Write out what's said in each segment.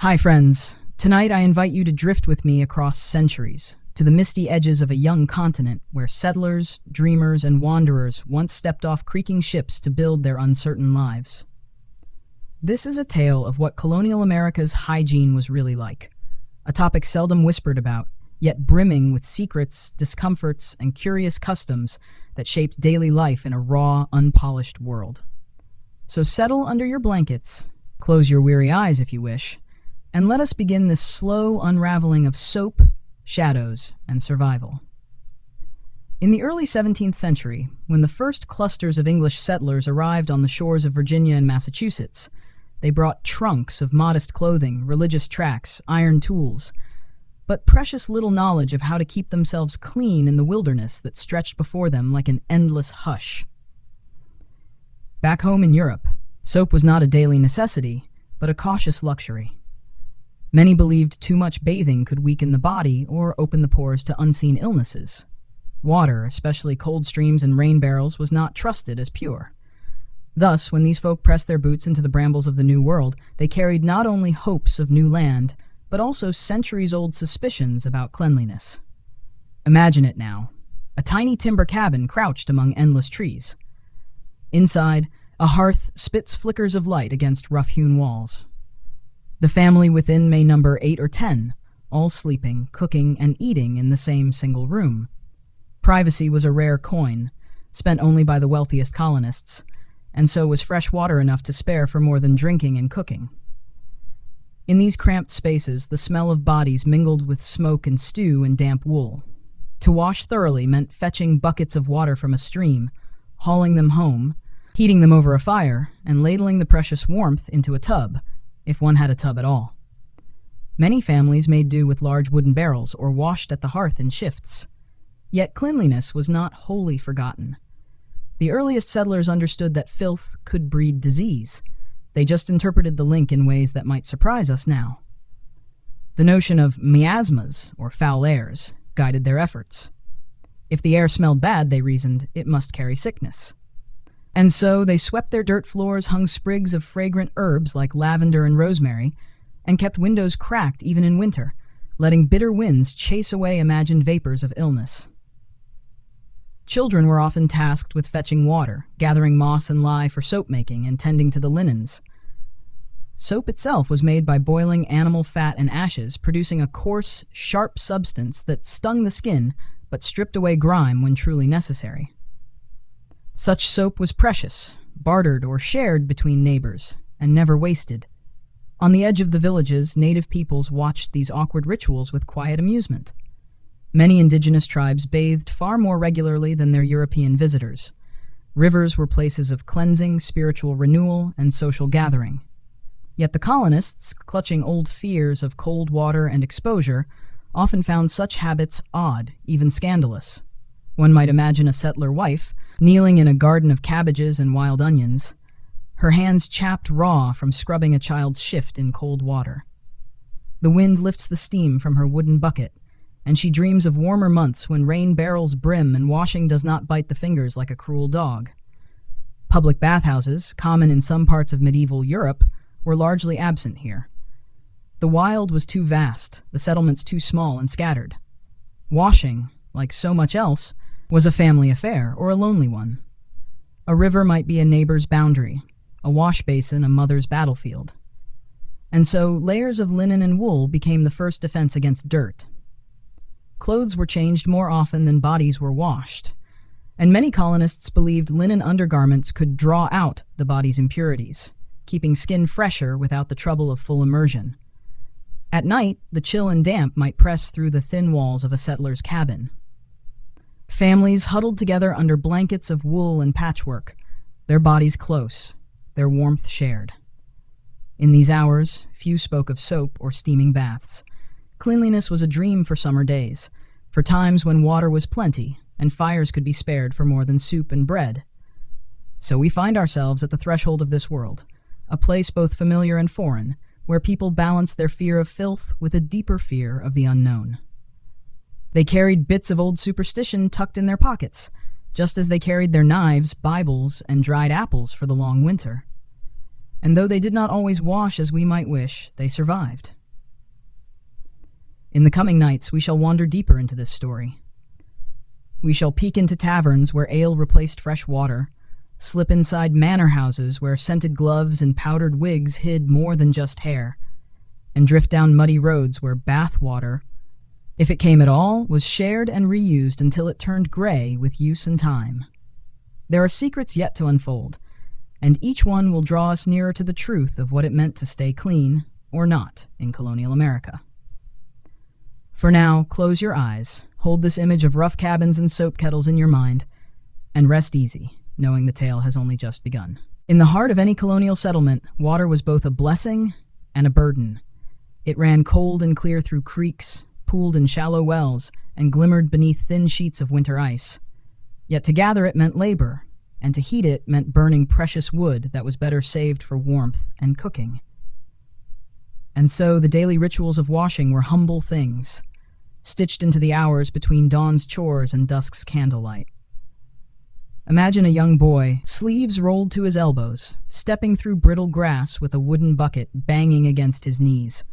Hi, friends. Tonight I invite you to drift with me across centuries, to the misty edges of a young continent where settlers, dreamers, and wanderers once stepped off creaking ships to build their uncertain lives. This is a tale of what colonial America's hygiene was really like, a topic seldom whispered about, yet brimming with secrets, discomforts, and curious customs that shaped daily life in a raw, unpolished world. So settle under your blankets, close your weary eyes if you wish, and let us begin this slow unraveling of soap, shadows, and survival. In the early 17th century, when the first clusters of English settlers arrived on the shores of Virginia and Massachusetts, they brought trunks of modest clothing, religious tracts, iron tools, but precious little knowledge of how to keep themselves clean in the wilderness that stretched before them like an endless hush. Back home in Europe, soap was not a daily necessity, but a cautious luxury. Many believed too much bathing could weaken the body or open the pores to unseen illnesses. Water, especially cold streams and rain barrels, was not trusted as pure. Thus, when these folk pressed their boots into the brambles of the New World, they carried not only hopes of new land, but also centuries-old suspicions about cleanliness. Imagine it now. A tiny timber cabin crouched among endless trees. Inside, a hearth spits flickers of light against rough-hewn walls. The family within may number 8 or 10, all sleeping, cooking, and eating in the same single room. Privacy was a rare coin, spent only by the wealthiest colonists, and so was fresh water enough to spare for more than drinking and cooking. In these cramped spaces, the smell of bodies mingled with smoke and stew and damp wool. To wash thoroughly meant fetching buckets of water from a stream, hauling them home, heating them over a fire, and ladling the precious warmth into a tub, if one had a tub at all. Many families made do with large wooden barrels or washed at the hearth in shifts. Yet cleanliness was not wholly forgotten. The earliest settlers understood that filth could breed disease. They just interpreted the link in ways that might surprise us now. The notion of miasmas, or foul airs, guided their efforts. If the air smelled bad, they reasoned, it must carry sickness. And so they swept their dirt floors, hung sprigs of fragrant herbs like lavender and rosemary, and kept windows cracked even in winter, letting bitter winds chase away imagined vapors of illness. Children were often tasked with fetching water, gathering moss and lye for soap making, and tending to the linens. Soap itself was made by boiling animal fat and ashes, producing a coarse, sharp substance that stung the skin but stripped away grime when truly necessary. Such soap was precious, bartered or shared between neighbors, and never wasted. On the edge of the villages, native peoples watched these awkward rituals with quiet amusement. Many indigenous tribes bathed far more regularly than their European visitors. Rivers were places of cleansing, spiritual renewal, and social gathering. Yet the colonists, clutching old fears of cold water and exposure, often found such habits odd, even scandalous. One might imagine a settler wife, kneeling in a garden of cabbages and wild onions, her hands chapped raw from scrubbing a child's shift in cold water. The wind lifts the steam from her wooden bucket, and she dreams of warmer months when rain barrels brim and washing does not bite the fingers like a cruel dog. Public bathhouses, common in some parts of medieval Europe, were largely absent here. The wild was too vast, the settlements too small and scattered. Washing, like so much else, was a family affair or a lonely one. A river might be a neighbor's boundary, a wash basin a mother's battlefield. And so layers of linen and wool became the first defense against dirt. Clothes were changed more often than bodies were washed, and many colonists believed linen undergarments could draw out the body's impurities, keeping skin fresher without the trouble of full immersion. At night, the chill and damp might press through the thin walls of a settler's cabin. Families huddled together under blankets of wool and patchwork, their bodies close, their warmth shared. In these hours, few spoke of soap or steaming baths. Cleanliness was a dream for summer days, for times when water was plenty and fires could be spared for more than soup and bread. So we find ourselves at the threshold of this world, a place both familiar and foreign, where people balance their fear of filth with a deeper fear of the unknown. They carried bits of old superstition tucked in their pockets, just as they carried their knives, Bibles, and dried apples for the long winter. And though they did not always wash as we might wish, they survived. In the coming nights, we shall wander deeper into this story. We shall peek into taverns where ale replaced fresh water, slip inside manor houses where scented gloves and powdered wigs hid more than just hair, and drift down muddy roads where bath water, if it came at all, was shared and reused until it turned gray with use and time. There are secrets yet to unfold, and each one will draw us nearer to the truth of what it meant to stay clean, or not, in colonial America. For now, close your eyes, hold this image of rough cabins and soap kettles in your mind, and rest easy, knowing the tale has only just begun. In the heart of any colonial settlement, water was both a blessing and a burden. It ran cold and clear through creeks, pooled in shallow wells, and glimmered beneath thin sheets of winter ice. Yet to gather it meant labor, and to heat it meant burning precious wood that was better saved for warmth and cooking. And so the daily rituals of washing were humble things, stitched into the hours between dawn's chores and dusk's candlelight. Imagine a young boy, sleeves rolled to his elbows, stepping through brittle grass with a wooden bucket banging against his knees.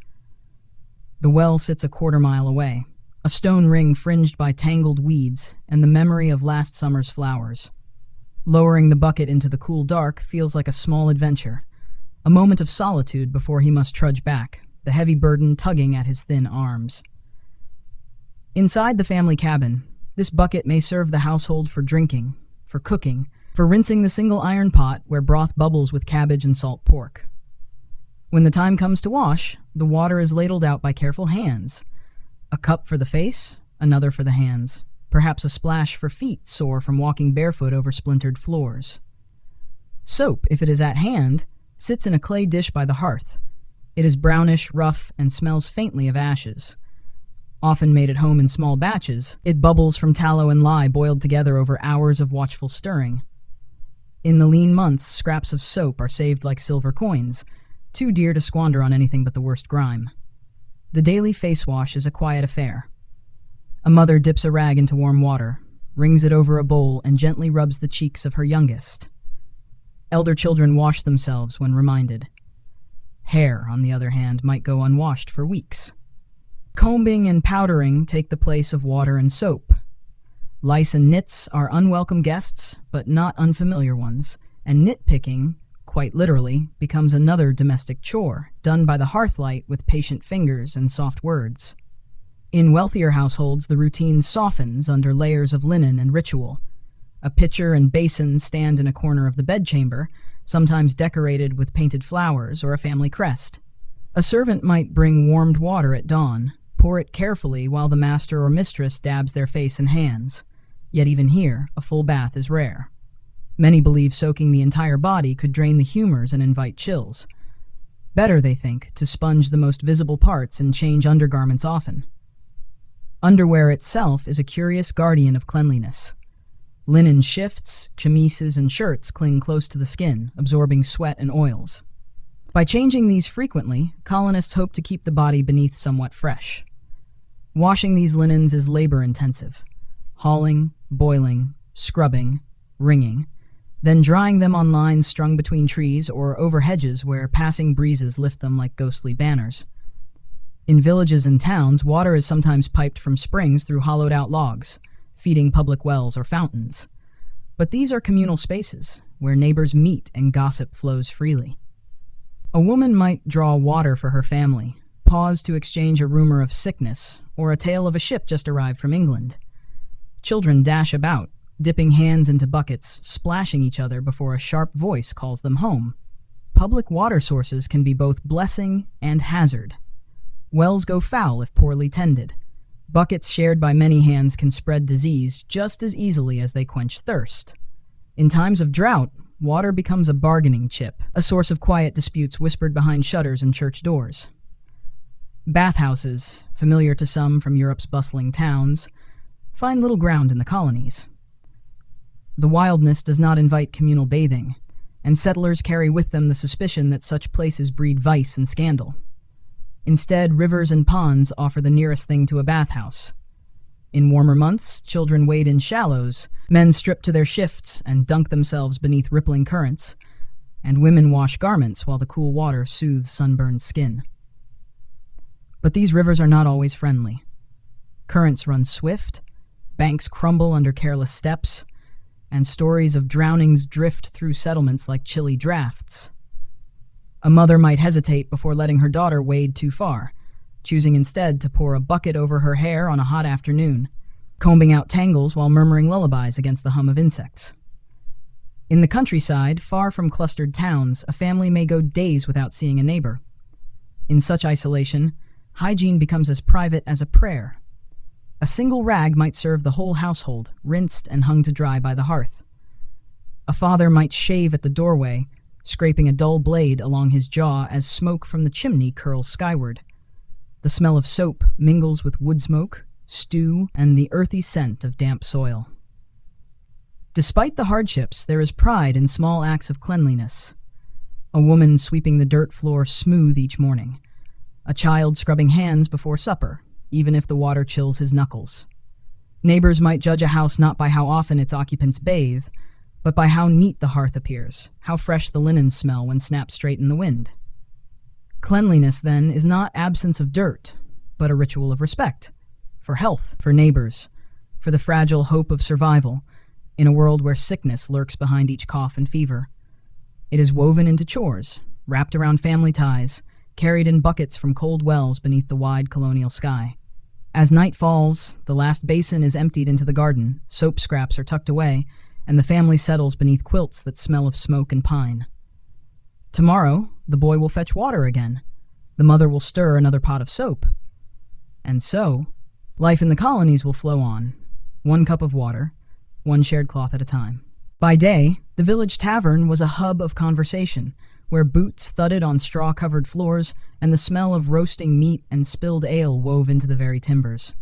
The well sits a quarter-mile away, a stone ring fringed by tangled weeds and the memory of last summer's flowers. Lowering the bucket into the cool dark feels like a small adventure, a moment of solitude before he must trudge back, the heavy burden tugging at his thin arms. Inside the family cabin, this bucket may serve the household for drinking, for cooking, for rinsing the single iron pot where broth bubbles with cabbage and salt pork. When the time comes to wash, the water is ladled out by careful hands. A cup for the face, another for the hands, perhaps a splash for feet sore from walking barefoot over splintered floors. Soap, if it is at hand, sits in a clay dish by the hearth. It is brownish, rough, and smells faintly of ashes. Often made at home in small batches, it bubbles from tallow and lye boiled together over hours of watchful stirring. In the lean months, scraps of soap are saved like silver coins, too dear to squander on anything but the worst grime. The daily face wash is a quiet affair. A mother dips a rag into warm water, wrings it over a bowl, and gently rubs the cheeks of her youngest. Elder children wash themselves when reminded. Hair, on the other hand, might go unwashed for weeks. Combing and powdering take the place of water and soap. Lice and nits are unwelcome guests, but not unfamiliar ones, and nitpicking, quite literally, becomes another domestic chore, done by the hearthlight with patient fingers and soft words. In wealthier households, the routine softens under layers of linen and ritual. A pitcher and basin stand in a corner of the bedchamber, sometimes decorated with painted flowers or a family crest. A servant might bring warmed water at dawn, pour it carefully while the master or mistress dabs their face and hands. Yet even here, a full bath is rare. Many believe soaking the entire body could drain the humors and invite chills. Better, they think, to sponge the most visible parts and change undergarments often. Underwear itself is a curious guardian of cleanliness. Linen shifts, chemises, and shirts cling close to the skin, absorbing sweat and oils. By changing these frequently, colonists hope to keep the body beneath somewhat fresh. Washing these linens is labor-intensive. Hauling, boiling, scrubbing, wringing, then drying them on lines strung between trees or over hedges where passing breezes lift them like ghostly banners. In villages and towns, water is sometimes piped from springs through hollowed-out logs, feeding public wells or fountains. But these are communal spaces, where neighbors meet and gossip flows freely. A woman might draw water for her family, pause to exchange a rumor of sickness, or a tale of a ship just arrived from England. Children dash about, dipping hands into buckets, splashing each other before a sharp voice calls them home. Public water sources can be both blessing and hazard. Wells go foul if poorly tended. Buckets shared by many hands can spread disease just as easily as they quench thirst. In times of drought, water becomes a bargaining chip, a source of quiet disputes whispered behind shutters and church doors. Bathhouses, familiar to some from Europe's bustling towns, find little ground in the colonies. The wildness does not invite communal bathing, and settlers carry with them the suspicion that such places breed vice and scandal. Instead, rivers and ponds offer the nearest thing to a bathhouse. In warmer months, children wade in shallows, men strip to their shifts and dunk themselves beneath rippling currents, and women wash garments while the cool water soothes sunburned skin. But these rivers are not always friendly. Currents run swift, banks crumble under careless steps, and stories of drownings drift through settlements like chilly drafts. A mother might hesitate before letting her daughter wade too far, choosing instead to pour a bucket over her hair on a hot afternoon, combing out tangles while murmuring lullabies against the hum of insects. In the countryside, far from clustered towns, a family may go days without seeing a neighbor. In such isolation, hygiene becomes as private as a prayer. A single rag might serve the whole household, rinsed and hung to dry by the hearth. A father might shave at the doorway, scraping a dull blade along his jaw as smoke from the chimney curls skyward. The smell of soap mingles with wood smoke, stew, and the earthy scent of damp soil. Despite the hardships, there is pride in small acts of cleanliness. A woman sweeping the dirt floor smooth each morning. A child scrubbing hands before supper, even if the water chills his knuckles. Neighbors might judge a house not by how often its occupants bathe, but by how neat the hearth appears, how fresh the linens smell when snapped straight in the wind. Cleanliness, then, is not absence of dirt, but a ritual of respect. For health, for neighbors, for the fragile hope of survival, in a world where sickness lurks behind each cough and fever. It is woven into chores, wrapped around family ties, carried in buckets from cold wells beneath the wide colonial sky. As night falls, the last basin is emptied into the garden, soap scraps are tucked away, and the family settles beneath quilts that smell of smoke and pine. Tomorrow, the boy will fetch water again. The mother will stir another pot of soap. And so, life in the colonies will flow on, one cup of water, one shared cloth at a time. By day, the village tavern was a hub of conversation, where boots thudded on straw-covered floors and the smell of roasting meat and spilled ale wove into the very timbers.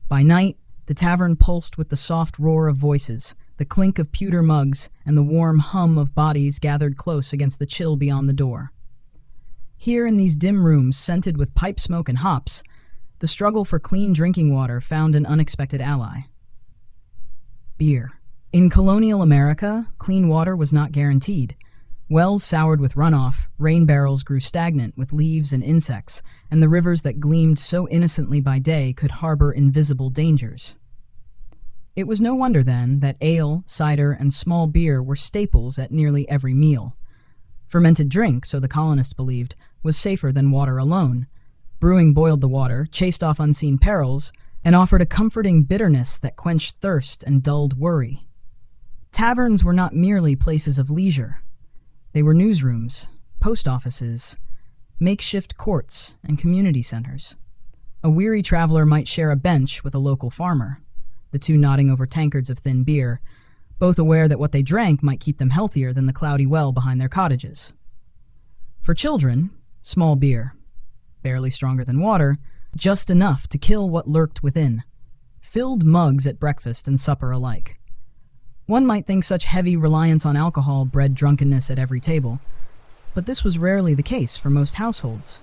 By night, the tavern pulsed with the soft roar of voices, the clink of pewter mugs, and the warm hum of bodies gathered close against the chill beyond the door. Here in these dim rooms, scented with pipe smoke and hops, the struggle for clean drinking water found an unexpected ally. Beer. In colonial America, clean water was not guaranteed. Wells soured with runoff, rain barrels grew stagnant with leaves and insects, and the rivers that gleamed so innocently by day could harbor invisible dangers. It was no wonder, then, that ale, cider, and small beer were staples at nearly every meal. Fermented drink, so the colonists believed, was safer than water alone. Brewing boiled the water, chased off unseen perils, and offered a comforting bitterness that quenched thirst and dulled worry. Taverns were not merely places of leisure. They were newsrooms, post offices, makeshift courts, and community centers. A weary traveler might share a bench with a local farmer, the two nodding over tankards of thin beer, both aware that what they drank might keep them healthier than the cloudy well behind their cottages. For children, small beer, barely stronger than water, just enough to kill what lurked within. Filled mugs at breakfast and supper alike. One might think such heavy reliance on alcohol bred drunkenness at every table, but this was rarely the case for most households.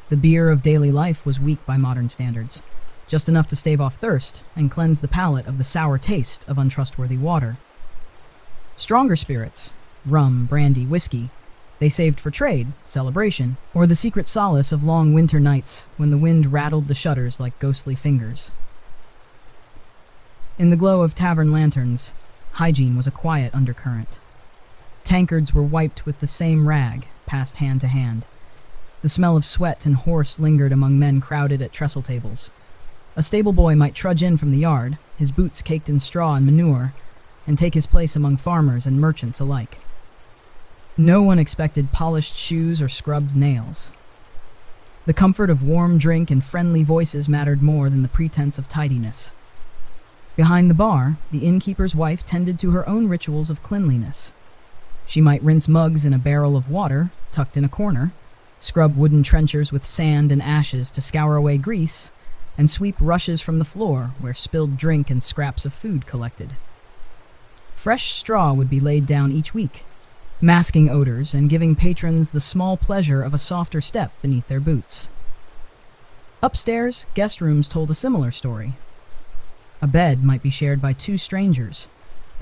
The beer of daily life was weak by modern standards, just enough to stave off thirst and cleanse the palate of the sour taste of untrustworthy water. Stronger spirits, rum, brandy, whiskey, they saved for trade, celebration, or the secret solace of long winter nights when the wind rattled the shutters like ghostly fingers. In the glow of tavern lanterns, hygiene was a quiet undercurrent. Tankards were wiped with the same rag, passed hand to hand. The smell of sweat and horse lingered among men crowded at trestle tables. A stable boy might trudge in from the yard, his boots caked in straw and manure, and take his place among farmers and merchants alike. No one expected polished shoes or scrubbed nails. The comfort of warm drink and friendly voices mattered more than the pretense of tidiness. Behind the bar, the innkeeper's wife tended to her own rituals of cleanliness. She might rinse mugs in a barrel of water, tucked in a corner, scrub wooden trenchers with sand and ashes to scour away grease, and sweep rushes from the floor where spilled drink and scraps of food collected. Fresh straw would be laid down each week, masking odors and giving patrons the small pleasure of a softer step beneath their boots. Upstairs, guest rooms told a similar story. A bed might be shared by two strangers,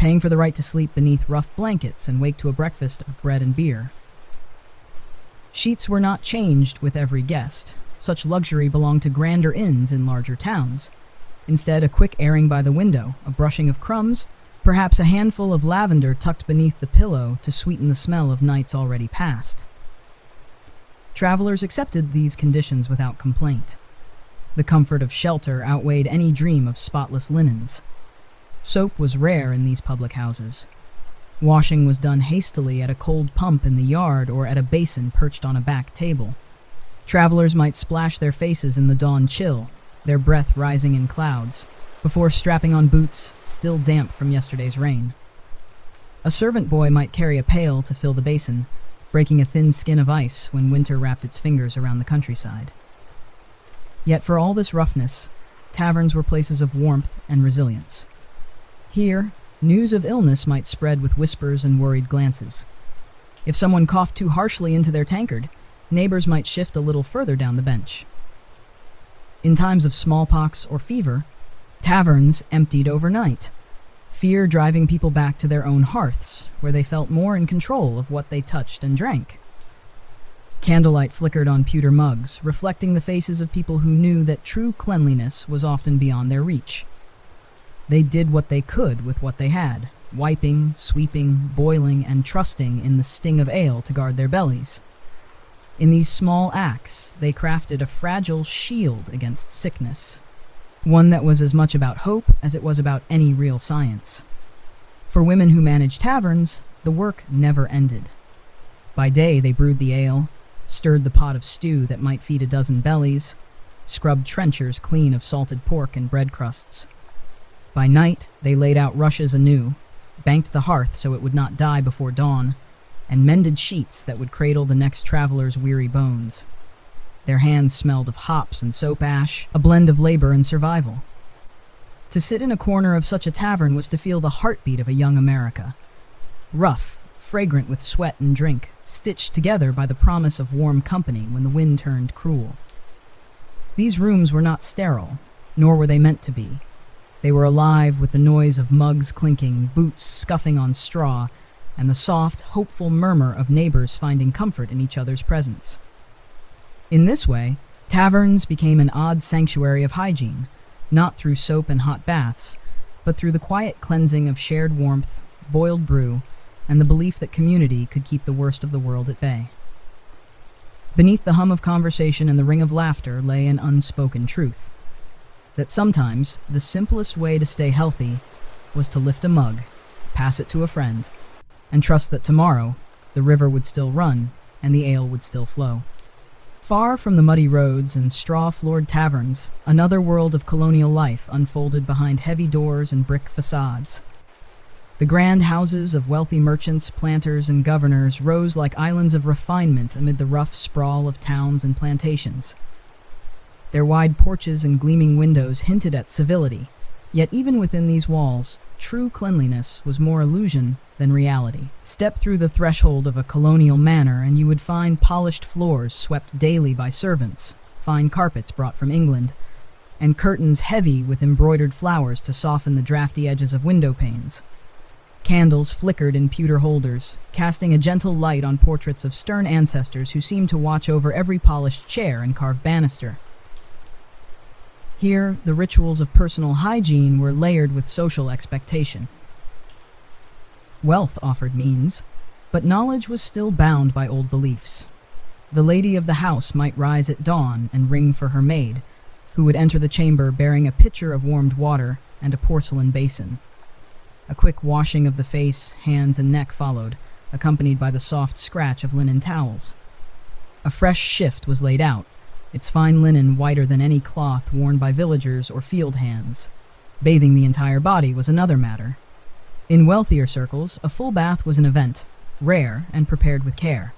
paying for the right to sleep beneath rough blankets and wake to a breakfast of bread and beer. Sheets were not changed with every guest. Such luxury belonged to grander inns in larger towns. Instead, a quick airing by the window, a brushing of crumbs, perhaps a handful of lavender tucked beneath the pillow to sweeten the smell of nights already past. Travelers accepted these conditions without complaint. The comfort of shelter outweighed any dream of spotless linens. Soap was rare in these public houses. Washing was done hastily at a cold pump in the yard or at a basin perched on a back table. Travelers might splash their faces in the dawn chill, their breath rising in clouds, before strapping on boots still damp from yesterday's rain. A servant boy might carry a pail to fill the basin, breaking a thin skin of ice when winter wrapped its fingers around the countryside. Yet for all this roughness, taverns were places of warmth and resilience. Here, news of illness might spread with whispers and worried glances. If someone coughed too harshly into their tankard, neighbors might shift a little further down the bench. In times of smallpox or fever, taverns emptied overnight, fear driving people back to their own hearths, where they felt more in control of what they touched and drank. Candlelight flickered on pewter mugs, reflecting the faces of people who knew that true cleanliness was often beyond their reach. They did what they could with what they had, wiping, sweeping, boiling, and trusting in the sting of ale to guard their bellies. In these small acts, they crafted a fragile shield against sickness, one that was as much about hope as it was about any real science. For women who managed taverns, the work never ended. By day, they brewed the ale, stirred the pot of stew that might feed a dozen bellies, scrubbed trenchers clean of salted pork and bread crusts. By night, they laid out rushes anew, banked the hearth so it would not die before dawn, and mended sheets that would cradle the next traveler's weary bones. Their hands smelled of hops and soap ash, a blend of labor and survival. To sit in a corner of such a tavern was to feel the heartbeat of a young America. Rough, fragrant with sweat and drink, stitched together by the promise of warm company when the wind turned cruel. These rooms were not sterile, nor were they meant to be. They were alive with the noise of mugs clinking, boots scuffing on straw, and the soft, hopeful murmur of neighbors finding comfort in each other's presence. In this way, taverns became an odd sanctuary of hygiene, not through soap and hot baths, but through the quiet cleansing of shared warmth, boiled brew, and the belief that community could keep the worst of the world at bay. Beneath the hum of conversation and the ring of laughter lay an unspoken truth, that sometimes the simplest way to stay healthy was to lift a mug, pass it to a friend, and trust that tomorrow the river would still run and the ale would still flow. Far from the muddy roads and straw-floored taverns, another world of colonial life unfolded behind heavy doors and brick facades. The grand houses of wealthy merchants, planters, and governors rose like islands of refinement amid the rough sprawl of towns and plantations. Their wide porches and gleaming windows hinted at civility, yet even within these walls, true cleanliness was more illusion than reality. Step through the threshold of a colonial manor and you would find polished floors swept daily by servants, fine carpets brought from England, and curtains heavy with embroidered flowers to soften the drafty edges of window panes. Candles flickered in pewter holders, casting a gentle light on portraits of stern ancestors who seemed to watch over every polished chair and carved banister. Here, the rituals of personal hygiene were layered with social expectation. Wealth offered means, but knowledge was still bound by old beliefs. The lady of the house might rise at dawn and ring for her maid, who would enter the chamber bearing a pitcher of warmed water and a porcelain basin. A quick washing of the face, hands, and neck followed, accompanied by the soft scratch of linen towels. A fresh shift was laid out, its fine linen whiter than any cloth worn by villagers or field hands. Bathing the entire body was another matter. In wealthier circles, a full bath was an event, rare and prepared with care.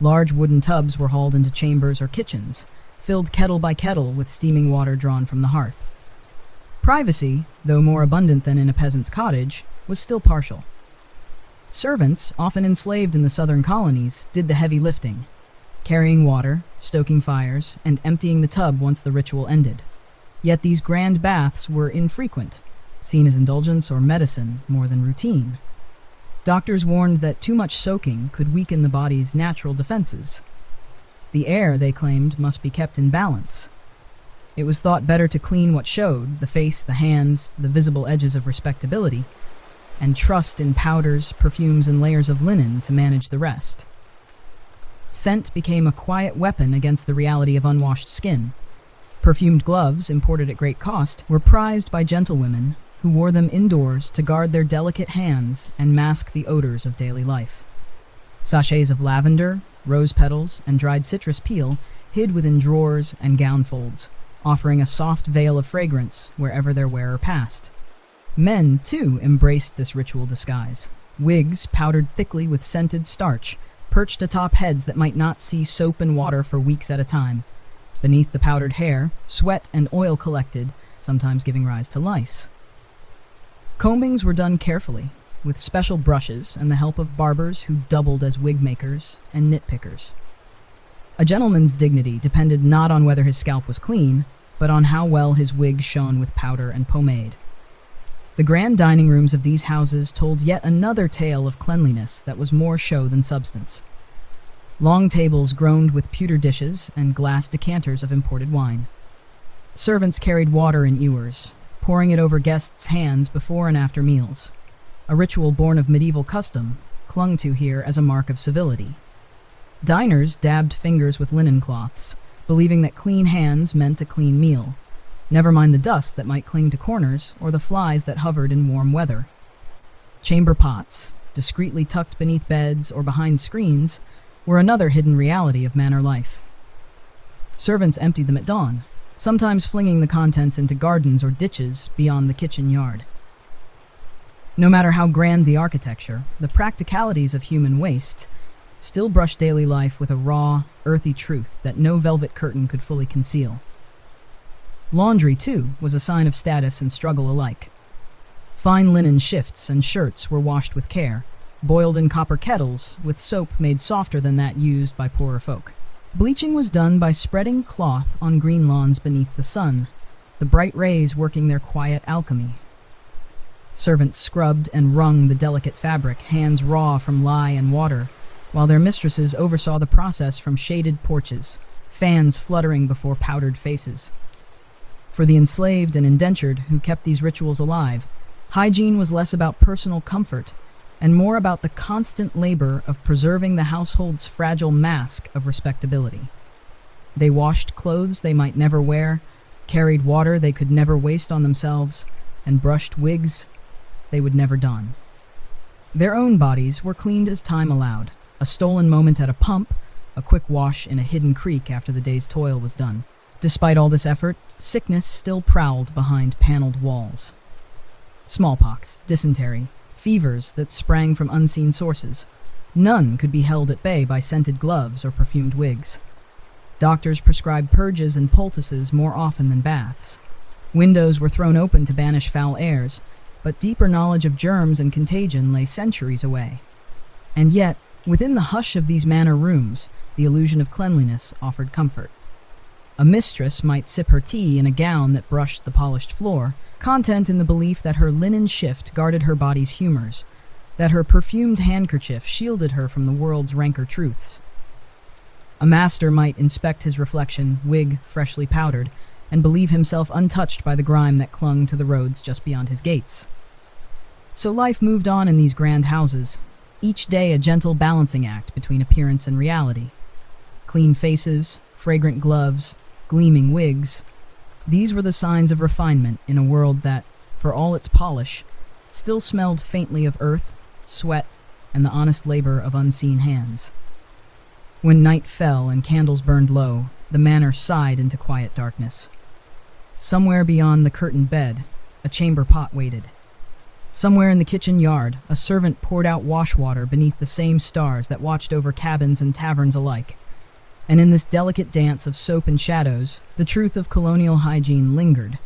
Large wooden tubs were hauled into chambers or kitchens, filled kettle by kettle with steaming water drawn from the hearth. Privacy, though more abundant than in a peasant's cottage, was still partial. Servants, often enslaved in the southern colonies, did the heavy lifting, carrying water, stoking fires, and emptying the tub once the ritual ended. Yet these grand baths were infrequent, seen as indulgence or medicine more than routine. Doctors warned that too much soaking could weaken the body's natural defenses. The air, they claimed, must be kept in balance. It was thought better to clean what showed, the face, the hands, the visible edges of respectability, and trust in powders, perfumes, and layers of linen to manage the rest. Scent became a quiet weapon against the reality of unwashed skin. Perfumed gloves, imported at great cost, were prized by gentlewomen who wore them indoors to guard their delicate hands and mask the odors of daily life. Sachets of lavender, rose petals, and dried citrus peel hid within drawers and gown folds, offering a soft veil of fragrance wherever their wearer passed. Men, too, embraced this ritual disguise. Wigs, powdered thickly with scented starch, perched atop heads that might not see soap and water for weeks at a time. Beneath the powdered hair, sweat and oil collected, sometimes giving rise to lice. Combings were done carefully, with special brushes and the help of barbers who doubled as wig makers and nitpickers. A gentleman's dignity depended not on whether his scalp was clean, but on how well his wig shone with powder and pomade. The grand dining rooms of these houses told yet another tale of cleanliness that was more show than substance. Long tables groaned with pewter dishes and glass decanters of imported wine. Servants carried water in ewers, pouring it over guests' hands before and after meals, a ritual born of medieval custom, clung to here as a mark of civility. Diners dabbed fingers with linen cloths, believing that clean hands meant a clean meal. Never mind the dust that might cling to corners or the flies that hovered in warm weather. Chamber pots, discreetly tucked beneath beds or behind screens, were another hidden reality of manor life. Servants emptied them at dawn, sometimes flinging the contents into gardens or ditches beyond the kitchen yard. No matter how grand the architecture, the practicalities of human waste still brushed daily life with a raw, earthy truth that no velvet curtain could fully conceal. Laundry, too, was a sign of status and struggle alike. Fine linen shifts and shirts were washed with care, boiled in copper kettles with soap made softer than that used by poorer folk. Bleaching was done by spreading cloth on green lawns beneath the sun, the bright rays working their quiet alchemy. Servants scrubbed and wrung the delicate fabric, hands raw from lye and water, while their mistresses oversaw the process from shaded porches, fans fluttering before powdered faces. For the enslaved and indentured who kept these rituals alive, hygiene was less about personal comfort and more about the constant labor of preserving the household's fragile mask of respectability. They washed clothes they might never wear, carried water they could never waste on themselves, and brushed wigs they would never don. Their own bodies were cleaned as time allowed, a stolen moment at a pump, a quick wash in a hidden creek after the day's toil was done. Despite all this effort, sickness still prowled behind paneled walls. Smallpox, dysentery, fevers that sprang from unseen sources. None could be held at bay by scented gloves or perfumed wigs. Doctors prescribed purges and poultices more often than baths. Windows were thrown open to banish foul airs, but deeper knowledge of germs and contagion lay centuries away. And yet, within the hush of these manor rooms, the illusion of cleanliness offered comfort. A mistress might sip her tea in a gown that brushed the polished floor, content in the belief that her linen shift guarded her body's humors, that her perfumed handkerchief shielded her from the world's ranker truths. A master might inspect his reflection, wig freshly powdered, and believe himself untouched by the grime that clung to the roads just beyond his gates. So life moved on in these grand houses, each day a gentle balancing act between appearance and reality. Clean faces, fragrant gloves, gleaming wigs. These were the signs of refinement in a world that, for all its polish, still smelled faintly of earth, sweat, and the honest labor of unseen hands. When night fell and candles burned low, the manor sighed into quiet darkness. Somewhere beyond the curtained bed, a chamber pot waited. Somewhere in the kitchen yard, a servant poured out wash water beneath the same stars that watched over cabins and taverns alike. And in this delicate dance of soap and shadows, the truth of colonial hygiene lingered,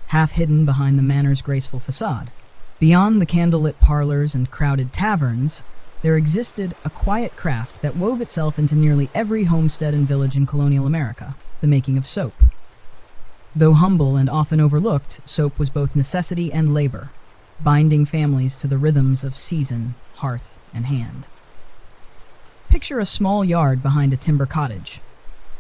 half hidden behind the manor's graceful facade. Beyond the candlelit parlors and crowded taverns, there existed a quiet craft that wove itself into nearly every homestead and village in colonial America, the making of soap. Though humble and often overlooked, soap was both necessity and labor, binding families to the rhythms of season, hearth, and hand. Picture a small yard behind a timber cottage.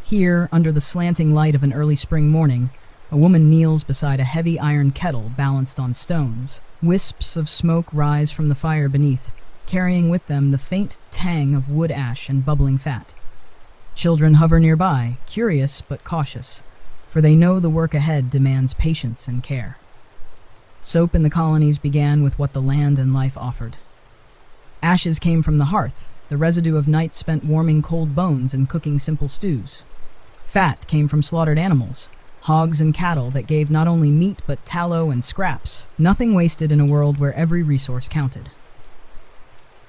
Here, under the slanting light of an early spring morning, a woman kneels beside a heavy iron kettle balanced on stones. Wisps of smoke rise from the fire beneath, carrying with them the faint tang of wood ash and bubbling fat. Children hover nearby, curious but cautious, for they know the work ahead demands patience and care. Soap in the colonies began with what the land and life offered. Ashes came from the hearth, the residue of nights spent warming cold bones and cooking simple stews. Fat came from slaughtered animals, hogs and cattle that gave not only meat but tallow and scraps, nothing wasted in a world where every resource counted.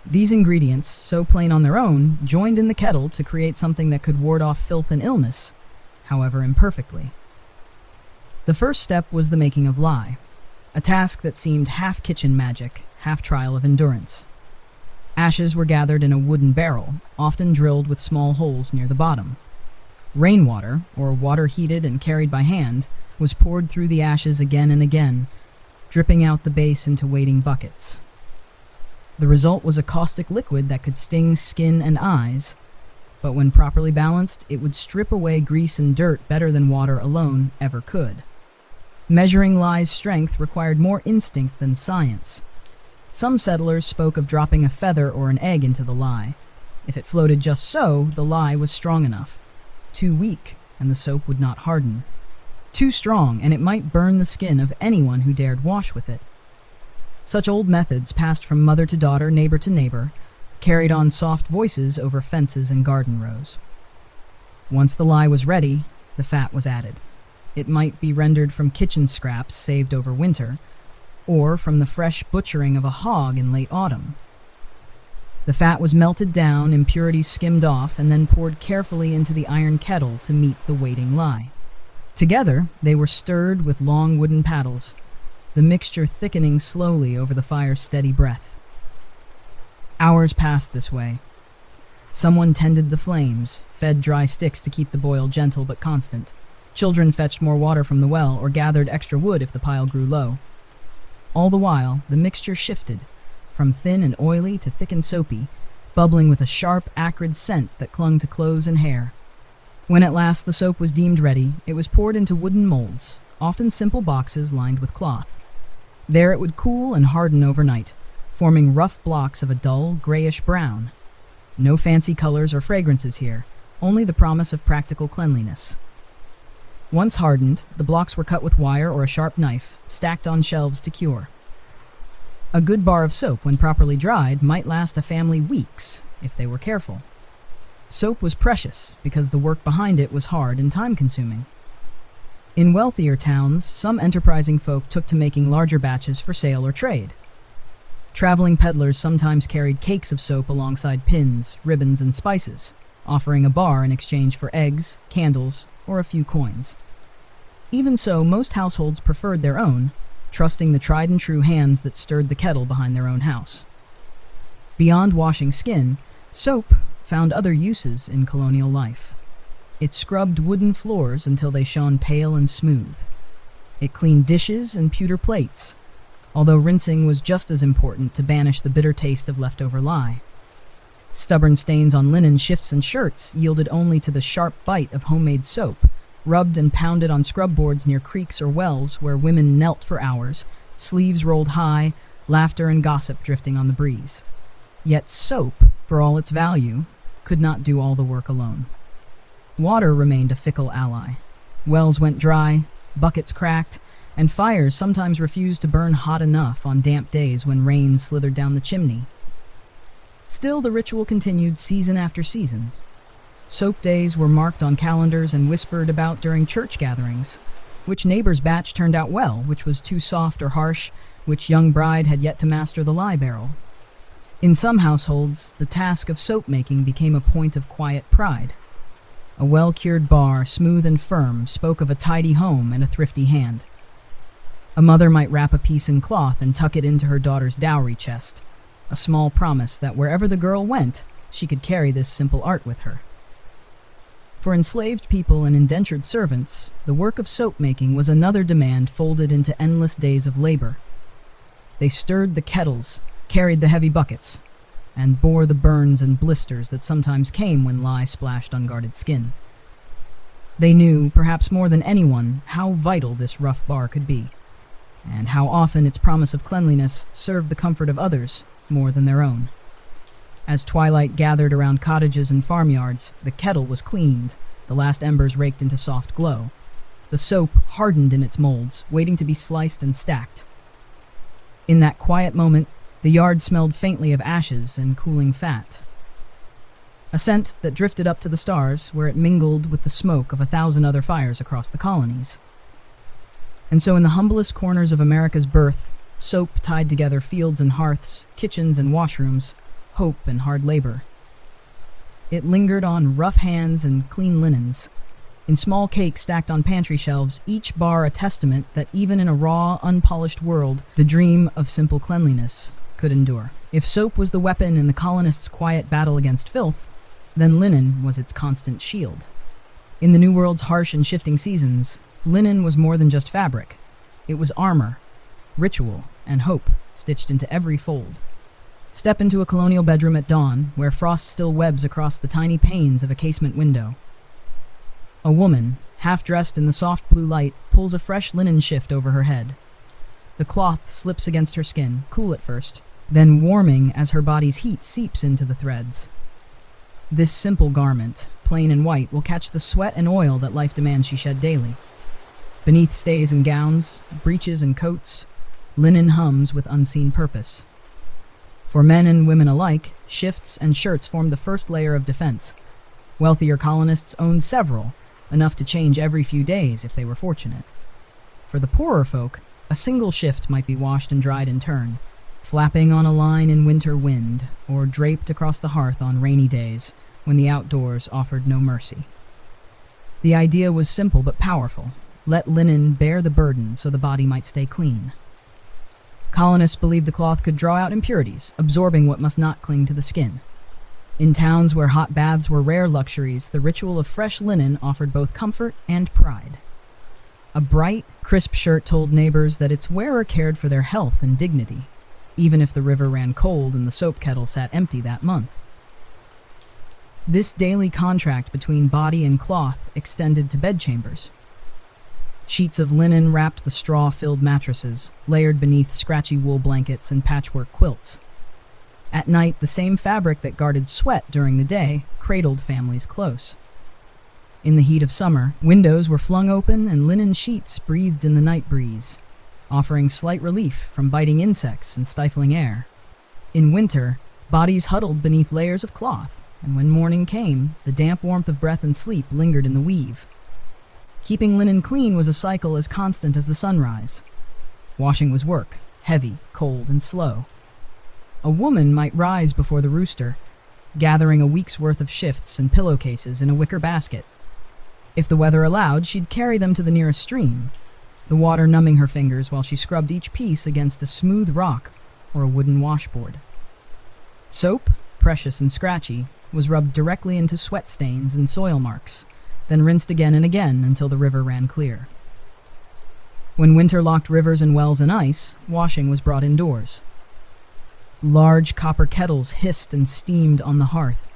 These ingredients, so plain on their own, joined in the kettle to create something that could ward off filth and illness, however imperfectly. The first step was the making of lye, a task that seemed half kitchen magic, half trial of endurance. Ashes were gathered in a wooden barrel, often drilled with small holes near the bottom. Rainwater, or water heated and carried by hand, was poured through the ashes again and again, dripping out the base into waiting buckets. The result was a caustic liquid that could sting skin and eyes, but when properly balanced, it would strip away grease and dirt better than water alone ever could. Measuring lye's strength required more instinct than science. Some settlers spoke of dropping a feather or an egg into the lye. If it floated just so, the lye was strong enough. Too weak, and the soap would not harden. Too strong, and it might burn the skin of anyone who dared wash with it. Such old methods passed from mother to daughter, neighbor to neighbor, carried on soft voices over fences and garden rows. Once the lye was ready, the fat was added. It might be rendered from kitchen scraps saved over winter, or from the fresh butchering of a hog in late autumn. The fat was melted down, impurities skimmed off, and then poured carefully into the iron kettle to meet the waiting lye. Together, they were stirred with long wooden paddles, the mixture thickening slowly over the fire's steady breath. Hours passed this way. Someone tended the flames, fed dry sticks to keep the boil gentle but constant. Children fetched more water from the well or gathered extra wood if the pile grew low. All the while, the mixture shifted, from thin and oily to thick and soapy, bubbling with a sharp, acrid scent that clung to clothes and hair. When at last the soap was deemed ready, it was poured into wooden molds, often simple boxes lined with cloth. There it would cool and harden overnight, forming rough blocks of a dull, grayish brown. No fancy colors or fragrances here, only the promise of practical cleanliness. Once hardened, the blocks were cut with wire or a sharp knife, stacked on shelves to cure. A good bar of soap, when properly dried, might last a family weeks, if they were careful. Soap was precious because the work behind it was hard and time-consuming. In wealthier towns, some enterprising folk took to making larger batches for sale or trade. Traveling peddlers sometimes carried cakes of soap alongside pins, ribbons, and spices, offering a bar in exchange for eggs, candles, or a few coins. Even so, most households preferred their own, trusting the tried-and-true hands that stirred the kettle behind their own house. Beyond washing skin, soap found other uses in colonial life. It scrubbed wooden floors until they shone pale and smooth. It cleaned dishes and pewter plates, although rinsing was just as important to banish the bitter taste of leftover lye. Stubborn stains on linen shifts and shirts yielded only to the sharp bite of homemade soap, rubbed and pounded on scrub boards near creeks or wells where women knelt for hours, sleeves rolled high, laughter and gossip drifting on the breeze. Yet soap, for all its value, could not do all the work alone. Water remained a fickle ally. Wells went dry, buckets cracked, and fires sometimes refused to burn hot enough on damp days when rain slithered down the chimney. Still, the ritual continued season after season. Soap days were marked on calendars and whispered about during church gatherings. Which neighbor's batch turned out well, which was too soft or harsh, which young bride had yet to master the lye barrel. In some households, the task of soap making became a point of quiet pride. A well-cured bar, smooth and firm, spoke of a tidy home and a thrifty hand. A mother might wrap a piece in cloth and tuck it into her daughter's dowry chest, a small promise that wherever the girl went, she could carry this simple art with her. For enslaved people and indentured servants, the work of soap making was another demand folded into endless days of labor. They stirred the kettles, carried the heavy buckets, and bore the burns and blisters that sometimes came when lye splashed unguarded skin. They knew, perhaps more than anyone, how vital this rough bar could be, and how often its promise of cleanliness served the comfort of others more than their own. As twilight gathered around cottages and farmyards, the kettle was cleaned, the last embers raked into soft glow. The soap hardened in its molds, waiting to be sliced and stacked. In that quiet moment, the yard smelled faintly of ashes and cooling fat. A scent that drifted up to the stars, where it mingled with the smoke of 1,000 other fires across the colonies. And so in the humblest corners of America's birth, soap tied together fields and hearths, kitchens and washrooms, hope and hard labor. It lingered on rough hands and clean linens. In small cakes stacked on pantry shelves, each bar a testament that even in a raw, unpolished world, the dream of simple cleanliness could endure. If soap was the weapon in the colonists' quiet battle against filth, then linen was its constant shield. In the New World's harsh and shifting seasons, linen was more than just fabric. It was armor, ritual, and hope stitched into every fold. Step into a colonial bedroom at dawn, where frost still webs across the tiny panes of a casement window. A woman, half-dressed in the soft blue light, pulls a fresh linen shift over her head. The cloth slips against her skin, cool at first, then warming as her body's heat seeps into the threads. This simple garment, plain and white, will catch the sweat and oil that life demands she shed daily. Beneath stays and gowns, breeches and coats, linen hums with unseen purpose. For men and women alike, shifts and shirts formed the first layer of defense. Wealthier colonists owned several, enough to change every few days if they were fortunate. For the poorer folk, a single shift might be washed and dried in turn, flapping on a line in winter wind, or draped across the hearth on rainy days when the outdoors offered no mercy. The idea was simple but powerful. Let linen bear the burden so the body might stay clean. Colonists believed the cloth could draw out impurities, absorbing what must not cling to the skin. In towns where hot baths were rare luxuries, the ritual of fresh linen offered both comfort and pride. A bright, crisp shirt told neighbors that its wearer cared for their health and dignity, even if the river ran cold and the soap kettle sat empty that month. This daily contract between body and cloth extended to bedchambers. Sheets of linen wrapped the straw-filled mattresses, layered beneath scratchy wool blankets and patchwork quilts. At night, the same fabric that guarded sweat during the day cradled families close. In the heat of summer, windows were flung open and linen sheets breathed in the night breeze, offering slight relief from biting insects and stifling air. In winter, bodies huddled beneath layers of cloth, and when morning came, the damp warmth of breath and sleep lingered in the weave. Keeping linen clean was a cycle as constant as the sunrise. Washing was work, heavy, cold, and slow. A woman might rise before the rooster, gathering a week's worth of shifts and pillowcases in a wicker basket. If the weather allowed, she'd carry them to the nearest stream, the water numbing her fingers while she scrubbed each piece against a smooth rock or a wooden washboard. Soap, precious and scratchy, was rubbed directly into sweat stains and soil marks, then rinsed again and again until the river ran clear. When winter locked rivers and wells in ice, washing was brought indoors. Large copper kettles hissed and steamed on the hearth,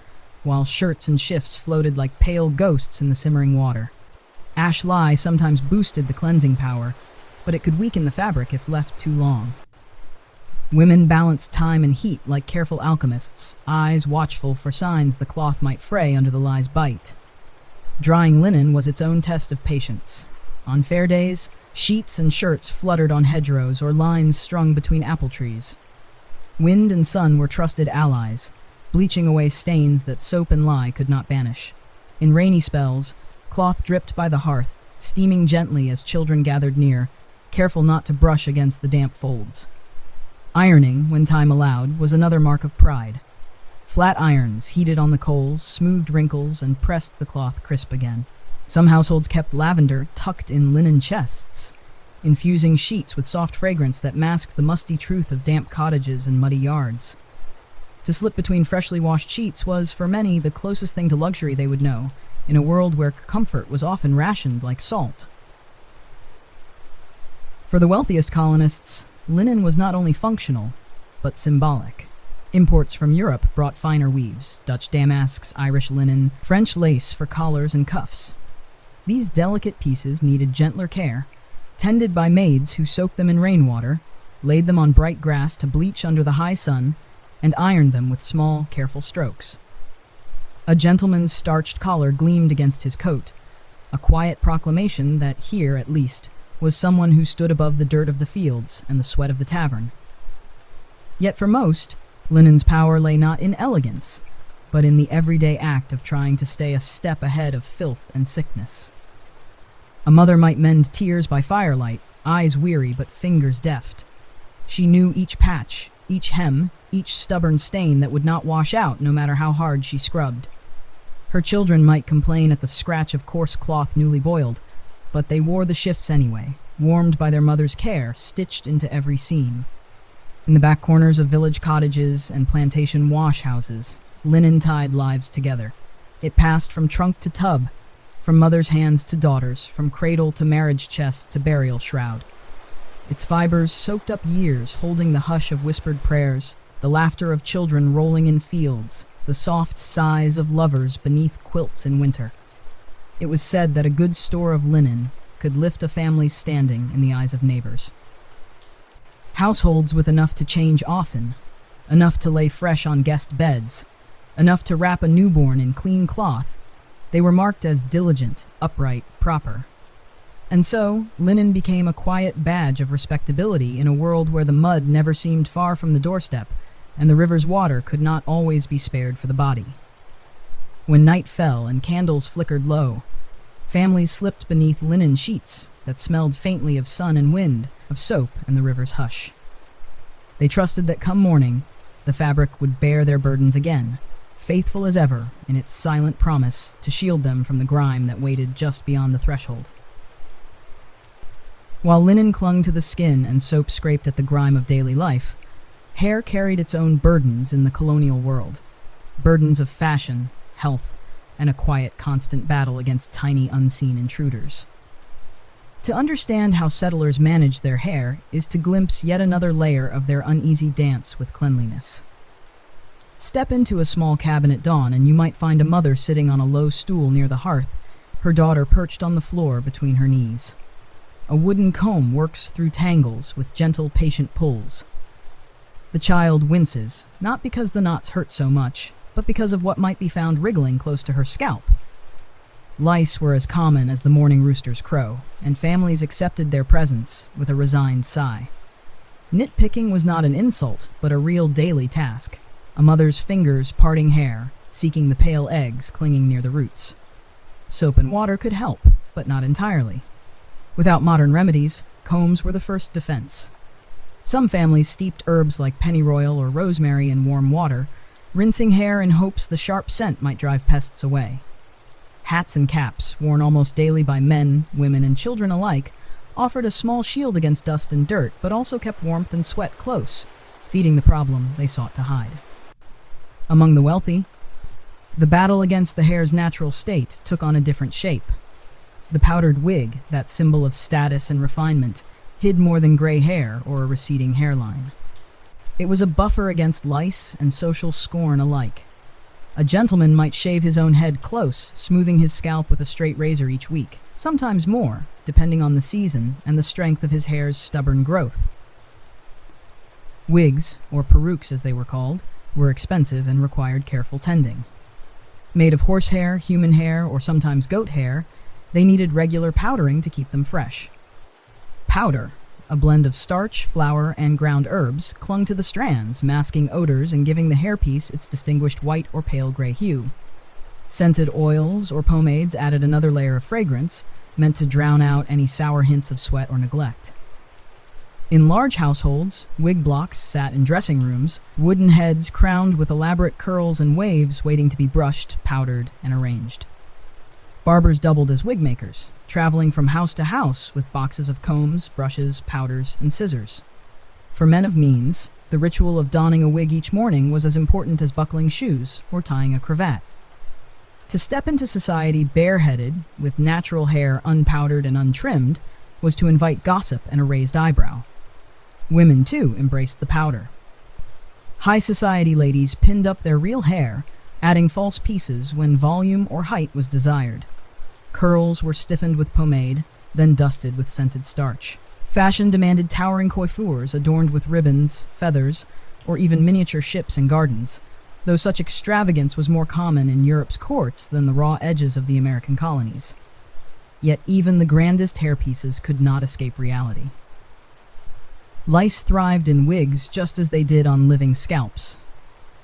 while shirts and shifts floated like pale ghosts in the simmering water. Ash lye sometimes boosted the cleansing power, but it could weaken the fabric if left too long. Women balanced time and heat like careful alchemists, eyes watchful for signs the cloth might fray under the lye's bite. Drying linen was its own test of patience. On fair days, sheets and shirts fluttered on hedgerows or lines strung between apple trees. Wind and sun were trusted allies, bleaching away stains that soap and lye could not banish. In rainy spells, cloth dripped by the hearth, steaming gently as children gathered near, careful not to brush against the damp folds. Ironing, when time allowed, was another mark of pride. Flat irons heated on the coals, smoothed wrinkles, and pressed the cloth crisp again. Some households kept lavender tucked in linen chests, infusing sheets with soft fragrance that masked the musty truth of damp cottages and muddy yards. To slip between freshly washed sheets was, for many, the closest thing to luxury they would know, in a world where comfort was often rationed like salt. For the wealthiest colonists, linen was not only functional, but symbolic. Imports from Europe brought finer weaves, Dutch damasks, Irish linen, French lace for collars and cuffs. These delicate pieces needed gentler care, tended by maids who soaked them in rainwater, laid them on bright grass to bleach under the high sun, and ironed them with small, careful strokes. A gentleman's starched collar gleamed against his coat, a quiet proclamation that here, at least, was someone who stood above the dirt of the fields and the sweat of the tavern. Yet for most, linen's power lay not in elegance, but in the everyday act of trying to stay a step ahead of filth and sickness. A mother might mend tears by firelight, eyes weary but fingers deft. She knew each patch, each hem, each stubborn stain that would not wash out no matter how hard she scrubbed. Her children might complain at the scratch of coarse cloth newly boiled, but they wore the shifts anyway, warmed by their mother's care, stitched into every seam. In the back corners of village cottages and plantation wash houses, linen tied lives together. It passed from trunk to tub, from mother's hands to daughters, from cradle to marriage chest to burial shroud. Its fibers soaked up years, holding the hush of whispered prayers, the laughter of children rolling in fields, the soft sighs of lovers beneath quilts in winter. It was said that a good store of linen could lift a family's standing in the eyes of neighbors. Households with enough to change often, enough to lay fresh on guest beds, enough to wrap a newborn in clean cloth, they were marked as diligent, upright, proper. And so, linen became a quiet badge of respectability in a world where the mud never seemed far from the doorstep, and the river's water could not always be spared for the body. When night fell and candles flickered low, families slipped beneath linen sheets that smelled faintly of sun and wind, of soap and the river's hush. They trusted that come morning, the fabric would bear their burdens again, faithful as ever in its silent promise to shield them from the grime that waited just beyond the threshold. While linen clung to the skin and soap scraped at the grime of daily life, hair carried its own burdens in the colonial world, burdens of fashion, health, and a quiet, constant battle against tiny, unseen intruders. To understand how settlers managed their hair is to glimpse yet another layer of their uneasy dance with cleanliness. Step into a small cabin at dawn and you might find a mother sitting on a low stool near the hearth, her daughter perched on the floor between her knees. A wooden comb works through tangles with gentle, patient pulls. The child winces, not because the knots hurt so much, but because of what might be found wriggling close to her scalp. Lice were as common as the morning rooster's crow, and families accepted their presence with a resigned sigh. Nitpicking was not an insult, but a real daily task. A mother's fingers parting hair, seeking the pale eggs clinging near the roots. Soap and water could help, but not entirely. Without modern remedies, combs were the first defense. Some families steeped herbs like pennyroyal or rosemary in warm water, rinsing hair in hopes the sharp scent might drive pests away. Hats and caps, worn almost daily by men, women, and children alike, offered a small shield against dust and dirt, but also kept warmth and sweat close, feeding the problem they sought to hide. Among the wealthy, the battle against the hair's natural state took on a different shape. The powdered wig, that symbol of status and refinement, hid more than gray hair or a receding hairline. It was a buffer against lice and social scorn alike. A gentleman might shave his own head close, smoothing his scalp with a straight razor each week, sometimes more, depending on the season and the strength of his hair's stubborn growth. Wigs, or perukes as they were called, were expensive and required careful tending. Made of horsehair, human hair, or sometimes goat hair, they needed regular powdering to keep them fresh. Powder, a blend of starch, flour, and ground herbs, clung to the strands, masking odors and giving the hairpiece its distinguished white or pale gray hue. Scented oils or pomades added another layer of fragrance, meant to drown out any sour hints of sweat or neglect. In large households, wig blocks sat in dressing rooms, wooden heads crowned with elaborate curls and waves waiting to be brushed, powdered, and arranged. Barbers doubled as wig makers, traveling from house to house with boxes of combs, brushes, powders, and scissors. For men of means, the ritual of donning a wig each morning was as important as buckling shoes or tying a cravat. To step into society bareheaded, with natural hair unpowdered and untrimmed, was to invite gossip and a raised eyebrow. Women, too, embraced the powder. High society ladies pinned up their real hair, adding false pieces when volume or height was desired. Curls were stiffened with pomade, then dusted with scented starch. Fashion demanded towering coiffures adorned with ribbons, feathers, or even miniature ships and gardens, though such extravagance was more common in Europe's courts than the raw edges of the American colonies. Yet even the grandest hairpieces could not escape reality. Lice thrived in wigs just as they did on living scalps.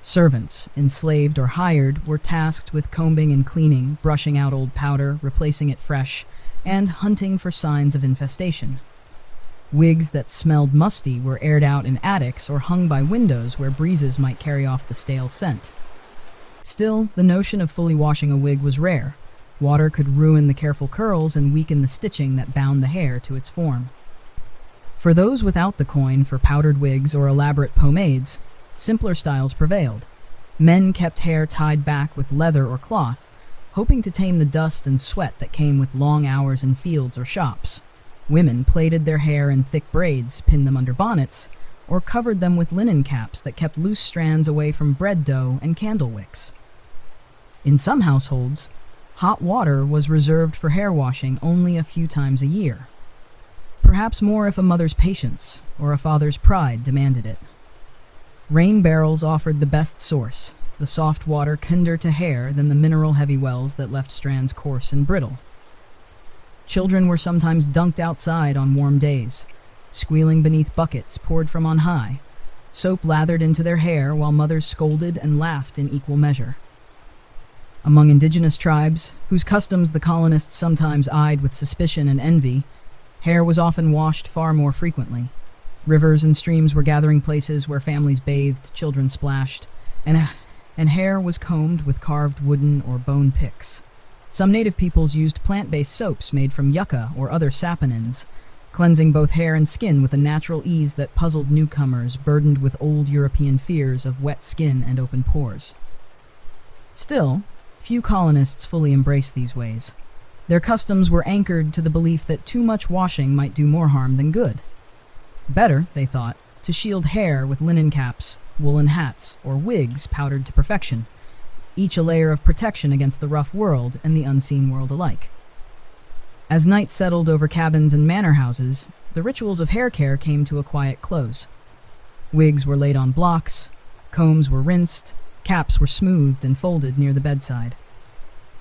Servants, enslaved or hired, were tasked with combing and cleaning, brushing out old powder, replacing it fresh, and hunting for signs of infestation. Wigs that smelled musty were aired out in attics or hung by windows where breezes might carry off the stale scent. Still, the notion of fully washing a wig was rare. Water could ruin the careful curls and weaken the stitching that bound the hair to its form. For those without the coin for powdered wigs or elaborate pomades, simpler styles prevailed. Men kept hair tied back with leather or cloth, hoping to tame the dust and sweat that came with long hours in fields or shops. Women plaited their hair in thick braids, pinned them under bonnets, or covered them with linen caps that kept loose strands away from bread dough and candle wicks. In some households, hot water was reserved for hair washing only a few times a year. Perhaps more if a mother's patience or a father's pride demanded it. Rain barrels offered the best source, the soft water kinder to hair than the mineral-heavy wells that left strands coarse and brittle. Children were sometimes dunked outside on warm days, squealing beneath buckets poured from on high, soap lathered into their hair while mothers scolded and laughed in equal measure. Among indigenous tribes, whose customs the colonists sometimes eyed with suspicion and envy, hair was often washed far more frequently. Rivers and streams were gathering places where families bathed, children splashed, and hair was combed with carved wooden or bone picks. Some native peoples used plant-based soaps made from yucca or other saponins, cleansing both hair and skin with a natural ease that puzzled newcomers burdened with old European fears of wet skin and open pores. Still, few colonists fully embraced these ways. Their customs were anchored to the belief that too much washing might do more harm than good. Better, they thought, to shield hair with linen caps, woolen hats, or wigs powdered to perfection, each a layer of protection against the rough world and the unseen world alike. As night settled over cabins and manor houses, the rituals of hair care came to a quiet close. Wigs were laid on blocks, combs were rinsed, caps were smoothed and folded near the bedside.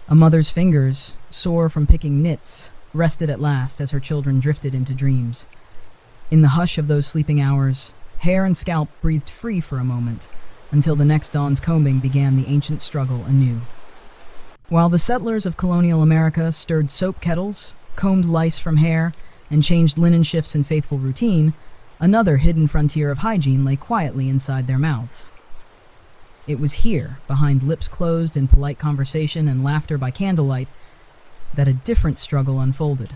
A mother's fingers, sore from picking knits, rested at last as her children drifted into dreams. In the hush of those sleeping hours, hair and scalp breathed free for a moment, until the next dawn's combing began the ancient struggle anew. While the settlers of colonial America stirred soap kettles, combed lice from hair, and changed linen shifts in faithful routine, another hidden frontier of hygiene lay quietly inside their mouths. It was here, behind lips closed in polite conversation and laughter by candlelight, that a different struggle unfolded,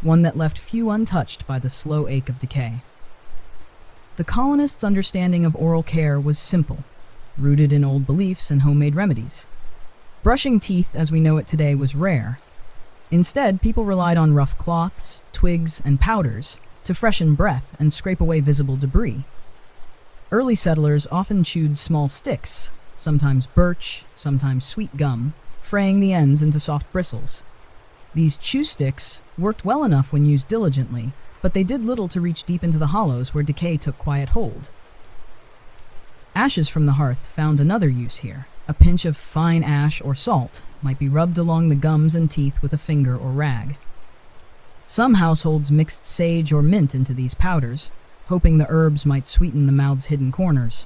one that left few untouched by the slow ache of decay. The colonists' understanding of oral care was simple, rooted in old beliefs and homemade remedies. Brushing teeth as we know it today was rare. Instead, people relied on rough cloths, twigs, and powders to freshen breath and scrape away visible debris. Early settlers often chewed small sticks, sometimes birch, sometimes sweet gum, fraying the ends into soft bristles. These chew sticks worked well enough when used diligently, but they did little to reach deep into the hollows where decay took quiet hold. Ashes from the hearth found another use here. A pinch of fine ash or salt might be rubbed along the gums and teeth with a finger or rag. Some households mixed sage or mint into these powders, hoping the herbs might sweeten the mouth's hidden corners.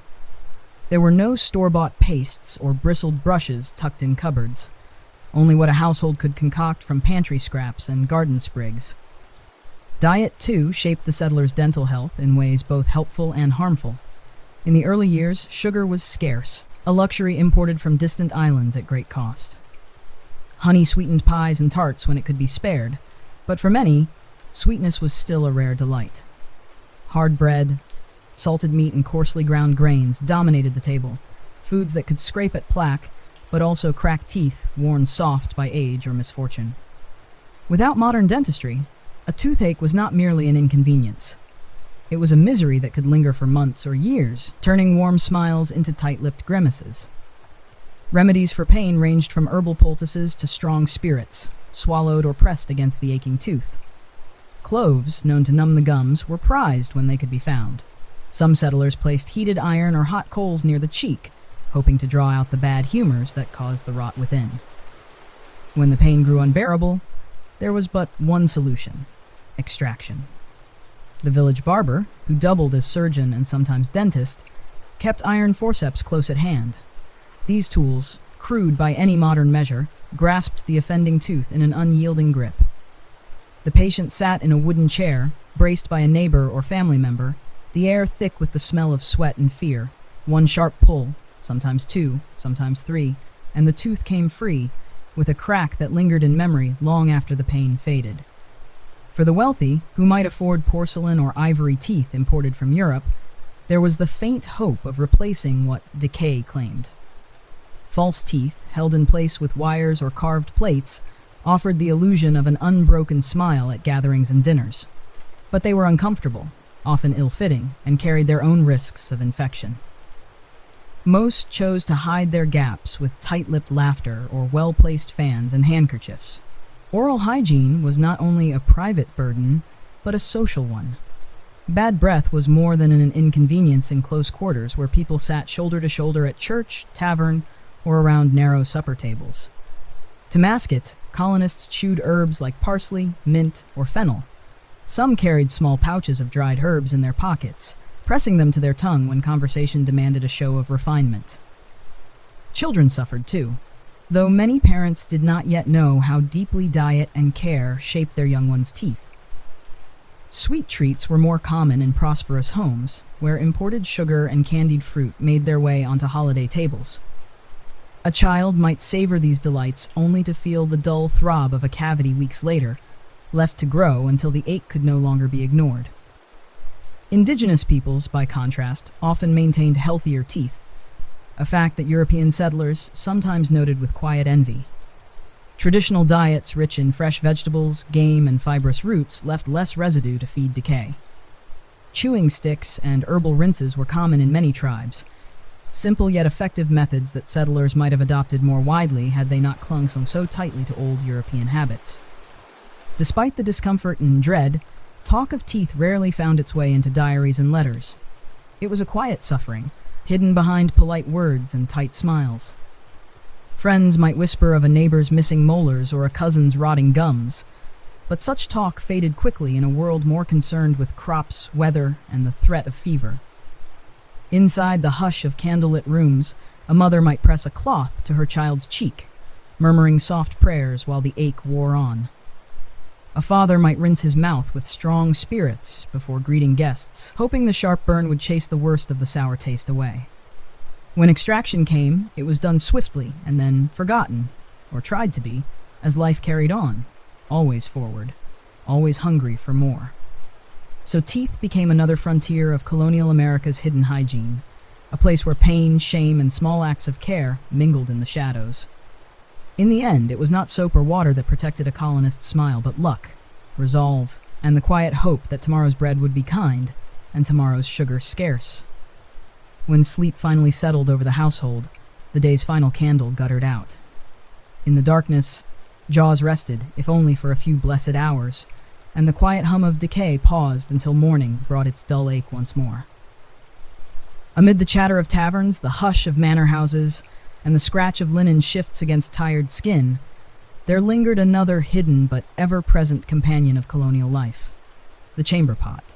There were no store-bought pastes or bristled brushes tucked in cupboards, only what a household could concoct from pantry scraps and garden sprigs. Diet, too, shaped the settlers' dental health in ways both helpful and harmful. In the early years, sugar was scarce, a luxury imported from distant islands at great cost. Honey sweetened pies and tarts when it could be spared, but for many, sweetness was still a rare delight. Hard bread, salted meat, and coarsely ground grains dominated the table, foods that could scrape at plaque, but also cracked teeth worn soft by age or misfortune. Without modern dentistry, a toothache was not merely an inconvenience. It was a misery that could linger for months or years, turning warm smiles into tight-lipped grimaces. Remedies for pain ranged from herbal poultices to strong spirits, swallowed or pressed against the aching tooth. Cloves, known to numb the gums, were prized when they could be found. Some settlers placed heated iron or hot coals near the cheek, hoping to draw out the bad humors that caused the rot within. When the pain grew unbearable, there was but one solution: extraction. The village barber, who doubled as surgeon and sometimes dentist, kept iron forceps close at hand. These tools, crude by any modern measure, grasped the offending tooth in an unyielding grip. The patient sat in a wooden chair, braced by a neighbor or family member, the air thick with the smell of sweat and fear. One sharp pull, sometimes two, sometimes three, and the tooth came free, with a crack that lingered in memory long after the pain faded. For the wealthy, who might afford porcelain or ivory teeth imported from Europe, there was the faint hope of replacing what decay claimed. False teeth, held in place with wires or carved plates, offered the illusion of an unbroken smile at gatherings and dinners. But they were uncomfortable, often ill-fitting, and carried their own risks of infection. Most chose to hide their gaps with tight-lipped laughter or well-placed fans and handkerchiefs. Oral hygiene was not only a private burden, but a social one. Bad breath was more than an inconvenience in close quarters where people sat shoulder to shoulder at church, tavern, or around narrow supper tables. To mask it, colonists chewed herbs like parsley, mint, or fennel. Some carried small pouches of dried herbs in their pockets, pressing them to their tongue when conversation demanded a show of refinement. Children suffered too, though many parents did not yet know how deeply diet and care shaped their young ones' teeth. Sweet treats were more common in prosperous homes, where imported sugar and candied fruit made their way onto holiday tables. A child might savor these delights only to feel the dull throb of a cavity weeks later, left to grow until the ache could no longer be ignored. Indigenous peoples, by contrast, often maintained healthier teeth, a fact that European settlers sometimes noted with quiet envy. Traditional diets rich in fresh vegetables, game, and fibrous roots left less residue to feed decay. Chewing sticks and herbal rinses were common in many tribes, simple yet effective methods that settlers might have adopted more widely had they not clung so tightly to old European habits. Despite the discomfort and dread, talk of teeth rarely found its way into diaries and letters. It was a quiet suffering, hidden behind polite words and tight smiles. Friends might whisper of a neighbor's missing molars or a cousin's rotting gums, but such talk faded quickly in a world more concerned with crops, weather, and the threat of fever. Inside the hush of candlelit rooms, a mother might press a cloth to her child's cheek, murmuring soft prayers while the ache wore on. A father might rinse his mouth with strong spirits before greeting guests, hoping the sharp burn would chase the worst of the sour taste away. When extraction came, it was done swiftly and then forgotten, or tried to be, as life carried on, always forward, always hungry for more. So teeth became another frontier of colonial America's hidden hygiene, a place where pain, shame, and small acts of care mingled in the shadows. In the end, it was not soap or water that protected a colonist's smile, but luck, resolve, and the quiet hope that tomorrow's bread would be kind, and tomorrow's sugar scarce. When sleep finally settled over the household, the day's final candle guttered out. In the darkness, jaws rested, if only for a few blessed hours, and the quiet hum of decay paused until morning brought its dull ache once more. Amid the chatter of taverns, the hush of manor houses, and the scratch of linen shifts against tired skin, there lingered another hidden but ever-present companion of colonial life, the chamber pot.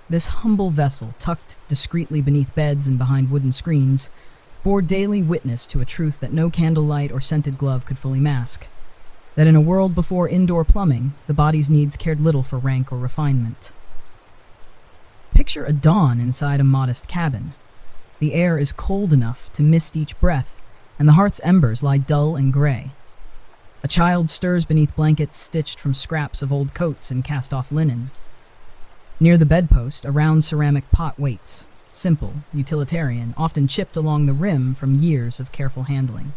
This humble vessel, tucked discreetly beneath beds and behind wooden screens, bore daily witness to a truth that no candlelight or scented glove could fully mask: that in a world before indoor plumbing, the body's needs cared little for rank or refinement. Picture a dawn inside a modest cabin. The air is cold enough to mist each breath, and the hearth's embers lie dull and gray. A child stirs beneath blankets stitched from scraps of old coats and cast-off linen. Near the bedpost, a round ceramic pot waits, simple, utilitarian, often chipped along the rim from years of careful handling.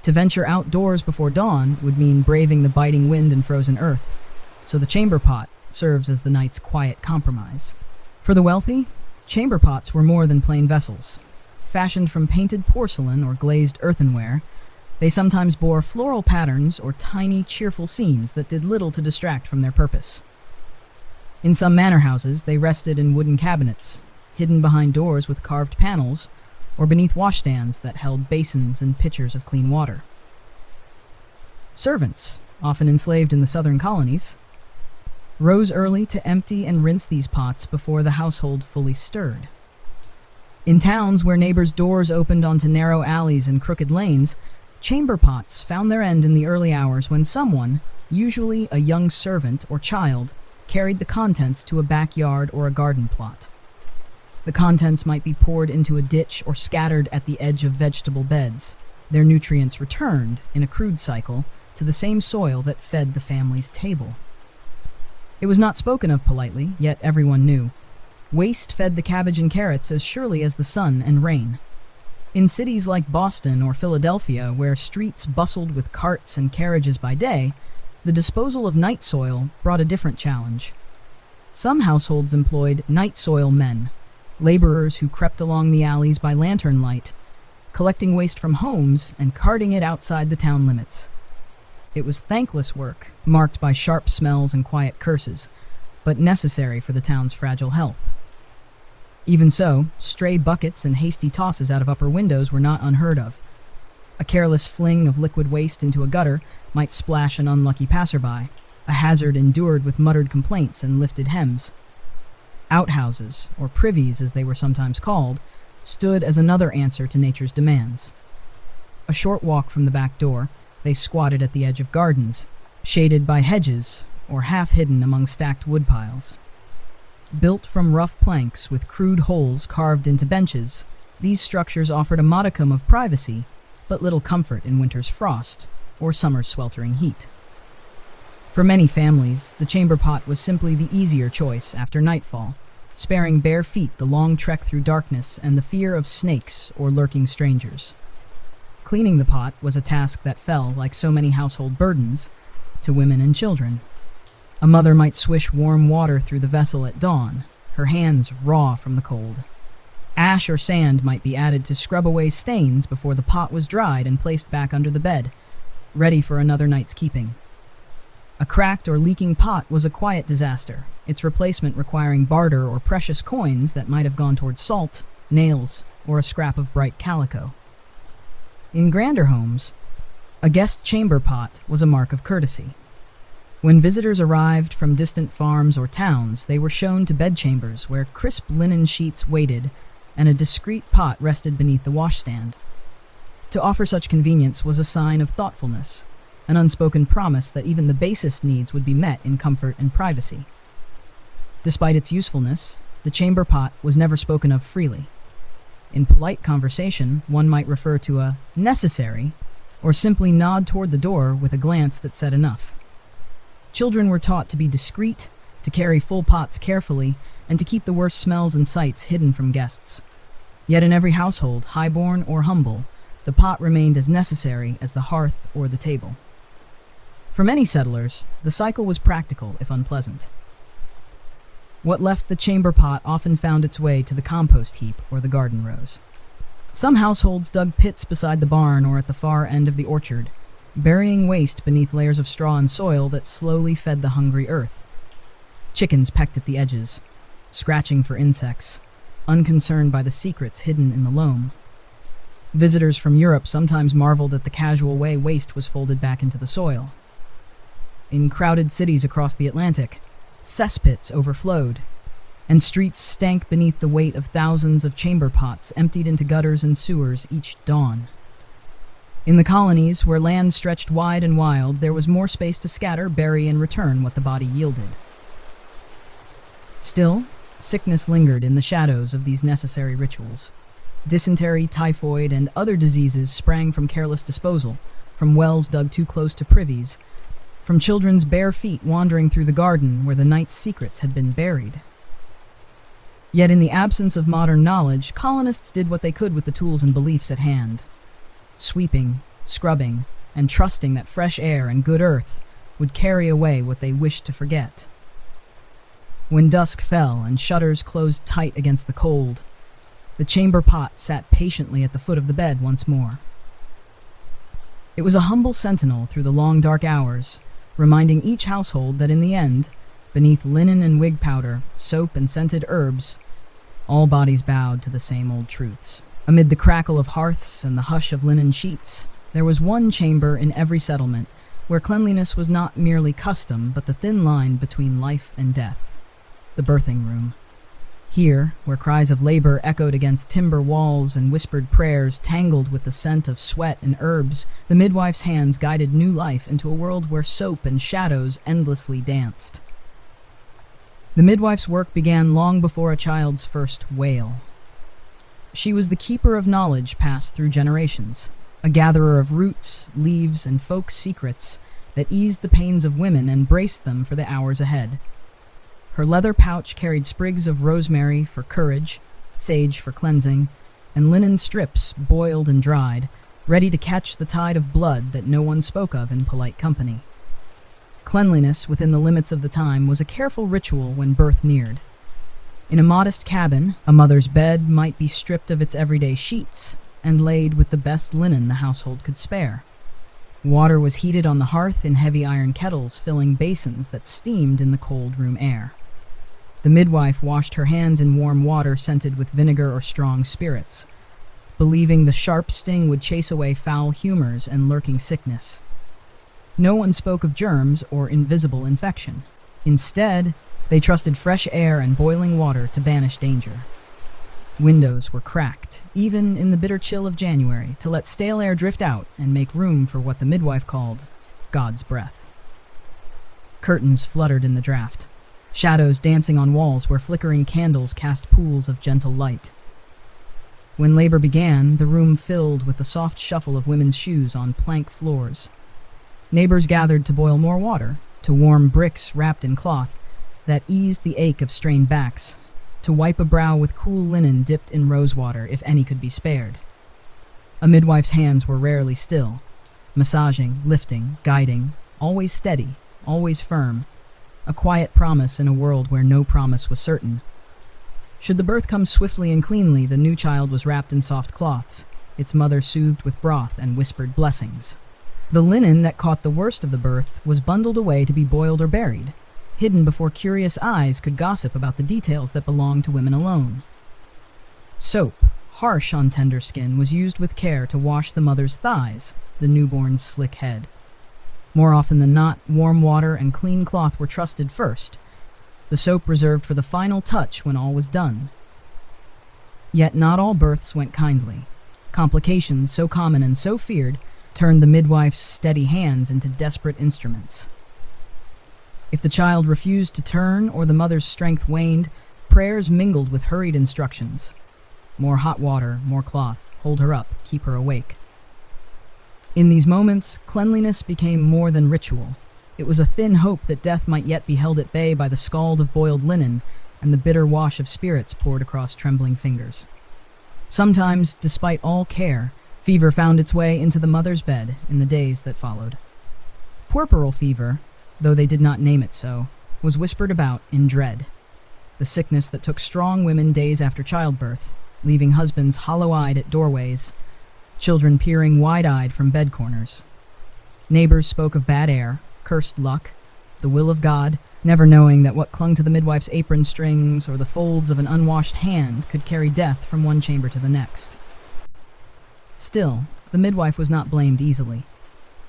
To venture outdoors before dawn would mean braving the biting wind and frozen earth, so the chamber pot serves as the night's quiet compromise. For the wealthy, chamber pots were more than plain vessels. Fashioned from painted porcelain or glazed earthenware, they sometimes bore floral patterns or tiny, cheerful scenes that did little to distract from their purpose. In some manor houses, they rested in wooden cabinets, hidden behind doors with carved panels, or beneath washstands that held basins and pitchers of clean water. Servants, often enslaved in the southern colonies, rose early to empty and rinse these pots before the household fully stirred. In towns where neighbors' doors opened onto narrow alleys and crooked lanes, chamber pots found their end in the early hours when someone, usually a young servant or child, carried the contents to a backyard or a garden plot. The contents might be poured into a ditch or scattered at the edge of vegetable beds, their nutrients returned, in a crude cycle, to the same soil that fed the family's table. It was not spoken of politely, yet everyone knew. Waste fed the cabbage and carrots as surely as the sun and rain. In cities like Boston or Philadelphia, where streets bustled with carts and carriages by day, the disposal of night soil brought a different challenge. Some households employed night soil men, laborers who crept along the alleys by lantern light, collecting waste from homes and carting it outside the town limits. It was thankless work, marked by sharp smells and quiet curses, but necessary for the town's fragile health. Even so, stray buckets and hasty tosses out of upper windows were not unheard of. A careless fling of liquid waste into a gutter might splash an unlucky passerby, a hazard endured with muttered complaints and lifted hems. Outhouses, or privies as they were sometimes called, stood as another answer to nature's demands. A short walk from the back door, they squatted at the edge of gardens, shaded by hedges or half hidden among stacked woodpiles. Built from rough planks with crude holes carved into benches, these structures offered a modicum of privacy, but little comfort in winter's frost or summer's sweltering heat. For many families, the chamber pot was simply the easier choice after nightfall, sparing bare feet the long trek through darkness and the fear of snakes or lurking strangers. Cleaning the pot was a task that fell, like so many household burdens, to women and children. A mother might swish warm water through the vessel at dawn, her hands raw from the cold. Ash or sand might be added to scrub away stains before the pot was dried and placed back under the bed, ready for another night's keeping. A cracked or leaking pot was a quiet disaster, its replacement requiring barter or precious coins that might have gone towards salt, nails, or a scrap of bright calico. In grander homes, a guest chamber pot was a mark of courtesy. When visitors arrived from distant farms or towns, they were shown to bedchambers where crisp linen sheets waited and a discreet pot rested beneath the washstand. To offer such convenience was a sign of thoughtfulness, an unspoken promise that even the basest needs would be met in comfort and privacy. Despite its usefulness, the chamber pot was never spoken of freely. In polite conversation, one might refer to a necessary, or simply nod toward the door with a glance that said enough. Children were taught to be discreet, to carry full pots carefully, and to keep the worst smells and sights hidden from guests. Yet in every household, highborn or humble, the pot remained as necessary as the hearth or the table. For many settlers, the cycle was practical if unpleasant. What left the chamber pot often found its way to the compost heap or the garden rows. Some households dug pits beside the barn or at the far end of the orchard, burying waste beneath layers of straw and soil that slowly fed the hungry earth. Chickens pecked at the edges, scratching for insects, unconcerned by the secrets hidden in the loam. Visitors from Europe sometimes marveled at the casual way waste was folded back into the soil. In crowded cities across the Atlantic, cesspits overflowed, and streets stank beneath the weight of thousands of chamber pots emptied into gutters and sewers each dawn. In the colonies, where land stretched wide and wild, there was more space to scatter, bury, and return what the body yielded. Still, sickness lingered in the shadows of these necessary rituals. Dysentery, typhoid, and other diseases sprang from careless disposal, from wells dug too close to privies, from children's bare feet wandering through the garden where the night's secrets had been buried. Yet in the absence of modern knowledge, colonists did what they could with the tools and beliefs at hand. Sweeping, scrubbing, and trusting that fresh air and good earth would carry away what they wished to forget. When dusk fell and shutters closed tight against the cold, the chamber pot sat patiently at the foot of the bed once more. It was a humble sentinel through the long dark hours, reminding each household that in the end, beneath linen and wig powder, soap and scented herbs, all bodies bowed to the same old truths. Amid the crackle of hearths and the hush of linen sheets, there was one chamber in every settlement where cleanliness was not merely custom but the thin line between life and death: the birthing room. Here, where cries of labor echoed against timber walls and whispered prayers tangled with the scent of sweat and herbs, the midwife's hands guided new life into a world where soap and shadows endlessly danced. The midwife's work began long before a child's first wail. She was the keeper of knowledge passed through generations, a gatherer of roots, leaves, and folk secrets that eased the pains of women and braced them for the hours ahead. Her leather pouch carried sprigs of rosemary for courage, sage for cleansing, and linen strips boiled and dried, ready to catch the tide of blood that no one spoke of in polite company. Cleanliness within the limits of the time was a careful ritual when birth neared. In a modest cabin, a mother's bed might be stripped of its everyday sheets and laid with the best linen the household could spare. Water was heated on the hearth in heavy iron kettles filling basins that steamed in the cold room air. The midwife washed her hands in warm water scented with vinegar or strong spirits, believing the sharp sting would chase away foul humors and lurking sickness. No one spoke of germs or invisible infection. Instead, they trusted fresh air and boiling water to banish danger. Windows were cracked, even in the bitter chill of January, to let stale air drift out and make room for what the midwife called God's breath. Curtains fluttered in the draft, shadows dancing on walls where flickering candles cast pools of gentle light. When labor began, the room filled with the soft shuffle of women's shoes on plank floors. Neighbors gathered to boil more water, to warm bricks wrapped in cloth that eased the ache of strained backs, to wipe a brow with cool linen dipped in rosewater if any could be spared. A midwife's hands were rarely still, massaging, lifting, guiding, always steady, always firm, a quiet promise in a world where no promise was certain. Should the birth come swiftly and cleanly, the new child was wrapped in soft cloths, its mother soothed with broth and whispered blessings. The linen that caught the worst of the birth was bundled away to be boiled or buried, hidden before curious eyes could gossip about the details that belonged to women alone. Soap, harsh on tender skin, was used with care to wash the mother's thighs, the newborn's slick head. More often than not, warm water and clean cloth were trusted first, the soap reserved for the final touch when all was done. Yet not all births went kindly. Complications, so common and so feared, turned the midwife's steady hands into desperate instruments. If the child refused to turn or the mother's strength waned, prayers mingled with hurried instructions. More hot water, more cloth, hold her up, keep her awake. In these moments, cleanliness became more than ritual. It was a thin hope that death might yet be held at bay by the scald of boiled linen and the bitter wash of spirits poured across trembling fingers. Sometimes, despite all care, fever found its way into the mother's bed in the days that followed. Puerperal fever, though they did not name it so, was whispered about in dread. The sickness that took strong women days after childbirth, leaving husbands hollow-eyed at doorways, children peering wide-eyed from bed corners. Neighbors spoke of bad air, cursed luck, the will of God, never knowing that what clung to the midwife's apron strings or the folds of an unwashed hand could carry death from one chamber to the next. Still, the midwife was not blamed easily.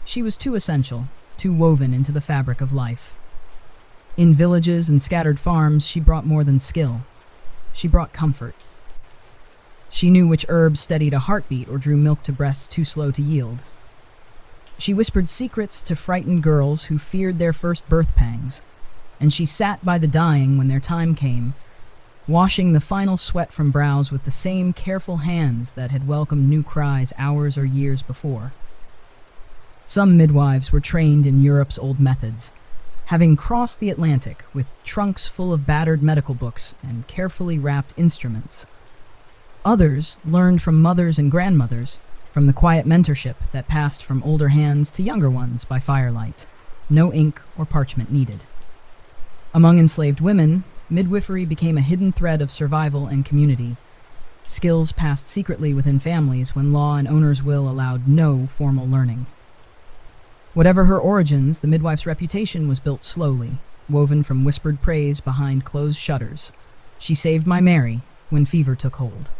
She was too essential, too woven into the fabric of life. In villages and scattered farms, she brought more than skill. She brought comfort. She knew which herbs steadied a heartbeat or drew milk to breasts too slow to yield. She whispered secrets to frightened girls who feared their first birth pangs, and she sat by the dying when their time came, washing the final sweat from brows with the same careful hands that had welcomed new cries hours or years before. Some midwives were trained in Europe's old methods, having crossed the Atlantic with trunks full of battered medical books and carefully wrapped instruments. Others learned from mothers and grandmothers, from the quiet mentorship that passed from older hands to younger ones by firelight. No ink or parchment needed. Among enslaved women, midwifery became a hidden thread of survival and community, skills passed secretly within families when law and owner's will allowed no formal learning. Whatever her origins, the midwife's reputation was built slowly, woven from whispered praise behind closed shutters. She saved my Mary when fever took hold.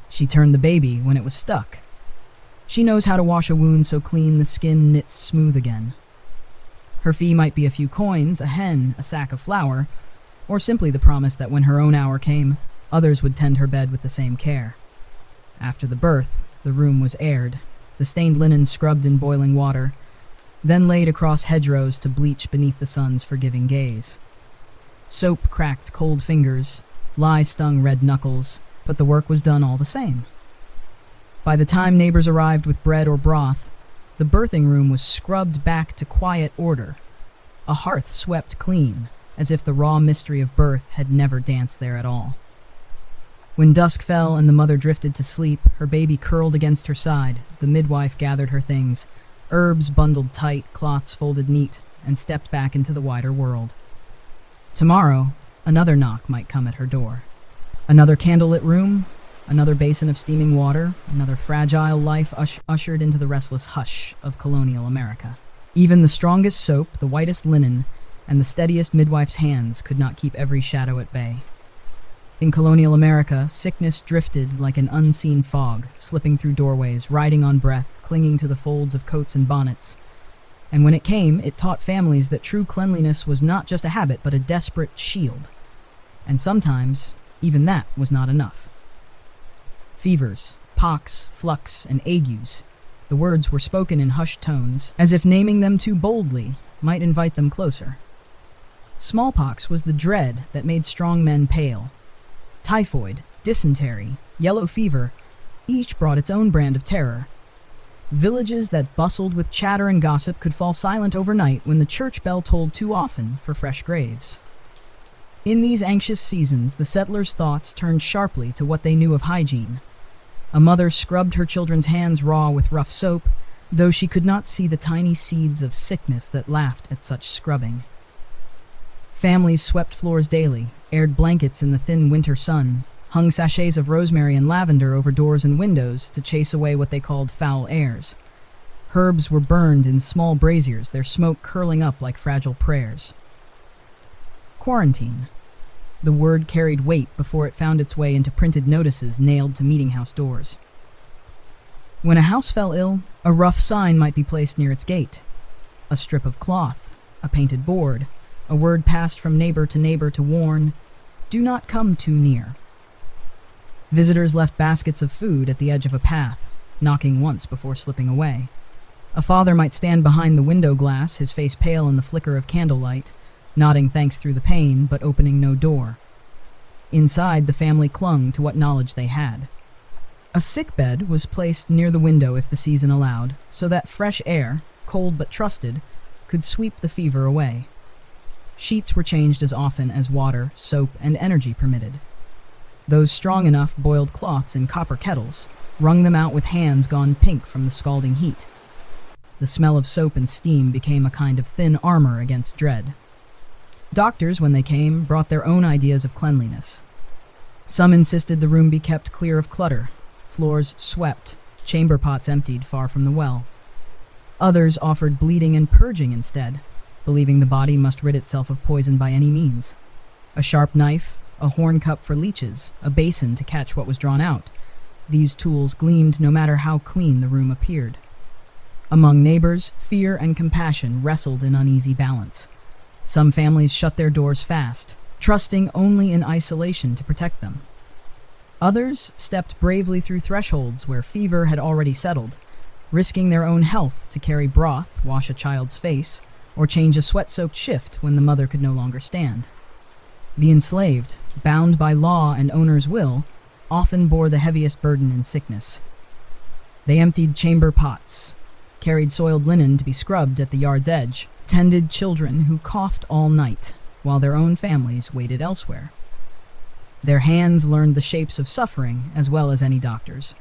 She turned the baby when it was stuck. She knows how to wash a wound so clean the skin knits smooth again. Her fee might be a few coins, a hen, a sack of flour, or simply the promise that when her own hour came, others would tend her bed with the same care. After the birth, the room was aired, the stained linen scrubbed in boiling water, then laid across hedgerows to bleach beneath the sun's forgiving gaze. Soap cracked cold fingers, lice stung red knuckles, but the work was done all the same. By the time neighbors arrived with bread or broth, the birthing room was scrubbed back to quiet order, a hearth swept clean, as if the raw mystery of birth had never danced there at all. When dusk fell and the mother drifted to sleep, her baby curled against her side, the midwife gathered her things, herbs bundled tight, cloths folded neat, and stepped back into the wider world. Tomorrow, another knock might come at her door. Another candlelit room, another basin of steaming water, another fragile life ushered into the restless hush of colonial America. Even the strongest soap, the whitest linen, and the steadiest midwife's hands could not keep every shadow at bay. In colonial America, sickness drifted like an unseen fog, slipping through doorways, riding on breath, clinging to the folds of coats and bonnets. And when it came, it taught families that true cleanliness was not just a habit, but a desperate shield. And sometimes, even that was not enough. Fevers, pox, flux, and agues. The words were spoken in hushed tones, as if naming them too boldly might invite them closer. Smallpox was the dread that made strong men pale. Typhoid, dysentery, yellow fever, each brought its own brand of terror. Villages that bustled with chatter and gossip could fall silent overnight when the church bell tolled too often for fresh graves. In these anxious seasons, the settlers' thoughts turned sharply to what they knew of hygiene. A mother scrubbed her children's hands raw with rough soap, though she could not see the tiny seeds of sickness that laughed at such scrubbing. Families swept floors daily, aired blankets in the thin winter sun, hung sachets of rosemary and lavender over doors and windows to chase away what they called foul airs. Herbs were burned in small braziers, their smoke curling up like fragile prayers. Quarantine. The word carried weight before it found its way into printed notices nailed to meeting-house doors. When a house fell ill, a rough sign might be placed near its gate. A strip of cloth, a painted board, a word passed from neighbor to warn, "Do not come too near." Visitors left baskets of food at the edge of a path, knocking once before slipping away. A father might stand behind the window glass, his face pale in the flicker of candlelight, nodding thanks through the pane, but opening no door. Inside, the family clung to what knowledge they had. A sickbed was placed near the window if the season allowed, so that fresh air, cold but trusted, could sweep the fever away. Sheets were changed as often as water, soap, and energy permitted. Those strong enough boiled cloths in copper kettles, wrung them out with hands gone pink from the scalding heat. The smell of soap and steam became a kind of thin armor against dread. Doctors, when they came, brought their own ideas of cleanliness. Some insisted the room be kept clear of clutter, floors swept, chamber pots emptied far from the well. Others offered bleeding and purging instead, believing the body must rid itself of poison by any means. A sharp knife, a horn cup for leeches, a basin to catch what was drawn out. These tools gleamed no matter how clean the room appeared. Among neighbors, fear and compassion wrestled in uneasy balance. Some families shut their doors fast, trusting only in isolation to protect them. Others stepped bravely through thresholds where fever had already settled, risking their own health to carry broth, wash a child's face, or change a sweat-soaked shift when the mother could no longer stand. The enslaved, bound by law and owner's will, often bore the heaviest burden in sickness. They emptied chamber pots, carried soiled linen to be scrubbed at the yard's edge, tended children who coughed all night, while their own families waited elsewhere. Their hands learned the shapes of suffering as well as any doctor's,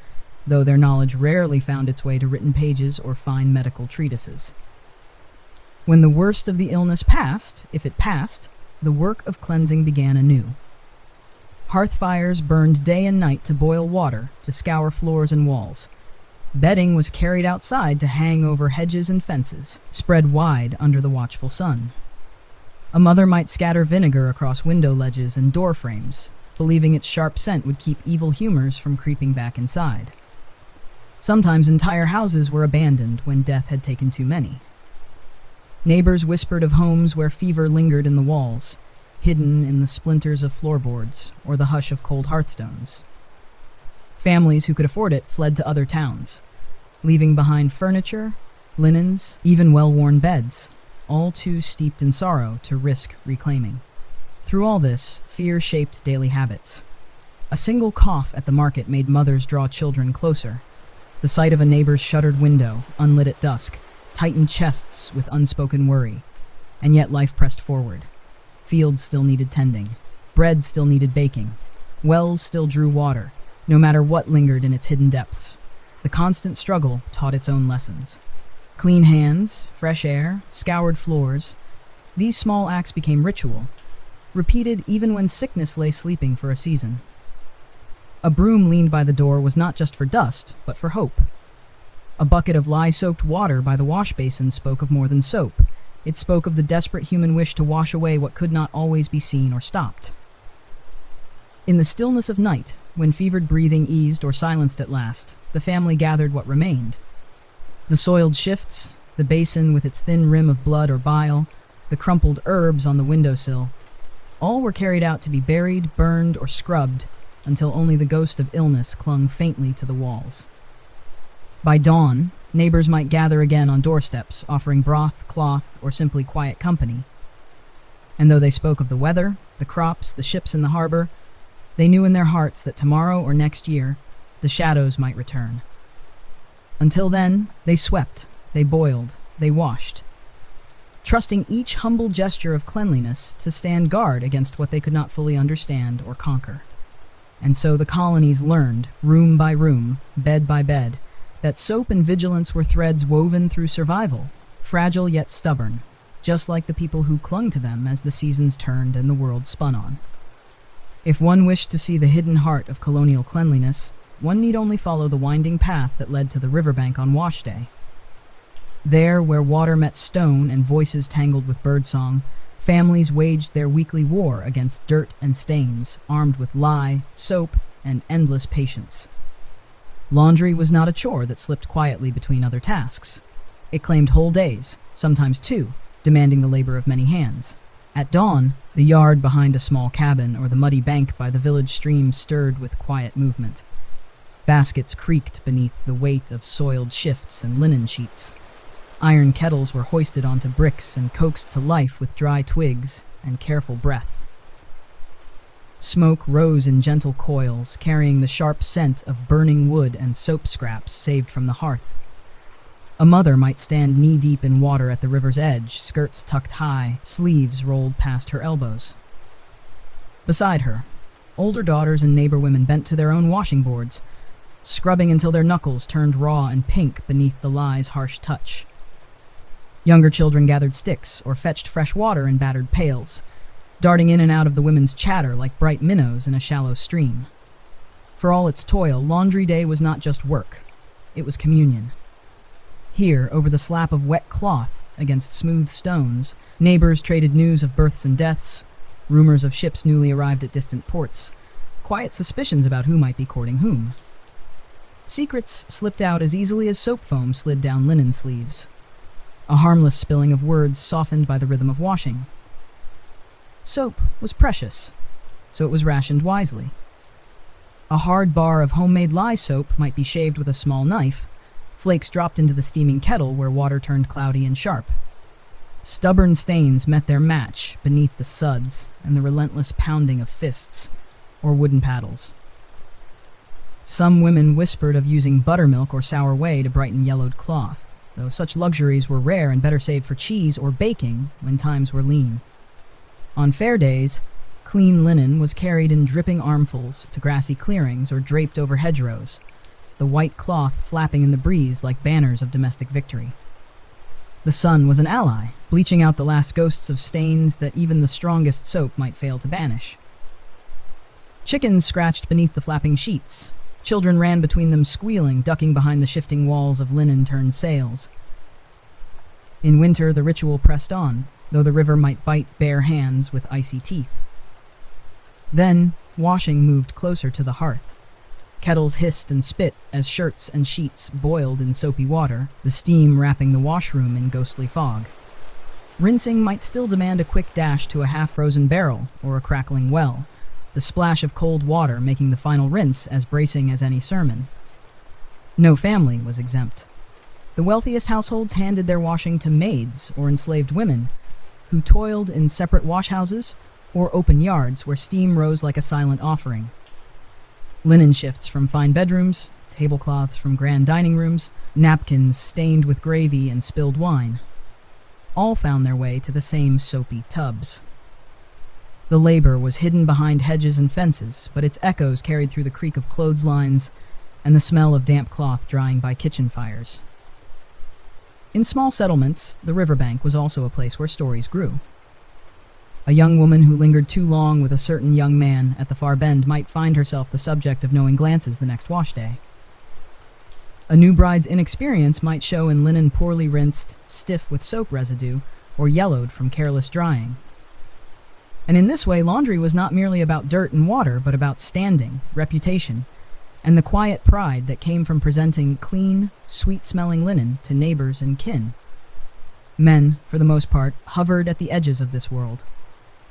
though their knowledge rarely found its way to written pages or fine medical treatises. When the worst of the illness passed, if it passed, the work of cleansing began anew. Hearth fires burned day and night to boil water, to scour floors and walls. Bedding was carried outside to hang over hedges and fences, spread wide under the watchful sun. A mother might scatter vinegar across window ledges and door frames, believing its sharp scent would keep evil humors from creeping back inside. Sometimes entire houses were abandoned when death had taken too many. Neighbors whispered of homes where fever lingered in the walls, hidden in the splinters of floorboards or the hush of cold hearthstones. Families who could afford it fled to other towns, leaving behind furniture, linens, even well-worn beds, all too steeped in sorrow to risk reclaiming. Through all this, fear shaped daily habits. A single cough at the market made mothers draw children closer. The sight of a neighbor's shuttered window, unlit at dusk, tightened chests with unspoken worry. And yet life pressed forward. Fields still needed tending. Bread still needed baking. Wells still drew water, no matter what lingered in its hidden depths. The constant struggle taught its own lessons. Clean hands, fresh air, scoured floors. These small acts became ritual, repeated even when sickness lay sleeping for a season. A broom leaned by the door was not just for dust, but for hope. A bucket of lye-soaked water by the wash basin spoke of more than soap. It spoke of the desperate human wish to wash away what could not always be seen or stopped. In the stillness of night, when fevered breathing eased or silenced at last, the family gathered what remained. The soiled shifts, the basin with its thin rim of blood or bile, the crumpled herbs on the windowsill, all were carried out to be buried, burned, or scrubbed until only the ghost of illness clung faintly to the walls. By dawn, neighbors might gather again on doorsteps, offering broth, cloth, or simply quiet company. And though they spoke of the weather, the crops, the ships in the harbor, they knew in their hearts that tomorrow or next year, the shadows might return. Until then, they swept, they boiled, they washed, trusting each humble gesture of cleanliness to stand guard against what they could not fully understand or conquer. And so the colonies learned, room by room, bed by bed, that soap and vigilance were threads woven through survival, fragile yet stubborn, just like the people who clung to them as the seasons turned and the world spun on. If one wished to see the hidden heart of colonial cleanliness, one need only follow the winding path that led to the riverbank on wash day. There, where water met stone and voices tangled with birdsong, families waged their weekly war against dirt and stains, armed with lye, soap, and endless patience. Laundry was not a chore that slipped quietly between other tasks. It claimed whole days, sometimes two, demanding the labor of many hands. At dawn, the yard behind a small cabin or the muddy bank by the village stream stirred with quiet movement. Baskets creaked beneath the weight of soiled shifts and linen sheets. Iron kettles were hoisted onto bricks and coaxed to life with dry twigs and careful breath. Smoke rose in gentle coils, carrying the sharp scent of burning wood and soap scraps saved from the hearth. A mother might stand knee-deep in water at the river's edge, skirts tucked high, sleeves rolled past her elbows. Beside her, older daughters and neighbor women bent to their own washing boards, scrubbing until their knuckles turned raw and pink beneath the lie's harsh touch. Younger children gathered sticks or fetched fresh water in battered pails, darting in and out of the women's chatter like bright minnows in a shallow stream. For all its toil, laundry day was not just work. It was communion. Here, over the slap of wet cloth against smooth stones, neighbors traded news of births and deaths, rumors of ships newly arrived at distant ports, quiet suspicions about who might be courting whom. Secrets slipped out as easily as soap foam slid down linen sleeves. A harmless spilling of words softened by the rhythm of washing. Soap was precious, so it was rationed wisely. A hard bar of homemade lye soap might be shaved with a small knife, flakes dropped into the steaming kettle where water turned cloudy and sharp. Stubborn stains met their match beneath the suds and the relentless pounding of fists or wooden paddles. Some women whispered of using buttermilk or sour whey to brighten yellowed cloth, though such luxuries were rare and better saved for cheese or baking when times were lean. On fair days, clean linen was carried in dripping armfuls to grassy clearings or draped over hedgerows, the white cloth flapping in the breeze like banners of domestic victory. The sun was an ally, bleaching out the last ghosts of stains that even the strongest soap might fail to banish. Chickens scratched beneath the flapping sheets. Children ran between them squealing, ducking behind the shifting walls of linen-turned sails. In winter, the ritual pressed on, though the river might bite bare hands with icy teeth. Then, washing moved closer to the hearth. Kettles hissed and spit as shirts and sheets boiled in soapy water, the steam wrapping the washroom in ghostly fog. Rinsing might still demand a quick dash to a half-frozen barrel or a crackling well, the splash of cold water making the final rinse as bracing as any sermon. No family was exempt. The wealthiest households handed their washing to maids or enslaved women, who toiled in separate washhouses or open yards where steam rose like a silent offering. Linen shifts from fine bedrooms, tablecloths from grand dining rooms, napkins stained with gravy and spilled wine, all found their way to the same soapy tubs. The labor was hidden behind hedges and fences, but its echoes carried through the creak of clotheslines and the smell of damp cloth drying by kitchen fires. In small settlements, the riverbank was also a place where stories grew. A young woman who lingered too long with a certain young man at the far bend might find herself the subject of knowing glances the next wash day. A new bride's inexperience might show in linen poorly rinsed, stiff with soap residue, or yellowed from careless drying. And in this way, laundry was not merely about dirt and water, but about standing, reputation, and the quiet pride that came from presenting clean, sweet-smelling linen to neighbors and kin. Men, for the most part, hovered at the edges of this world.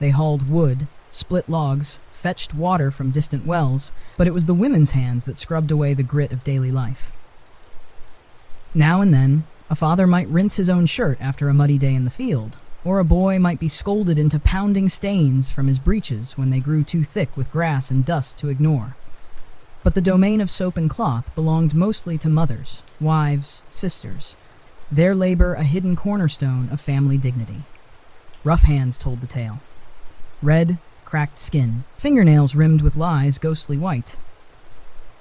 They hauled wood, split logs, fetched water from distant wells, but it was the women's hands that scrubbed away the grit of daily life. Now and then, a father might rinse his own shirt after a muddy day in the field, or a boy might be scolded into pounding stains from his breeches when they grew too thick with grass and dust to ignore. But the domain of soap and cloth belonged mostly to mothers, wives, sisters, their labor a hidden cornerstone of family dignity. Rough hands told the tale. Red, cracked skin, fingernails rimmed with lice ghostly white.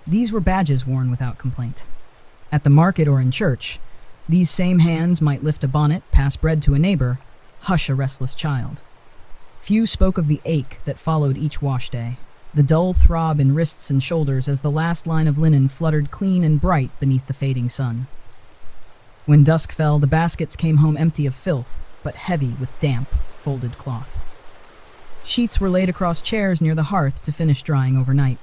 These were badges worn without complaint. At the market or in church, these same hands might lift a bonnet, pass bread to a neighbor, hush a restless child. Few spoke of the ache that followed each wash day, the dull throb in wrists and shoulders as the last line of linen fluttered clean and bright beneath the fading sun. When dusk fell, the baskets came home empty of filth, but heavy with damp, folded cloth. Sheets were laid across chairs near the hearth to finish drying overnight.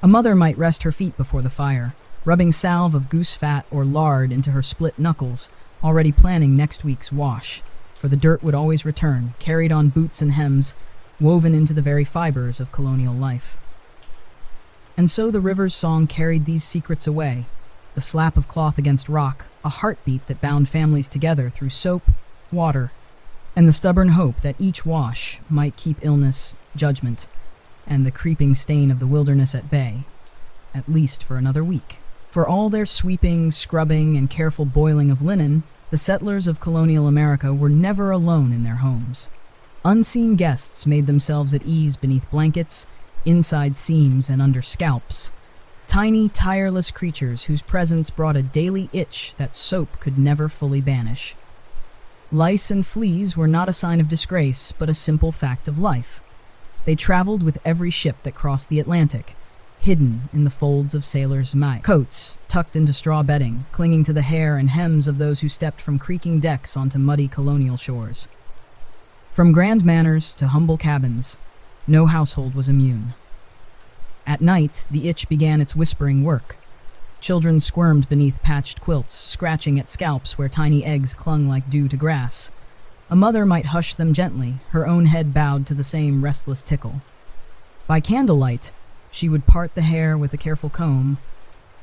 A mother might rest her feet before the fire, rubbing salve of goose fat or lard into her split knuckles, already planning next week's wash, for the dirt would always return, carried on boots and hems, woven into the very fibers of colonial life. And so the river's song carried these secrets away, the slap of cloth against rock, a heartbeat that bound families together through soap, water, and the stubborn hope that each wash might keep illness, judgment, and the creeping stain of the wilderness at bay, at least for another week. For all their sweeping, scrubbing, and careful boiling of linen, the settlers of colonial America were never alone in their homes. Unseen guests made themselves at ease beneath blankets, inside seams, and under scalps. Tiny, tireless creatures whose presence brought a daily itch that soap could never fully banish. Lice and fleas were not a sign of disgrace, but a simple fact of life. They traveled with every ship that crossed the Atlantic, hidden in the folds of sailors' coats, tucked into straw bedding, clinging to the hair and hems of those who stepped from creaking decks onto muddy colonial shores. From grand manors to humble cabins, no household was immune. At night, the itch began its whispering work. Children squirmed beneath patched quilts, scratching at scalps where tiny eggs clung like dew to grass. A mother might hush them gently, her own head bowed to the same restless tickle. By candlelight, she would part the hair with a careful comb,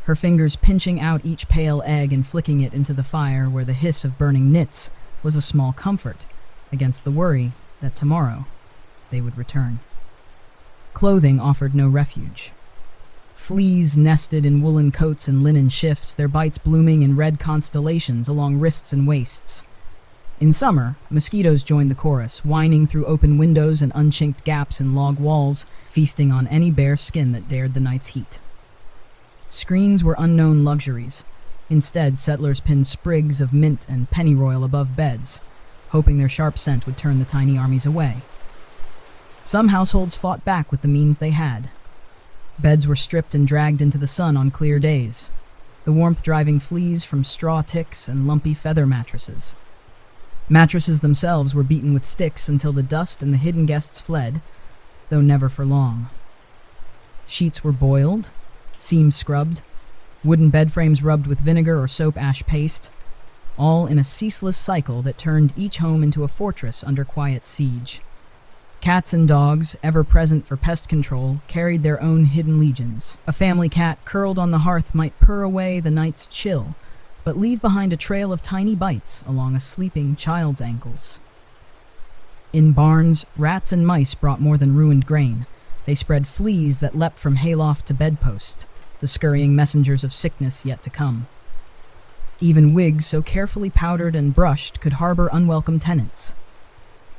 her fingers pinching out each pale egg and flicking it into the fire where the hiss of burning knits was a small comfort against the worry that tomorrow they would return. Clothing offered no refuge. Fleas nested in woolen coats and linen shifts, their bites blooming in red constellations along wrists and waists. In summer, mosquitoes joined the chorus, whining through open windows and unchinked gaps in log walls, feasting on any bare skin that dared the night's heat. Screens were unknown luxuries. Instead, settlers pinned sprigs of mint and pennyroyal above beds, hoping their sharp scent would turn the tiny armies away. Some households fought back with the means they had. Beds were stripped and dragged into the sun on clear days, the warmth driving fleas from straw ticks and lumpy feather mattresses. Mattresses themselves were beaten with sticks until the dust and the hidden guests fled, though never for long. Sheets were boiled, seams scrubbed, wooden bed frames rubbed with vinegar or soap ash paste, all in a ceaseless cycle that turned each home into a fortress under quiet siege. Cats and dogs, ever present for pest control, carried their own hidden legions. A family cat curled on the hearth might purr away the night's chill, but leave behind a trail of tiny bites along a sleeping child's ankles. In barns, rats and mice brought more than ruined grain. They spread fleas that leapt from hayloft to bedpost, the scurrying messengers of sickness yet to come. Even wigs so carefully powdered and brushed could harbor unwelcome tenants.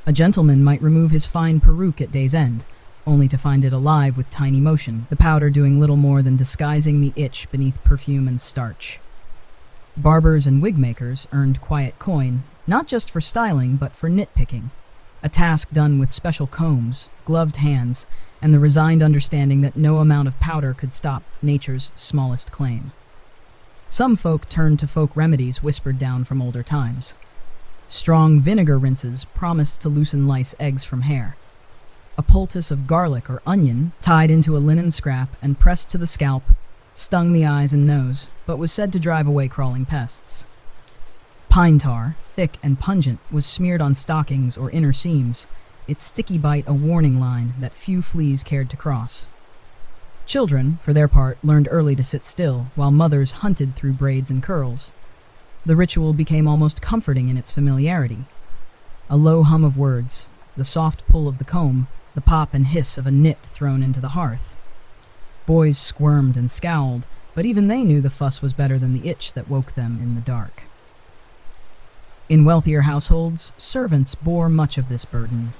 A gentleman might remove his fine peruke at day's end, only to find it alive with tiny motion, the powder doing little more than disguising the itch beneath perfume and starch. Barbers and wig makers earned quiet coin, not just for styling, but for nitpicking, a task done with special combs, gloved hands, and the resigned understanding that no amount of powder could stop nature's smallest claim. Some folk turned to folk remedies whispered down from older times. Strong vinegar rinses promised to loosen lice eggs from hair. A poultice of garlic or onion, tied into a linen scrap and pressed to the scalp, stung the eyes and nose, but was said to drive away crawling pests. Pine tar, thick and pungent, was smeared on stockings or inner seams, its sticky bite a warning line that few fleas cared to cross. Children, for their part, learned early to sit still, while mothers hunted through braids and curls. The ritual became almost comforting in its familiarity. A low hum of words, the soft pull of the comb, the pop and hiss of a nit thrown into the hearth. Boys squirmed and scowled, but even they knew the fuss was better than the itch that woke them in the dark. In wealthier households, servants bore much of this burden.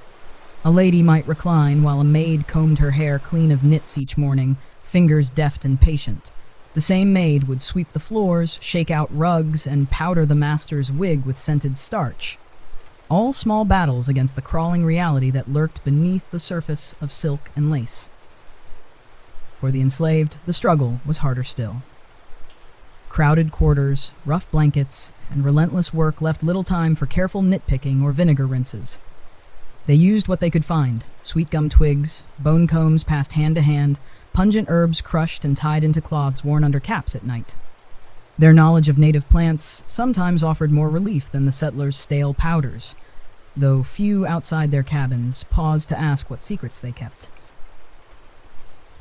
A lady might recline while a maid combed her hair clean of nits each morning, fingers deft and patient. The same maid would sweep the floors, shake out rugs, and powder the master's wig with scented starch. All small battles against the crawling reality that lurked beneath the surface of silk and lace. For the enslaved, the struggle was harder still. Crowded quarters, rough blankets, and relentless work left little time for careful nitpicking or vinegar rinses. They used what they could find: sweet gum twigs, bone combs passed hand to hand, pungent herbs crushed and tied into cloths worn under caps at night. Their knowledge of native plants sometimes offered more relief than the settlers' stale powders, though few outside their cabins paused to ask what secrets they kept.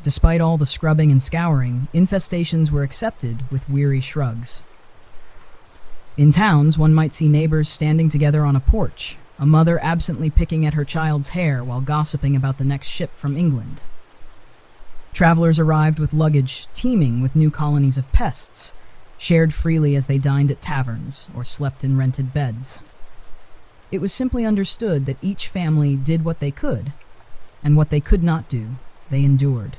Despite all the scrubbing and scouring, infestations were accepted with weary shrugs. In towns, one might see neighbors standing together on a porch, a mother absently picking at her child's hair while gossiping about the next ship from England. Travelers arrived with luggage teeming with new colonies of pests, shared freely as they dined at taverns or slept in rented beds. It was simply understood that each family did what they could, and what they could not do, they endured.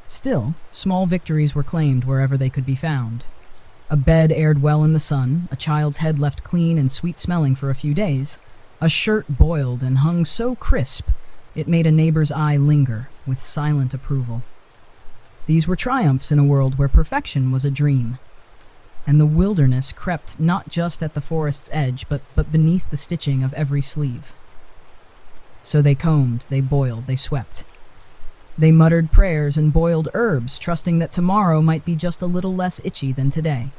Still, small victories were claimed wherever they could be found. A bed aired well in the sun, a child's head left clean and sweet-smelling for a few days, a shirt boiled and hung so crisp it made a neighbor's eye linger with silent approval. These were triumphs in a world where perfection was a dream, and the wilderness crept not just at the forest's edge, but beneath the stitching of every sleeve. So they combed, they boiled, they swept. They muttered prayers and boiled herbs, trusting that tomorrow might be just a little less itchy than today.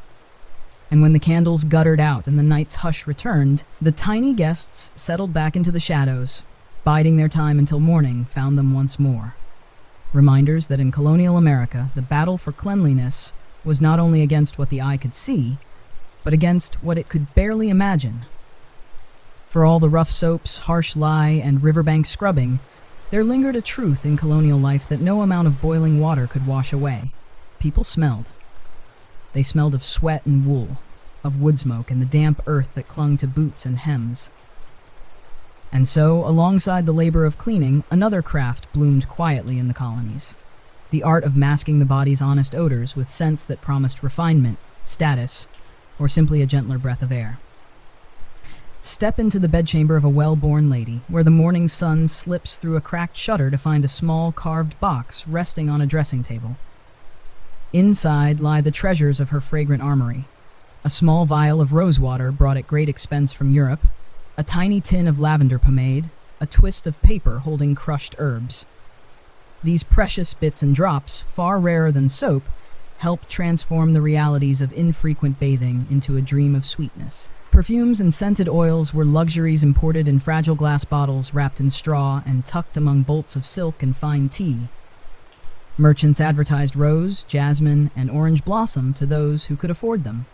And when the candles guttered out and the night's hush returned, the tiny guests settled back into the shadows, biding their time until morning found them once more. Reminders that in colonial America, the battle for cleanliness was not only against what the eye could see, but against what it could barely imagine. For all the rough soaps, harsh lye, and riverbank scrubbing, there lingered a truth in colonial life that no amount of boiling water could wash away. People smelled. They smelled of sweat and wool, of wood smoke and the damp earth that clung to boots and hems. And so, alongside the labor of cleaning, another craft bloomed quietly in the colonies: the art of masking the body's honest odors with scents that promised refinement, status, or simply a gentler breath of air. Step into the bedchamber of a well-born lady, where the morning sun slips through a cracked shutter to find a small carved box resting on a dressing table. Inside lie the treasures of her fragrant armory: a small vial of rosewater brought at great expense from Europe, a tiny tin of lavender pomade, a twist of paper holding crushed herbs. These precious bits and drops, far rarer than soap, help transform the realities of infrequent bathing into a dream of sweetness. Perfumes and scented oils were luxuries imported in fragile glass bottles wrapped in straw and tucked among bolts of silk and fine tea. Merchants advertised rose, jasmine, and orange blossom to those who could afford them.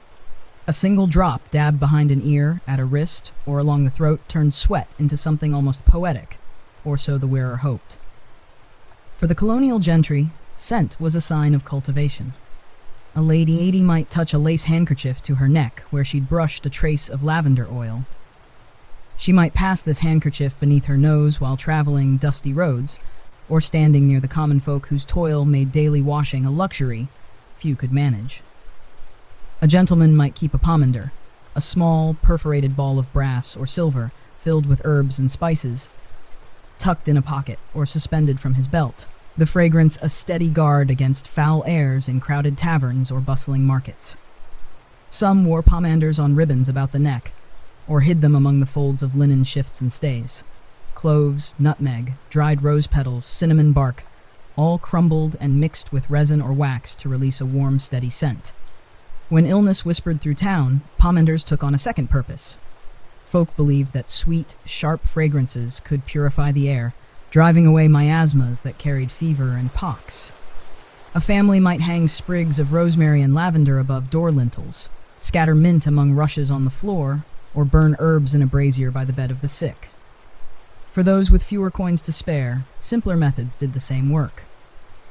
A single drop dabbed behind an ear, at a wrist, or along the throat turned sweat into something almost poetic, or so the wearer hoped. For the colonial gentry, scent was a sign of cultivation. A lady might touch a lace handkerchief to her neck where she'd brushed a trace of lavender oil. She might pass this handkerchief beneath her nose while traveling dusty roads, or standing near the common folk whose toil made daily washing a luxury few could manage. A gentleman might keep a pomander, a small, perforated ball of brass or silver filled with herbs and spices, tucked in a pocket or suspended from his belt, the fragrance a steady guard against foul airs in crowded taverns or bustling markets. Some wore pomanders on ribbons about the neck, or hid them among the folds of linen shifts and stays. Cloves, nutmeg, dried rose petals, cinnamon bark, all crumbled and mixed with resin or wax to release a warm, steady scent. When illness whispered through town, pomanders took on a second purpose. Folk believed that sweet, sharp fragrances could purify the air, driving away miasmas that carried fever and pox. A family might hang sprigs of rosemary and lavender above door lintels, scatter mint among rushes on the floor, or burn herbs in a brazier by the bed of the sick. For those with fewer coins to spare, simpler methods did the same work.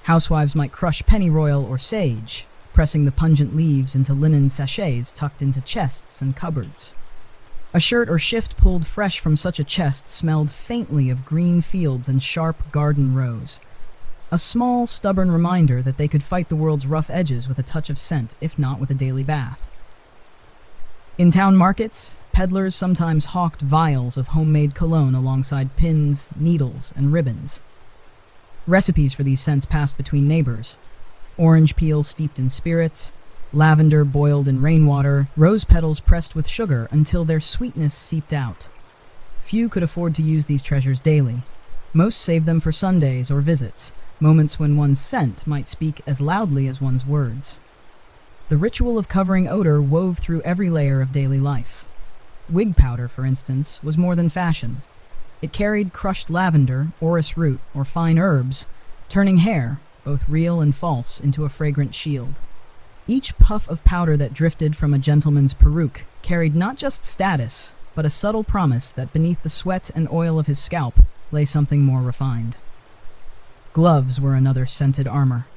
Housewives might crush pennyroyal or sage, pressing the pungent leaves into linen sachets tucked into chests and cupboards. A shirt or shift pulled fresh from such a chest smelled faintly of green fields and sharp garden rose. A small, stubborn reminder that they could fight the world's rough edges with a touch of scent, if not with a daily bath. In town markets, peddlers sometimes hawked vials of homemade cologne alongside pins, needles, and ribbons. Recipes for these scents passed between neighbors: orange peel steeped in spirits, lavender boiled in rainwater, rose petals pressed with sugar until their sweetness seeped out. Few could afford to use these treasures daily. Most saved them for Sundays or visits, moments when one's scent might speak as loudly as one's words. The ritual of covering odor wove through every layer of daily life. Wig powder, for instance, was more than fashion. It carried crushed lavender, orris root, or fine herbs, turning hair, both real and false, into a fragrant shield. Each puff of powder that drifted from a gentleman's peruke carried not just status, but a subtle promise that beneath the sweat and oil of his scalp lay something more refined. Gloves were another scented armor.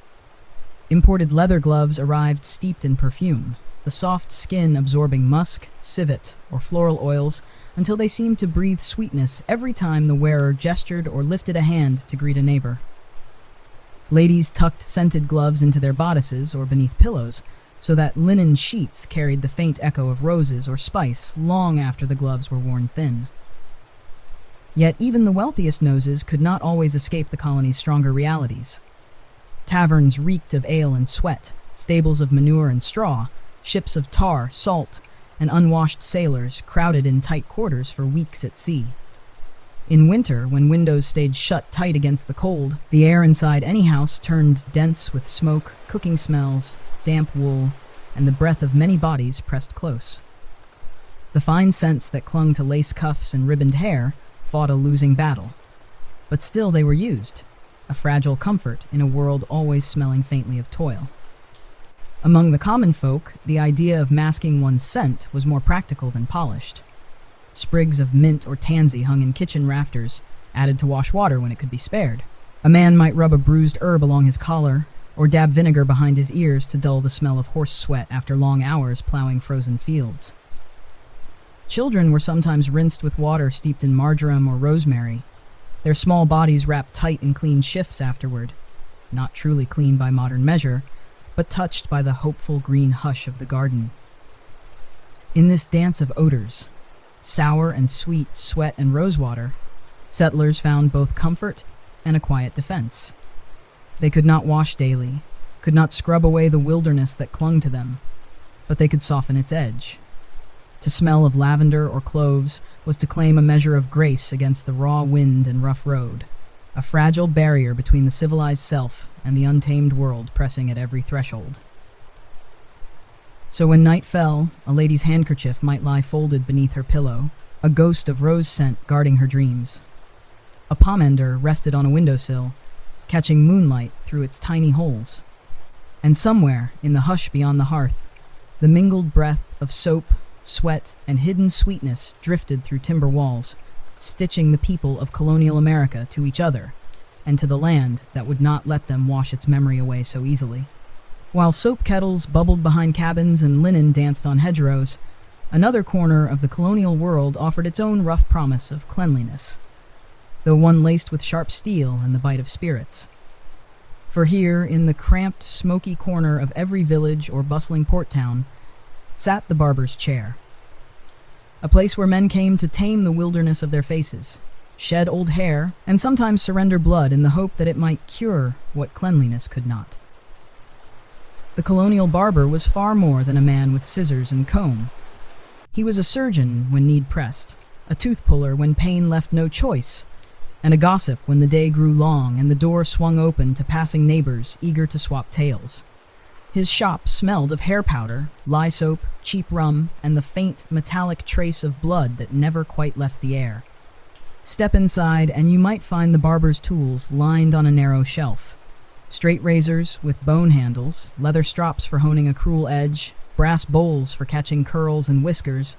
Imported leather gloves arrived steeped in perfume, the soft skin absorbing musk, civet, or floral oils until they seemed to breathe sweetness every time the wearer gestured or lifted a hand to greet a neighbor. Ladies tucked scented gloves into their bodices or beneath pillows, so that linen sheets carried the faint echo of roses or spice long after the gloves were worn thin. Yet even the wealthiest noses could not always escape the colony's stronger realities. Taverns reeked of ale and sweat, stables of manure and straw, ships of tar, salt, and unwashed sailors crowded in tight quarters for weeks at sea. In winter, when windows stayed shut tight against the cold, the air inside any house turned dense with smoke, cooking smells, damp wool, and the breath of many bodies pressed close. The fine scents that clung to lace cuffs and ribboned hair fought a losing battle. But still they were used, a fragile comfort in a world always smelling faintly of toil. Among the common folk, the idea of masking one's scent was more practical than polished. Sprigs of mint or tansy hung in kitchen rafters, added to wash water when it could be spared. A man might rub a bruised herb along his collar, or dab vinegar behind his ears to dull the smell of horse sweat after long hours plowing frozen fields. Children were sometimes rinsed with water steeped in marjoram or rosemary, their small bodies wrapped tight in clean shifts afterward. not truly clean by modern measure, but touched by the hopeful green hush of the garden. In this dance of odors, sour and sweet sweat and rosewater, settlers found both comfort and a quiet defense. They could not wash daily, could not scrub away the wilderness that clung to them, but they could soften its edge. To smell of lavender or cloves was to claim a measure of grace against the raw wind and rough road, a fragile barrier between the civilized self and the untamed world pressing at every threshold. So when night fell, a lady's handkerchief might lie folded beneath her pillow, a ghost of rose scent guarding her dreams. A pomander rested on a windowsill, catching moonlight through its tiny holes. And somewhere, in the hush beyond the hearth, the mingled breath of soap, sweat, and hidden sweetness drifted through timber walls, stitching the people of colonial America to each other, and to the land that would not let them wash its memory away so easily. While soap kettles bubbled behind cabins and linen danced on hedgerows, another corner of the colonial world offered its own rough promise of cleanliness, though one laced with sharp steel and the bite of spirits. For here, in the cramped, smoky corner of every village or bustling port town, sat the barber's chair. A place where men came to tame the wilderness of their faces, shed old hair, and sometimes surrender blood in the hope that it might cure what cleanliness could not. The colonial barber was far more than a man with scissors and comb. He was a surgeon when need pressed, a tooth puller when pain left no choice, and a gossip when the day grew long and the door swung open to passing neighbors eager to swap tales. His shop smelled of hair powder, lye soap, cheap rum, and the faint, metallic trace of blood that never quite left the air. Step inside and you might find the barber's tools lined on a narrow shelf. Straight razors with bone handles, leather strops for honing a cruel edge, brass bowls for catching curls and whiskers,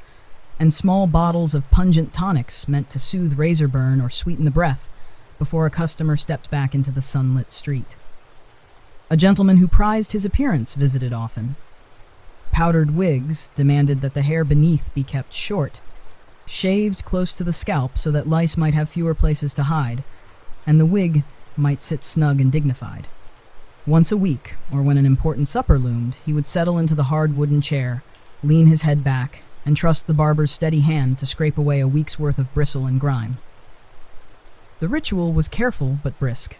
and small bottles of pungent tonics meant to soothe razor burn or sweeten the breath before a customer stepped back into the sunlit street. A gentleman who prized his appearance visited often. Powdered wigs demanded that the hair beneath be kept short, shaved close to the scalp so that lice might have fewer places to hide, and the wig might sit snug and dignified. Once a week, or when an important supper loomed, he would settle into the hard wooden chair, lean his head back, and trust the barber's steady hand to scrape away a week's worth of bristle and grime. The ritual was careful but brisk.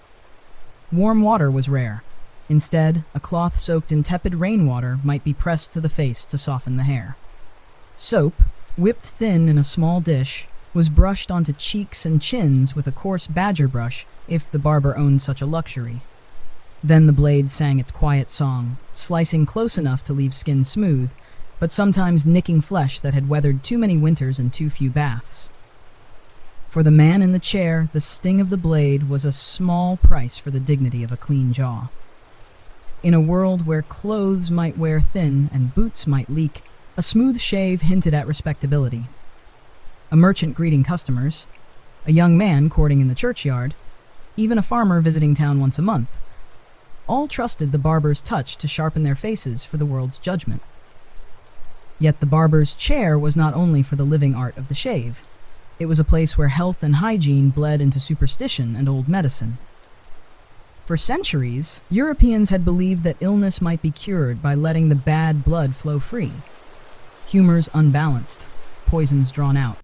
Warm water was rare. Instead, a cloth soaked in tepid rainwater might be pressed to the face to soften the hair. Soap, whipped thin in a small dish, was brushed onto cheeks and chins with a coarse badger brush if the barber owned such a luxury. Then the blade sang its quiet song, slicing close enough to leave skin smooth, but sometimes nicking flesh that had weathered too many winters and too few baths. For the man in the chair, the sting of the blade was a small price for the dignity of a clean jaw. In a world where clothes might wear thin and boots might leak, a smooth shave hinted at respectability. A merchant greeting customers, a young man courting in the churchyard, even a farmer visiting town once a month, all trusted the barber's touch to sharpen their faces for the world's judgment. Yet the barber's chair was not only for the living art of the shave. It was a place where health and hygiene bled into superstition and old medicine. For centuries, Europeans had believed that illness might be cured by letting the bad blood flow free. Humors unbalanced, poisons drawn out.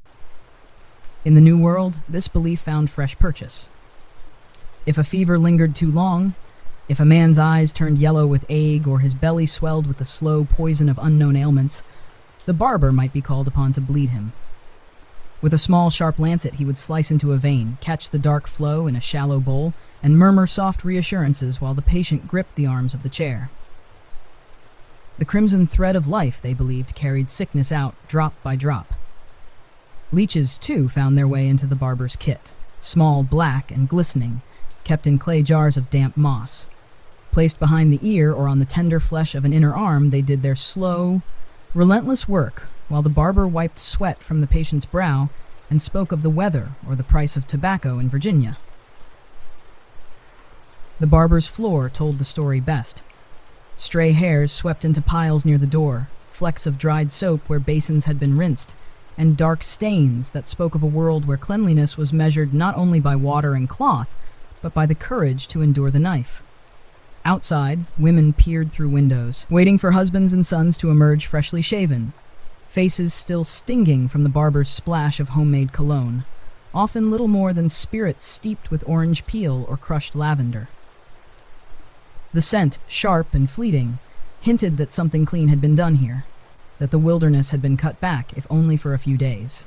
In the New World, this belief found fresh purchase. If a fever lingered too long, if a man's eyes turned yellow with ague or his belly swelled with the slow poison of unknown ailments, the barber might be called upon to bleed him. With a small, sharp lancet, he would slice into a vein, catch the dark flow in a shallow bowl, and murmur soft reassurances while the patient gripped the arms of the chair. The crimson thread of life, they believed, carried sickness out, drop by drop. Leeches, too, found their way into the barber's kit, small, black, and glistening, kept in clay jars of damp moss. Placed behind the ear or on the tender flesh of an inner arm, they did their slow, relentless work, while the barber wiped sweat from the patient's brow and spoke of the weather or the price of tobacco in Virginia. The barber's floor told the story best. Stray hairs swept into piles near the door, flecks of dried soap where basins had been rinsed, and dark stains that spoke of a world where cleanliness was measured not only by water and cloth, but by the courage to endure the knife. Outside, women peered through windows, waiting for husbands and sons to emerge freshly shaven, faces still stinging from the barber's splash of homemade cologne, often little more than spirits steeped with orange peel or crushed lavender. The scent, sharp and fleeting, hinted that something clean had been done here, that the wilderness had been cut back, if only for a few days.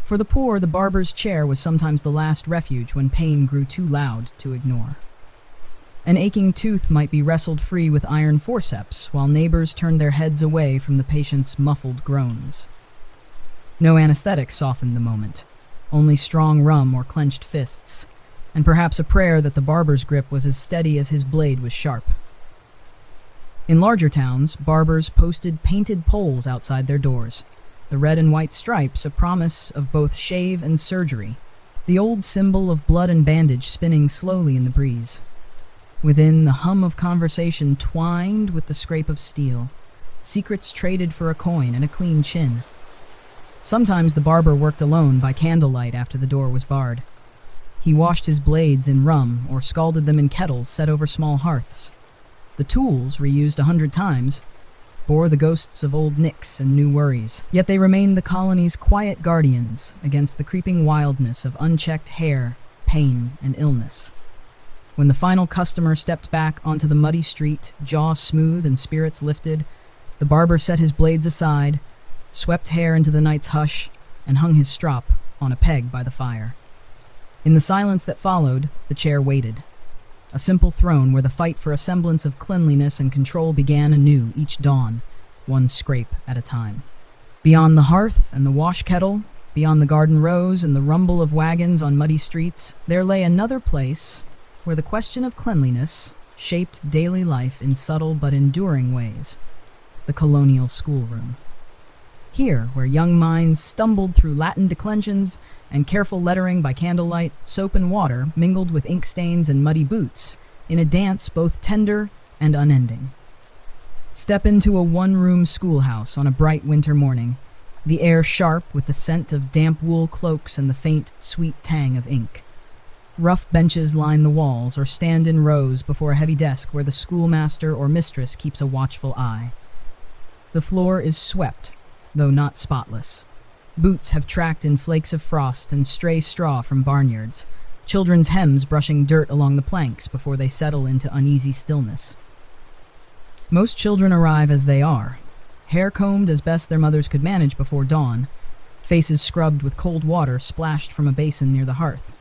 For the poor, the barber's chair was sometimes the last refuge when pain grew too loud to ignore. An aching tooth might be wrestled free with iron forceps, while neighbors turned their heads away from the patient's muffled groans. No anesthetic softened the moment, only strong rum or clenched fists, and perhaps a prayer that the barber's grip was as steady as his blade was sharp. In larger towns, barbers posted painted poles outside their doors, the red and white stripes a promise of both shave and surgery, the old symbol of blood and bandage spinning slowly in the breeze. Within, the hum of conversation twined with the scrape of steel, secrets traded for a coin and a clean chin. Sometimes the barber worked alone by candlelight after the door was barred. He washed his blades in rum or scalded them in kettles set over small hearths. The tools, reused 100 times, bore the ghosts of old nicks and new worries, yet they remained the colony's quiet guardians against the creeping wildness of unchecked hair, pain, and illness. When the final customer stepped back onto the muddy street, jaw smooth and spirits lifted, the barber set his blades aside, swept hair into the night's hush, and hung his strop on a peg by the fire. In the silence that followed, the chair waited. A simple throne where the fight for a semblance of cleanliness and control began anew each dawn, one scrape at a time. Beyond the hearth and the wash kettle, beyond the garden rows and the rumble of wagons on muddy streets, there lay another place where the question of cleanliness shaped daily life in subtle but enduring ways: the colonial schoolroom. Here, where young minds stumbled through Latin declensions and careful lettering by candlelight, soap and water mingled with ink stains and muddy boots, in a dance both tender and unending. Step into a one-room schoolhouse on a bright winter morning, the air sharp with the scent of damp wool cloaks and the faint, sweet tang of ink. Rough benches line the walls or stand in rows before a heavy desk where the schoolmaster or mistress keeps a watchful eye. The floor is swept, though not spotless. Boots have tracked in flakes of frost and stray straw from barnyards, children's hems brushing dirt along the planks before they settle into uneasy stillness. Most children arrive as they are, hair combed as best their mothers could manage before dawn, faces scrubbed with cold water splashed from a basin near the hearth.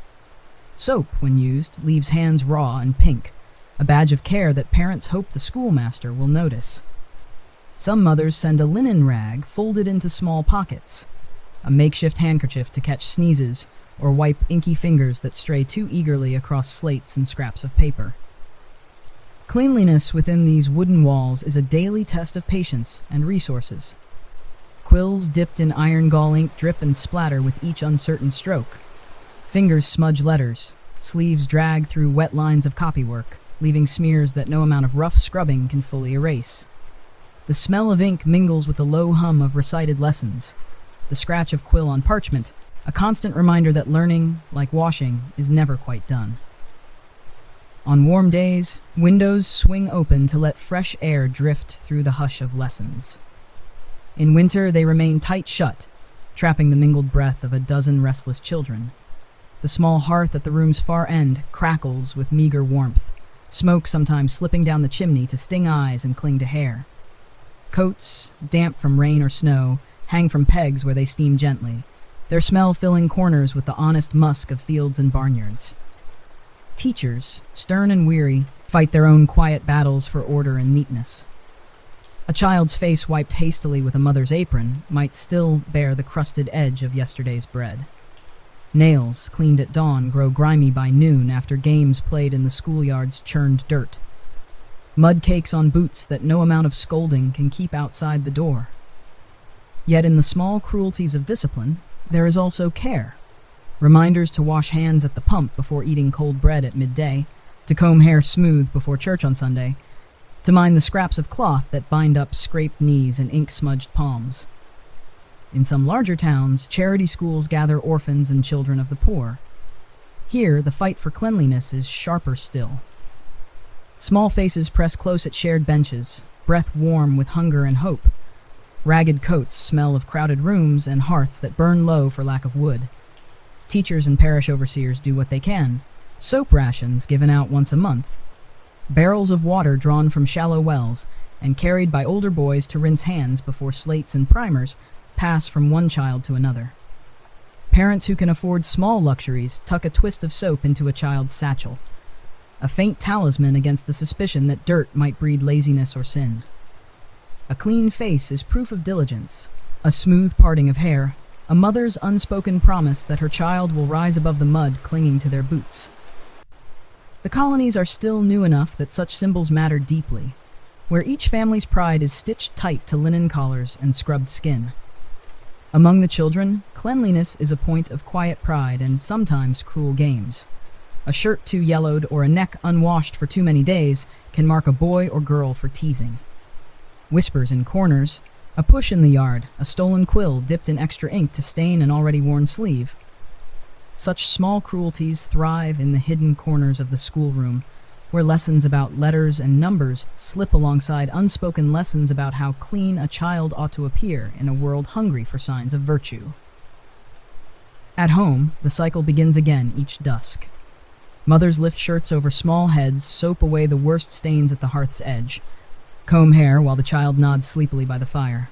Soap, when used, leaves hands raw and pink, a badge of care that parents hope the schoolmaster will notice. Some mothers send a linen rag folded into small pockets, a makeshift handkerchief to catch sneezes or wipe inky fingers that stray too eagerly across slates and scraps of paper. Cleanliness within these wooden walls is a daily test of patience and resources. Quills dipped in iron gall ink drip and splatter with each uncertain stroke. Fingers smudge letters, sleeves drag through wet lines of copywork, leaving smears that no amount of rough scrubbing can fully erase. The smell of ink mingles with the low hum of recited lessons, the scratch of quill on parchment, a constant reminder that learning, like washing, is never quite done. On warm days, windows swing open to let fresh air drift through the hush of lessons. In winter, they remain tight shut, trapping the mingled breath of a dozen restless children. The small hearth at the room's far end crackles with meager warmth, smoke sometimes slipping down the chimney to sting eyes and cling to hair. Coats, damp from rain or snow, hang from pegs where they steam gently, their smell filling corners with the honest musk of fields and barnyards. Teachers, stern and weary, fight their own quiet battles for order and neatness. A child's face wiped hastily with a mother's apron might still bear the crusted edge of yesterday's bread. Nails, cleaned at dawn, grow grimy by noon after games played in the schoolyard's churned dirt. Mud cakes on boots that no amount of scolding can keep outside the door. Yet in the small cruelties of discipline, there is also care. Reminders to wash hands at the pump before eating cold bread at midday, to comb hair smooth before church on Sunday, to mind the scraps of cloth that bind up scraped knees and ink-smudged palms. In some larger towns, charity schools gather orphans and children of the poor. Here, the fight for cleanliness is sharper still. Small faces press close at shared benches, breath warm with hunger and hope. Ragged coats smell of crowded rooms and hearths that burn low for lack of wood. Teachers and parish overseers do what they can. Soap rations given out once a month. Barrels of water drawn from shallow wells and carried by older boys to rinse hands before slates and primers pass from one child to another. Parents who can afford small luxuries tuck a twist of soap into a child's satchel, a faint talisman against the suspicion that dirt might breed laziness or sin. A clean face is proof of diligence, a smooth parting of hair, a mother's unspoken promise that her child will rise above the mud clinging to their boots. The colonies are still new enough that such symbols matter deeply, where each family's pride is stitched tight to linen collars and scrubbed skin. Among the children, cleanliness is a point of quiet pride and sometimes cruel games. A shirt too yellowed or a neck unwashed for too many days can mark a boy or girl for teasing. Whispers in corners, a push in the yard, a stolen quill dipped in extra ink to stain an already worn sleeve. Such small cruelties thrive in the hidden corners of the schoolroom, where lessons about letters and numbers slip alongside unspoken lessons about how clean a child ought to appear in a world hungry for signs of virtue. At home, the cycle begins again each dusk. Mothers lift shirts over small heads, soap away the worst stains at the hearth's edge, comb hair while the child nods sleepily by the fire.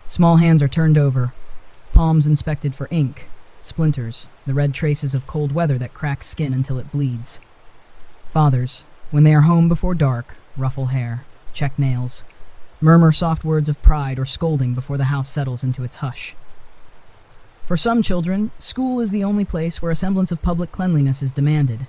Small hands are turned over, palms inspected for ink, splinters, the red traces of cold weather that cracks skin until it bleeds. Fathers, when they are home before dark, ruffle hair, check nails, murmur soft words of pride or scolding before the house settles into its hush. For some children, school is the only place where a semblance of public cleanliness is demanded.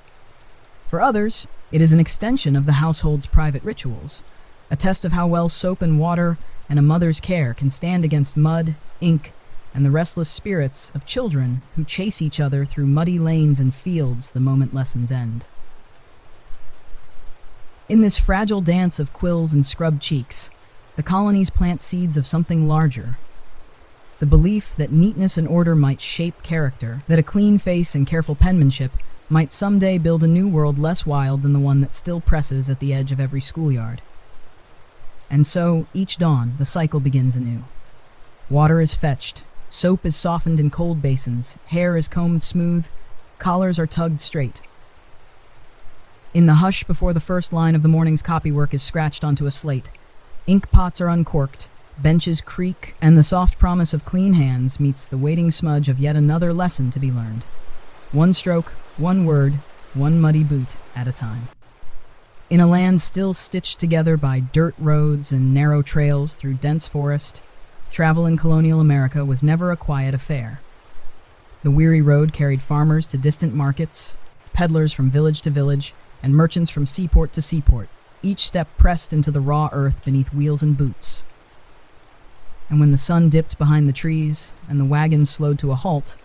For others, it is an extension of the household's private rituals, a test of how well soap and water and a mother's care can stand against mud, ink, and the restless spirits of children who chase each other through muddy lanes and fields the moment lessons end. In this fragile dance of quills and scrubbed cheeks, the colonies plant seeds of something larger. The belief that neatness and order might shape character, that a clean face and careful penmanship might someday build a new world less wild than the one that still presses at the edge of every schoolyard. And so, each dawn, the cycle begins anew. Water is fetched, soap is softened in cold basins, hair is combed smooth, collars are tugged straight. In the hush before the first line of the morning's copywork is scratched onto a slate, ink pots are uncorked, benches creak, and the soft promise of clean hands meets the waiting smudge of yet another lesson to be learned. One stroke, one word, one muddy boot at a time. In a land still stitched together by dirt roads and narrow trails through dense forest, travel in colonial America was never a quiet affair. The weary road carried farmers to distant markets, peddlers from village to village, and merchants from seaport to seaport, each step pressed into the raw earth beneath wheels and boots. And when the sun dipped behind the trees and the wagons slowed to a halt,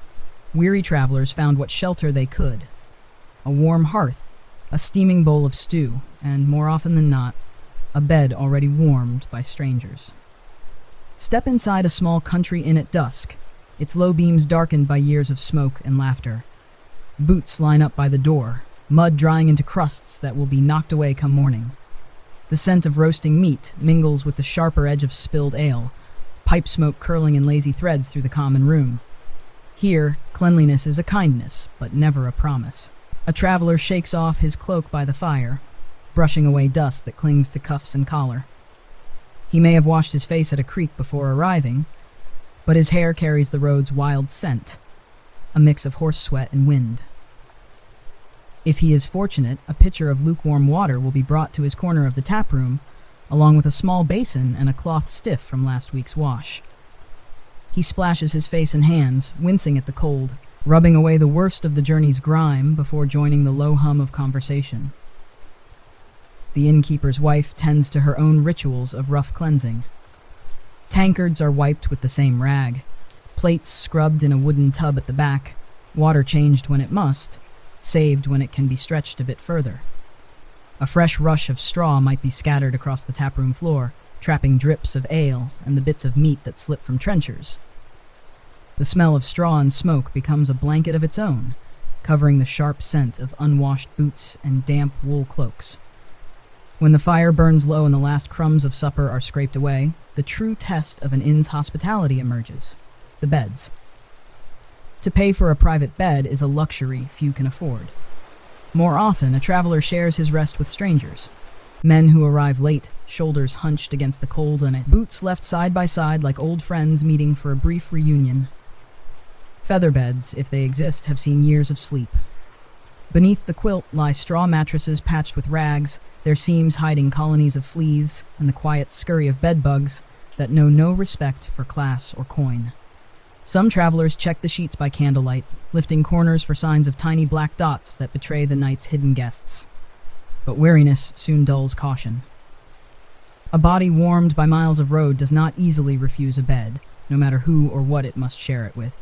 weary travelers found what shelter they could. A warm hearth, a steaming bowl of stew, and, more often than not, a bed already warmed by strangers. Step inside a small country inn at dusk, its low beams darkened by years of smoke and laughter. Boots line up by the door, mud drying into crusts that will be knocked away come morning. The scent of roasting meat mingles with the sharper edge of spilled ale, pipe smoke curling in lazy threads through the common room. Here, cleanliness is a kindness, but never a promise. A traveler shakes off his cloak by the fire, brushing away dust that clings to cuffs and collar. He may have washed his face at a creek before arriving, but his hair carries the road's wild scent, a mix of horse sweat and wind. If he is fortunate, a pitcher of lukewarm water will be brought to his corner of the tap room, along with a small basin and a cloth stiff from last week's wash. He splashes his face and hands, wincing at the cold, rubbing away the worst of the journey's grime before joining the low hum of conversation. The innkeeper's wife tends to her own rituals of rough cleansing. Tankards are wiped with the same rag, plates scrubbed in a wooden tub at the back, water changed when it must, saved when it can be stretched a bit further. A fresh rush of straw might be scattered across the taproom floor, trapping drips of ale and the bits of meat that slip from trenchers. The smell of straw and smoke becomes a blanket of its own, covering the sharp scent of unwashed boots and damp wool cloaks. When the fire burns low and the last crumbs of supper are scraped away, the true test of an inn's hospitality emerges: the beds. To pay for a private bed is a luxury few can afford. More often, a traveler shares his rest with strangers. Men who arrive late, shoulders hunched against the cold and boots left side by side like old friends meeting for a brief reunion. Feather beds, if they exist, have seen years of sleep. Beneath the quilt lie straw mattresses patched with rags, their seams hiding colonies of fleas and the quiet scurry of bedbugs that know no respect for class or coin. Some travelers check the sheets by candlelight, lifting corners for signs of tiny black dots that betray the night's hidden guests. But weariness soon dulls caution. A body warmed by miles of road does not easily refuse a bed, no matter who or what it must share it with.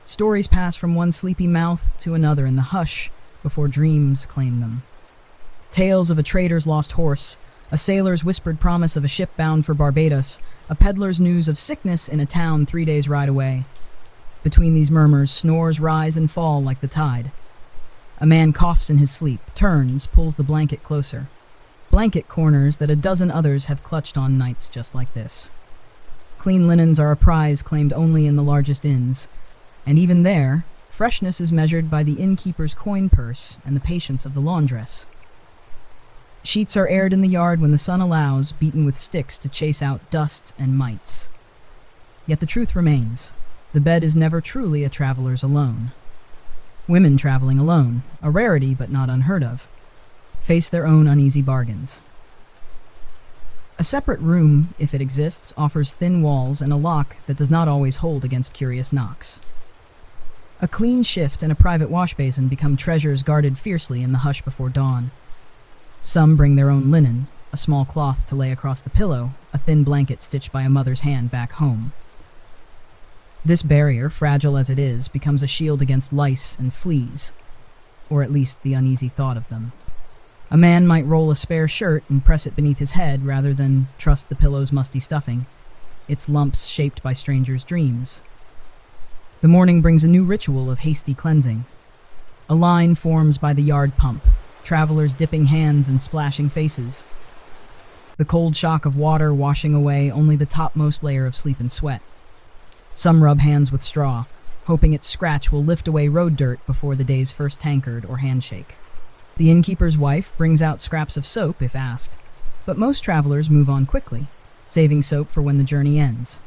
Stories pass from one sleepy mouth to another in the hush before dreams claim them. Tales of a trader's lost horse, a sailor's whispered promise of a ship bound for Barbados, a peddler's news of sickness in a town 3 days' ride away. Between these murmurs, snores rise and fall like the tide. A man coughs in his sleep, turns, pulls the blanket closer. Blanket corners that a dozen others have clutched on nights just like this. Clean linens are a prize claimed only in the largest inns, and even there, freshness is measured by the innkeeper's coin purse and the patience of the laundress. Sheets are aired in the yard when the sun allows, beaten with sticks to chase out dust and mites. Yet the truth remains: the bed is never truly a traveler's alone. Women traveling alone, a rarity but not unheard of, face their own uneasy bargains. A separate room, if it exists, offers thin walls and a lock that does not always hold against curious knocks. A clean shift and a private wash basin become treasures guarded fiercely in the hush before dawn. Some bring their own linen, a small cloth to lay across the pillow, a thin blanket stitched by a mother's hand back home. This barrier, fragile as it is, becomes a shield against lice and fleas, or at least the uneasy thought of them. A man might roll a spare shirt and press it beneath his head rather than trust the pillow's musty stuffing, its lumps shaped by strangers' dreams. The morning brings a new ritual of hasty cleansing. A line forms by the yard pump, travelers dipping hands and splashing faces. The cold shock of water washing away only the topmost layer of sleep and sweat. Some rub hands with straw, hoping its scratch will lift away road dirt before the day's first tankard or handshake. The innkeeper's wife brings out scraps of soap if asked, but most travelers move on quickly, saving soap for when the journey ends.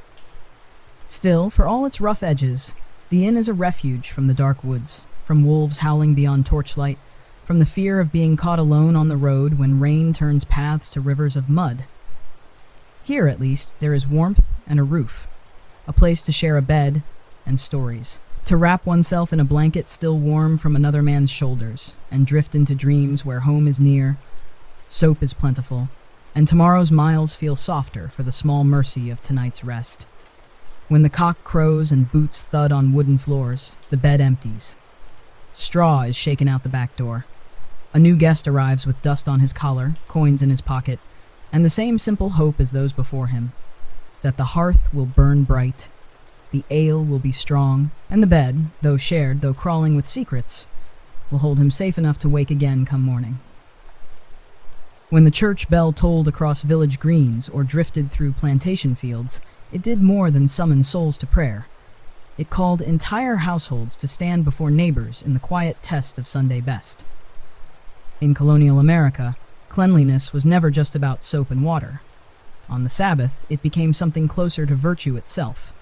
Still, for all its rough edges, the inn is a refuge from the dark woods, from wolves howling beyond torchlight, from the fear of being caught alone on the road when rain turns paths to rivers of mud. Here, at least, there is warmth and a roof, a place to share a bed and stories, to wrap oneself in a blanket still warm from another man's shoulders, and drift into dreams where home is near, soap is plentiful, and tomorrow's miles feel softer for the small mercy of tonight's rest. When the cock crows and boots thud on wooden floors, the bed empties. Straw is shaken out the back door. A new guest arrives with dust on his collar, coins in his pocket, and the same simple hope as those before him: that the hearth will burn bright, the ale will be strong, and the bed, though shared, though crawling with secrets, will hold him safe enough to wake again come morning. When the church bell tolled across village greens or drifted through plantation fields, it did more than summon souls to prayer. It called entire households to stand before neighbors in the quiet test of Sunday best. In colonial America, cleanliness was never just about soap and water. On the Sabbath, it became something closer to virtue itself,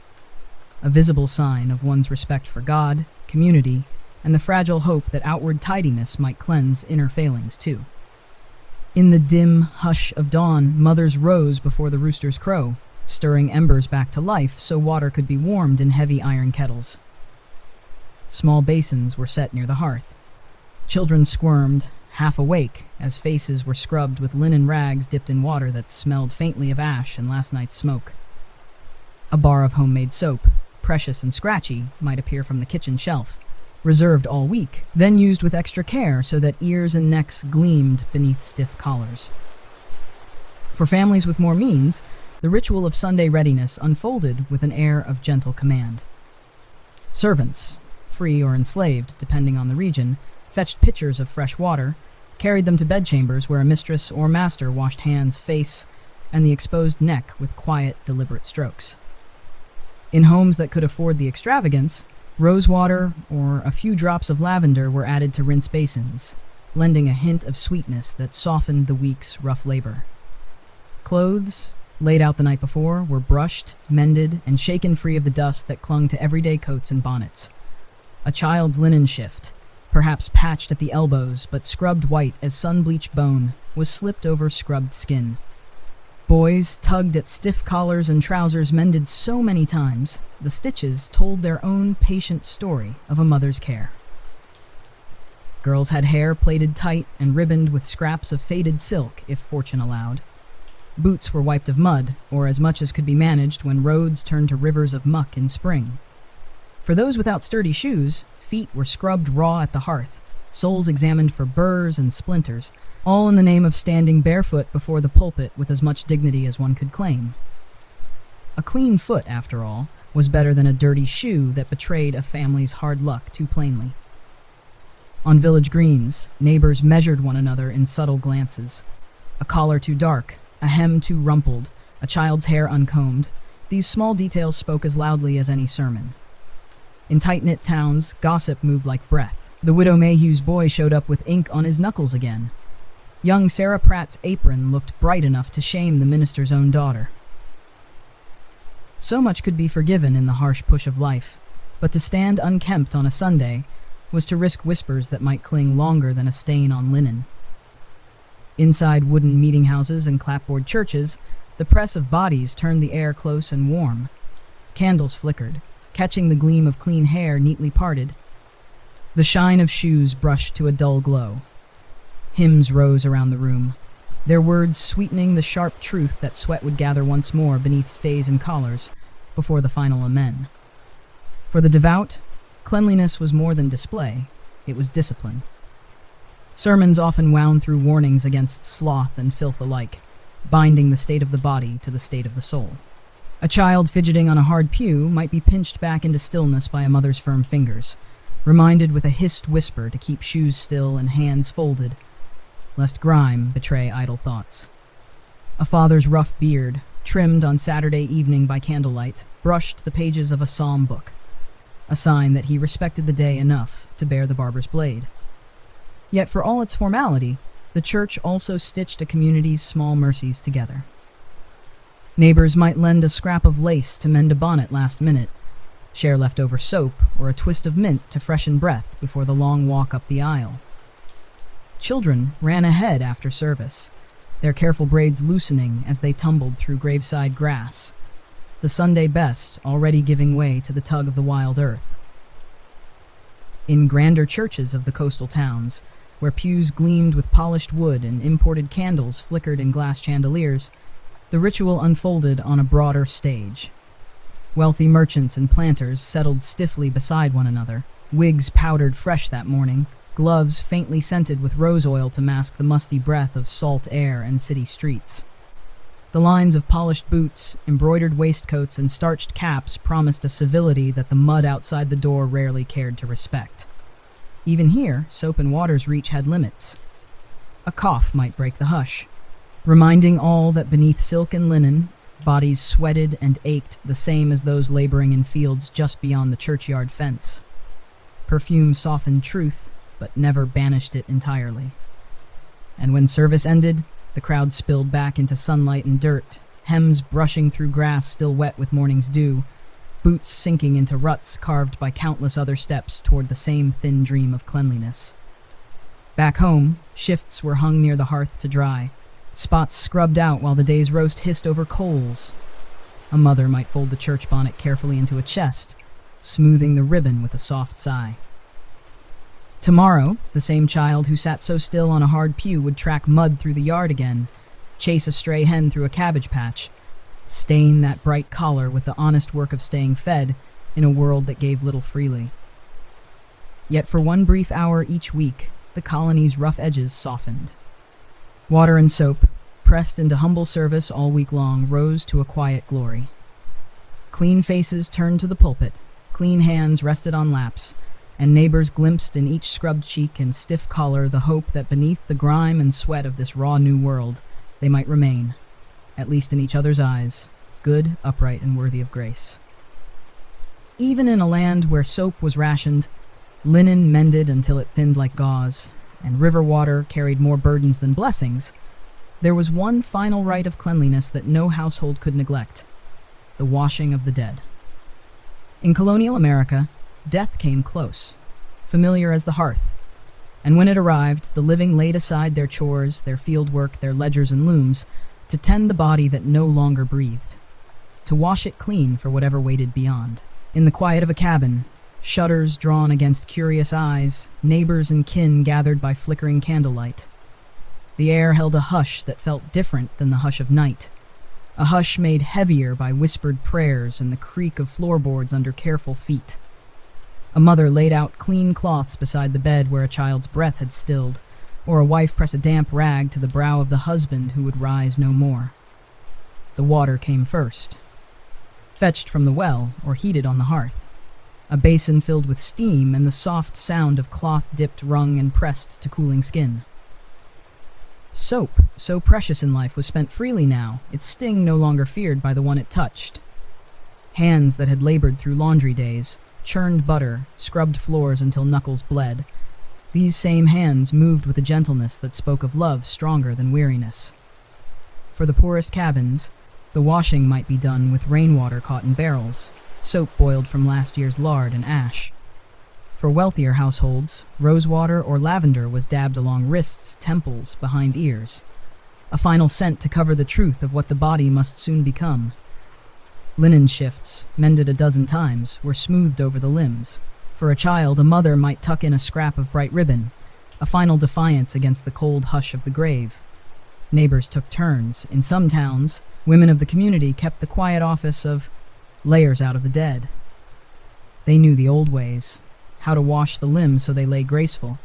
a visible sign of one's respect for God, community, and the fragile hope that outward tidiness might cleanse inner failings too. In the dim hush of dawn, mothers rose before the rooster's crow, stirring embers back to life so water could be warmed in heavy iron kettles. Small basins were set near the hearth. Children squirmed, half awake, as faces were scrubbed with linen rags dipped in water that smelled faintly of ash and last night's smoke. A bar of homemade soap, precious and scratchy, might appear from the kitchen shelf, reserved all week, then used with extra care so that ears and necks gleamed beneath stiff collars. For families with more means, the ritual of Sunday readiness unfolded with an air of gentle command. Servants, free or enslaved depending on the region, fetched pitchers of fresh water, carried them to bedchambers where a mistress or master washed hands, face, and the exposed neck with quiet, deliberate strokes. In homes that could afford the extravagance, rosewater or a few drops of lavender were added to rinse basins, lending a hint of sweetness that softened the week's rough labor. Clothes, laid out the night before, were brushed, mended, and shaken free of the dust that clung to everyday coats and bonnets. A child's linen shift, perhaps patched at the elbows but scrubbed white as sun-bleached bone, was slipped over scrubbed skin. Boys tugged at stiff collars and trousers mended so many times, the stitches told their own patient story of a mother's care. Girls had hair plaited tight and ribboned with scraps of faded silk, if fortune allowed. Boots were wiped of mud, or as much as could be managed when roads turned to rivers of muck in spring. For those without sturdy shoes, feet were scrubbed raw at the hearth, soles examined for burrs and splinters, all in the name of standing barefoot before the pulpit with as much dignity as one could claim. A clean foot, after all, was better than a dirty shoe that betrayed a family's hard luck too plainly. On village greens, neighbors measured one another in subtle glances. A collar too dark, a hem too rumpled, a child's hair uncombed, these small details spoke as loudly as any sermon. In tight-knit towns, gossip moved like breath. The widow Mayhew's boy showed up with ink on his knuckles again. Young Sarah Pratt's apron looked bright enough to shame the minister's own daughter. So much could be forgiven in the harsh push of life, but to stand unkempt on a Sunday was to risk whispers that might cling longer than a stain on linen. Inside wooden meeting houses and clapboard churches, the press of bodies turned the air close and warm. Candles flickered, catching the gleam of clean hair neatly parted. The shine of shoes brushed to a dull glow. Hymns rose around the room, their words sweetening the sharp truth that sweat would gather once more beneath stays and collars before the final amen. For the devout, cleanliness was more than display, it was discipline. Sermons often wound through warnings against sloth and filth alike, binding the state of the body to the state of the soul. A child fidgeting on a hard pew might be pinched back into stillness by a mother's firm fingers, reminded with a hissed whisper to keep shoes still and hands folded, lest grime betray idle thoughts. A father's rough beard, trimmed on Saturday evening by candlelight, brushed the pages of a psalm book, a sign that he respected the day enough to bear the barber's blade. Yet for all its formality, the church also stitched a community's small mercies together. Neighbors might lend a scrap of lace to mend a bonnet last minute, share leftover soap or a twist of mint to freshen breath before the long walk up the aisle. Children ran ahead after service, their careful braids loosening as they tumbled through graveside grass, the Sunday best already giving way to the tug of the wild earth. In grander churches of the coastal towns, where pews gleamed with polished wood and imported candles flickered in glass chandeliers, the ritual unfolded on a broader stage. Wealthy merchants and planters settled stiffly beside one another, wigs powdered fresh that morning, gloves faintly scented with rose oil to mask the musty breath of salt air and city streets. The lines of polished boots, embroidered waistcoats, and starched caps promised a civility that the mud outside the door rarely cared to respect. Even here, soap and water's reach had limits. A cough might break the hush, reminding all that beneath silk and linen, bodies sweated and ached the same as those laboring in fields just beyond the churchyard fence. Perfume softened truth, but never banished it entirely. And when service ended, the crowd spilled back into sunlight and dirt, hems brushing through grass still wet with morning's dew, boots sinking into ruts carved by countless other steps toward the same thin dream of cleanliness. Back home, shifts were hung near the hearth to dry, spots scrubbed out while the day's roast hissed over coals. A mother might fold the church bonnet carefully into a chest, smoothing the ribbon with a soft sigh. Tomorrow, the same child who sat so still on a hard pew would track mud through the yard again, chase a stray hen through a cabbage patch, stain that bright collar with the honest work of staying fed in a world that gave little freely. Yet for one brief hour each week, the colony's rough edges softened. Water and soap, pressed into humble service all week long, rose to a quiet glory. Clean faces turned to the pulpit, clean hands rested on laps, and neighbors glimpsed in each scrubbed cheek and stiff collar the hope that beneath the grime and sweat of this raw new world, they might remain, at least in each other's eyes, good, upright, and worthy of grace. Even in a land where soap was rationed, linen mended until it thinned like gauze, and river water carried more burdens than blessings, there was one final rite of cleanliness that no household could neglect: the washing of the dead. In colonial America, death came close, familiar as the hearth, and when it arrived, the living laid aside their chores, their field work, their ledgers and looms, to tend the body that no longer breathed, to wash it clean for whatever waited beyond. In the quiet of a cabin, shutters drawn against curious eyes, neighbors and kin gathered by flickering candlelight. The air held a hush that felt different than the hush of night, a hush made heavier by whispered prayers and the creak of floorboards under careful feet. A mother laid out clean cloths beside the bed where a child's breath had stilled, or a wife pressed a damp rag to the brow of the husband who would rise no more. The water came first, fetched from the well or heated on the hearth, a basin filled with steam and the soft sound of cloth dipped, wrung, and pressed to cooling skin. Soap, so precious in life, was spent freely now, its sting no longer feared by the one it touched. Hands that had labored through laundry days, churned butter, scrubbed floors until knuckles bled. These same hands moved with a gentleness that spoke of love stronger than weariness. For the poorest cabins, the washing might be done with rainwater caught in barrels, soap boiled from last year's lard and ash. For wealthier households, rosewater or lavender was dabbed along wrists, temples, behind ears, a final scent to cover the truth of what the body must soon become. Linen shifts, mended a dozen times, were smoothed over the limbs. For a child, a mother might tuck in a scrap of bright ribbon, a final defiance against the cold hush of the grave. Neighbors took turns. In some towns, women of the community kept the quiet office of layers out of the dead. They knew the old ways, how to wash the limbs so they lay graceful,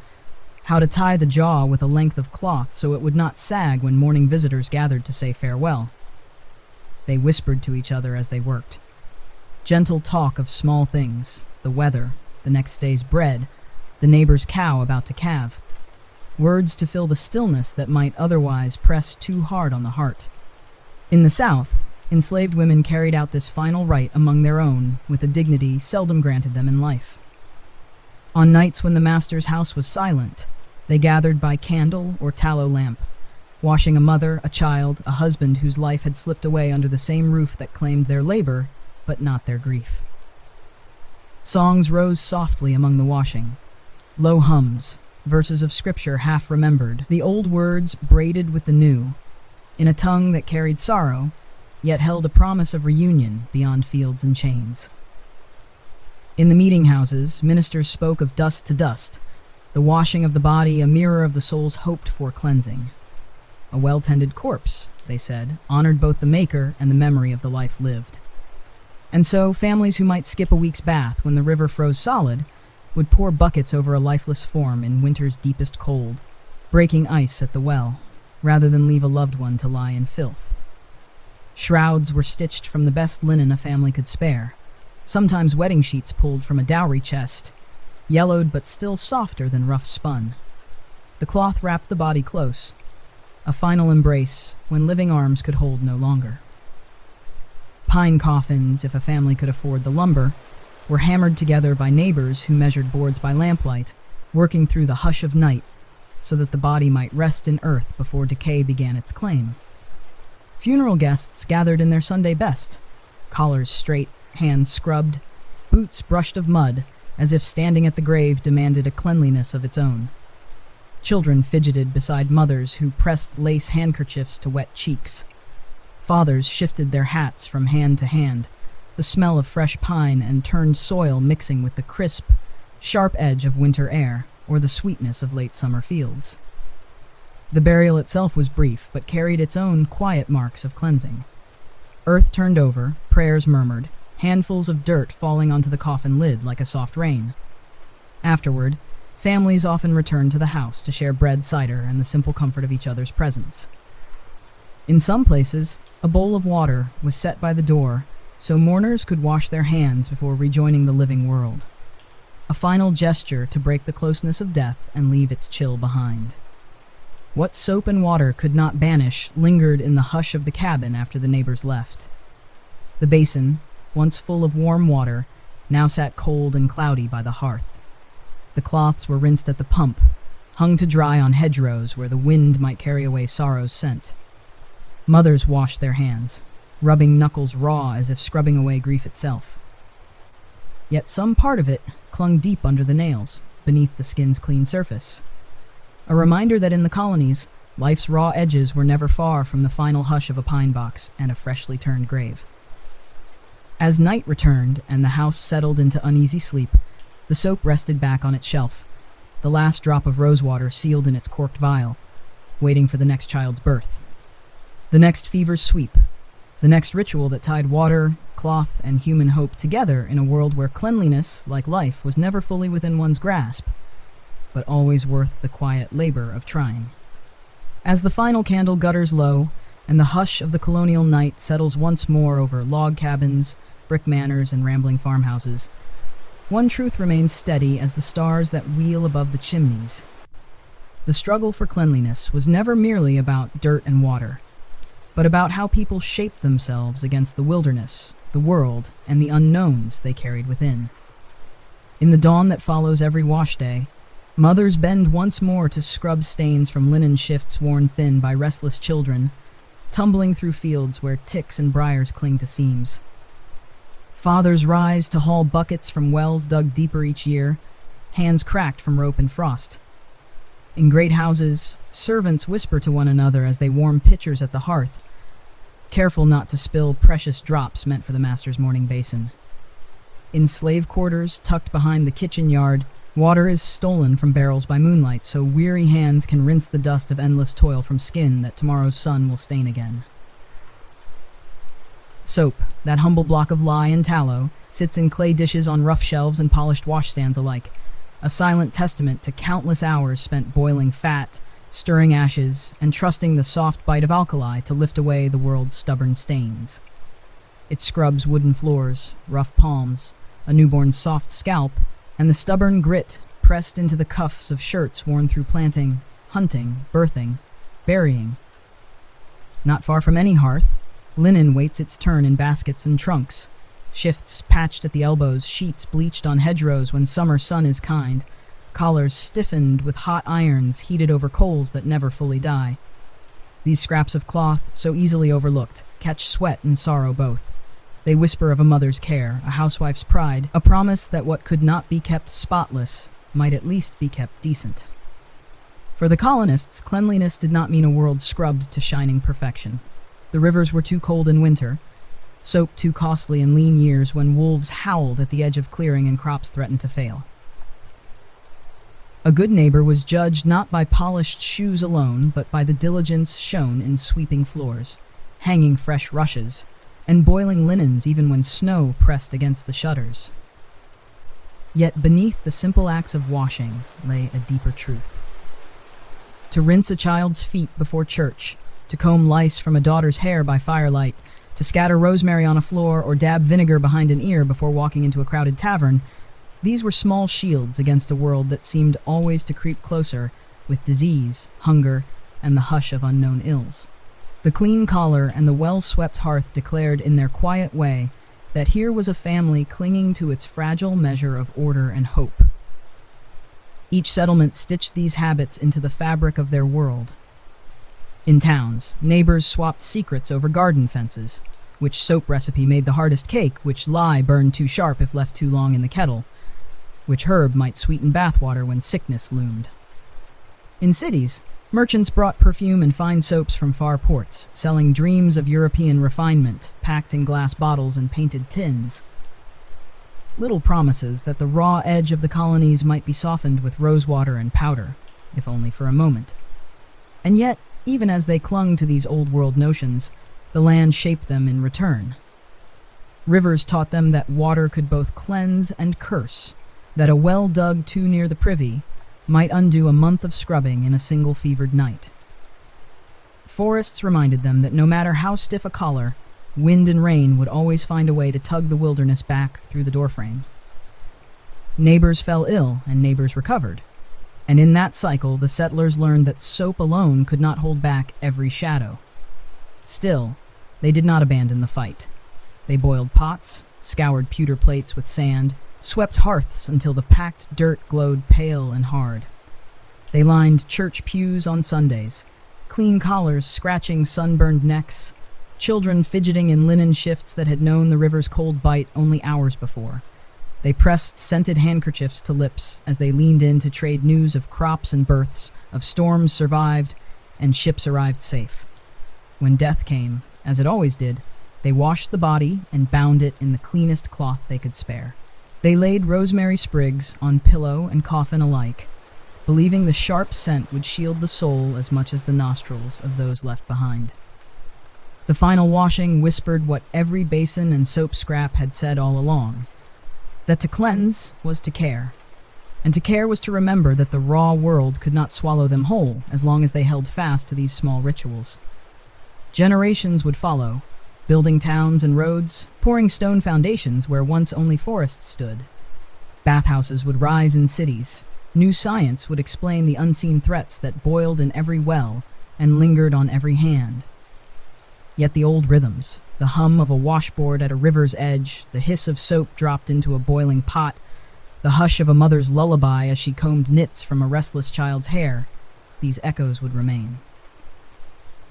how to tie the jaw with a length of cloth so it would not sag when morning visitors gathered to say farewell. They whispered to each other as they worked. Gentle talk of small things, the weather, the next day's bread, the neighbor's cow about to calve. Words to fill the stillness that might otherwise press too hard on the heart. In the South, enslaved women carried out this final rite among their own with a dignity seldom granted them in life. On nights when the master's house was silent, they gathered by candle or tallow lamp, washing a mother, a child, a husband whose life had slipped away under the same roof that claimed their labor, but not their grief. Songs rose softly among the washing, low hums, verses of scripture half remembered, the old words braided with the new, in a tongue that carried sorrow, yet held a promise of reunion beyond fields and chains. In the meeting houses, ministers spoke of dust to dust, the washing of the body a mirror of the soul's hoped-for cleansing. A well-tended corpse, they said, honored both the maker and the memory of the life lived. And so, families who might skip a week's bath when the river froze solid would pour buckets over a lifeless form in winter's deepest cold, breaking ice at the well, rather than leave a loved one to lie in filth. Shrouds were stitched from the best linen a family could spare, sometimes wedding sheets pulled from a dowry chest, yellowed but still softer than rough spun. The cloth wrapped the body close, a final embrace when living arms could hold no longer. Pine coffins, if a family could afford the lumber, were hammered together by neighbors who measured boards by lamplight, working through the hush of night so that the body might rest in earth before decay began its claim. Funeral guests gathered in their Sunday best, collars straight, hands scrubbed, boots brushed of mud, as if standing at the grave demanded a cleanliness of its own. Children fidgeted beside mothers who pressed lace handkerchiefs to wet cheeks. Fathers shifted their hats from hand to hand, the smell of fresh pine and turned soil mixing with the crisp, sharp edge of winter air or the sweetness of late summer fields. The burial itself was brief, but carried its own quiet marks of cleansing. Earth turned over, prayers murmured, handfuls of dirt falling onto the coffin lid like a soft rain. Afterward, families often returned to the house to share bread, cider, and the simple comfort of each other's presence. In some places, a bowl of water was set by the door so mourners could wash their hands before rejoining the living world. a final gesture to break the closeness of death and leave its chill behind. What soap and water could not banish lingered in the hush of the cabin after the neighbors left. The basin, once full of warm water, now sat cold and cloudy by the hearth. The cloths were rinsed at the pump, hung to dry on hedgerows where the wind might carry away sorrow's scent. Mothers washed their hands, rubbing knuckles raw as if scrubbing away grief itself. Yet some part of it clung deep under the nails, beneath the skin's clean surface. A reminder that in the colonies, life's raw edges were never far from the final hush of a pine box and a freshly turned grave. As night returned and the house settled into uneasy sleep, the soap rested back on its shelf, the last drop of rosewater sealed in its corked vial, waiting for the next child's birth. The next fever's sweep, the next ritual that tied water, cloth, and human hope together in a world where cleanliness, like life, was never fully within one's grasp, but always worth the quiet labor of trying. As the final candle gutters low, and the hush of the colonial night settles once more over log cabins, brick manors, and rambling farmhouses, one truth remains steady as the stars that wheel above the chimneys. The struggle for cleanliness was never merely about dirt and water, but about how people shaped themselves against the wilderness, the world, and the unknowns they carried within. In the dawn that follows every wash day, mothers bend once more to scrub stains from linen shifts worn thin by restless children, tumbling through fields where ticks and briars cling to seams. Fathers rise to haul buckets from wells dug deeper each year, hands cracked from rope and frost. In great houses, servants whisper to one another as they warm pitchers at the hearth, careful not to spill precious drops meant for the master's morning basin. In slave quarters, tucked behind the kitchen yard, water is stolen from barrels by moonlight so weary hands can rinse the dust of endless toil from skin that tomorrow's sun will stain again. Soap, that humble block of lye and tallow, sits in clay dishes on rough shelves and polished washstands alike, a silent testament to countless hours spent boiling fat, stirring ashes, and trusting the soft bite of alkali to lift away the world's stubborn stains. It scrubs wooden floors, rough palms, a newborn's soft scalp, and the stubborn grit pressed into the cuffs of shirts worn through planting, hunting, birthing, burying. Not far from any hearth, linen waits its turn in baskets and trunks, shifts patched at the elbows, sheets bleached on hedgerows when summer sun is kind, collars stiffened with hot irons heated over coals that never fully die. These scraps of cloth, so easily overlooked, catch sweat and sorrow both. They whisper of a mother's care, a housewife's pride, a promise that what could not be kept spotless might at least be kept decent. For the colonists, cleanliness did not mean a world scrubbed to shining perfection. The rivers were too cold in winter, soap too costly in lean years when wolves howled at the edge of clearing and crops threatened to fail. A good neighbor was judged not by polished shoes alone, but by the diligence shown in sweeping floors, hanging fresh rushes, and boiling linens even when snow pressed against the shutters. Yet beneath the simple acts of washing lay a deeper truth. To rinse a child's feet before church, to comb lice from a daughter's hair by firelight, to scatter rosemary on a floor or dab vinegar behind an ear before walking into a crowded tavern, these were small shields against a world that seemed always to creep closer with disease, hunger, and the hush of unknown ills. The clean collar and the well-swept hearth declared in their quiet way that here was a family clinging to its fragile measure of order and hope. Each settlement stitched these habits into the fabric of their world. In towns, neighbors swapped secrets over garden fences, which soap recipe made the hardest cake, which lye burned too sharp if left too long in the kettle, which herb might sweeten bathwater when sickness loomed. In cities, merchants brought perfume and fine soaps from far ports, selling dreams of European refinement, packed in glass bottles and painted tins. Little promises that the raw edge of the colonies might be softened with rosewater and powder, if only for a moment. And yet, even as they clung to these old-world notions, the land shaped them in return. Rivers taught them that water could both cleanse and curse, that a well dug too near the privy might undo a month of scrubbing in a single fevered night. Forests reminded them that no matter how stiff a collar, wind and rain would always find a way to tug the wilderness back through the doorframe. Neighbors fell ill and neighbors recovered. And in that cycle, the settlers learned that soap alone could not hold back every shadow. Still, they did not abandon the fight. They boiled pots, scoured pewter plates with sand, swept hearths until the packed dirt glowed pale and hard. They lined church pews on Sundays, clean collars scratching sunburned necks, children fidgeting in linen shifts that had known the river's cold bite only hours before. They pressed scented handkerchiefs to lips as they leaned in to trade news of crops and births, of storms survived, and ships arrived safe. When death came, as it always did, they washed the body and bound it in the cleanest cloth they could spare. They laid rosemary sprigs on pillow and coffin alike, believing the sharp scent would shield the soul as much as the nostrils of those left behind. The final washing whispered what every basin and soap scrap had said all along, that to cleanse was to care, and to care was to remember that the raw world could not swallow them whole as long as they held fast to these small rituals. Generations would follow, building towns and roads, pouring stone foundations where once only forests stood. Bathhouses would rise in cities. New science would explain the unseen threats that boiled in every well and lingered on every hand. Yet the old rhythms, the hum of a washboard at a river's edge, the hiss of soap dropped into a boiling pot, the hush of a mother's lullaby as she combed knits from a restless child's hair, these echoes would remain.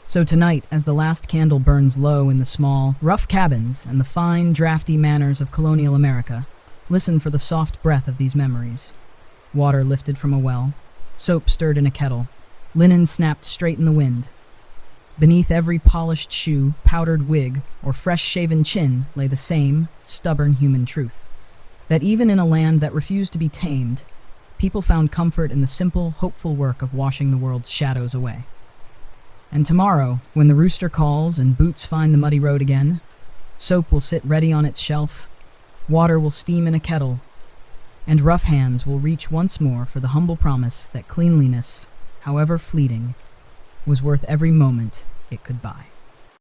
So tonight, as the last candle burns low in the small, rough cabins and the fine, drafty manners of colonial America, listen for the soft breath of these memories. Water lifted from a well, soap stirred in a kettle, linen snapped straight in the wind. Beneath every polished shoe, powdered wig, or fresh-shaven chin lay the same, stubborn human truth. That even in a land that refused to be tamed, people found comfort in the simple, hopeful work of washing the world's shadows away. And tomorrow, when the rooster calls and boots find the muddy road again, soap will sit ready on its shelf, water will steam in a kettle, and rough hands will reach once more for the humble promise that cleanliness, however fleeting, was worth every moment it could buy.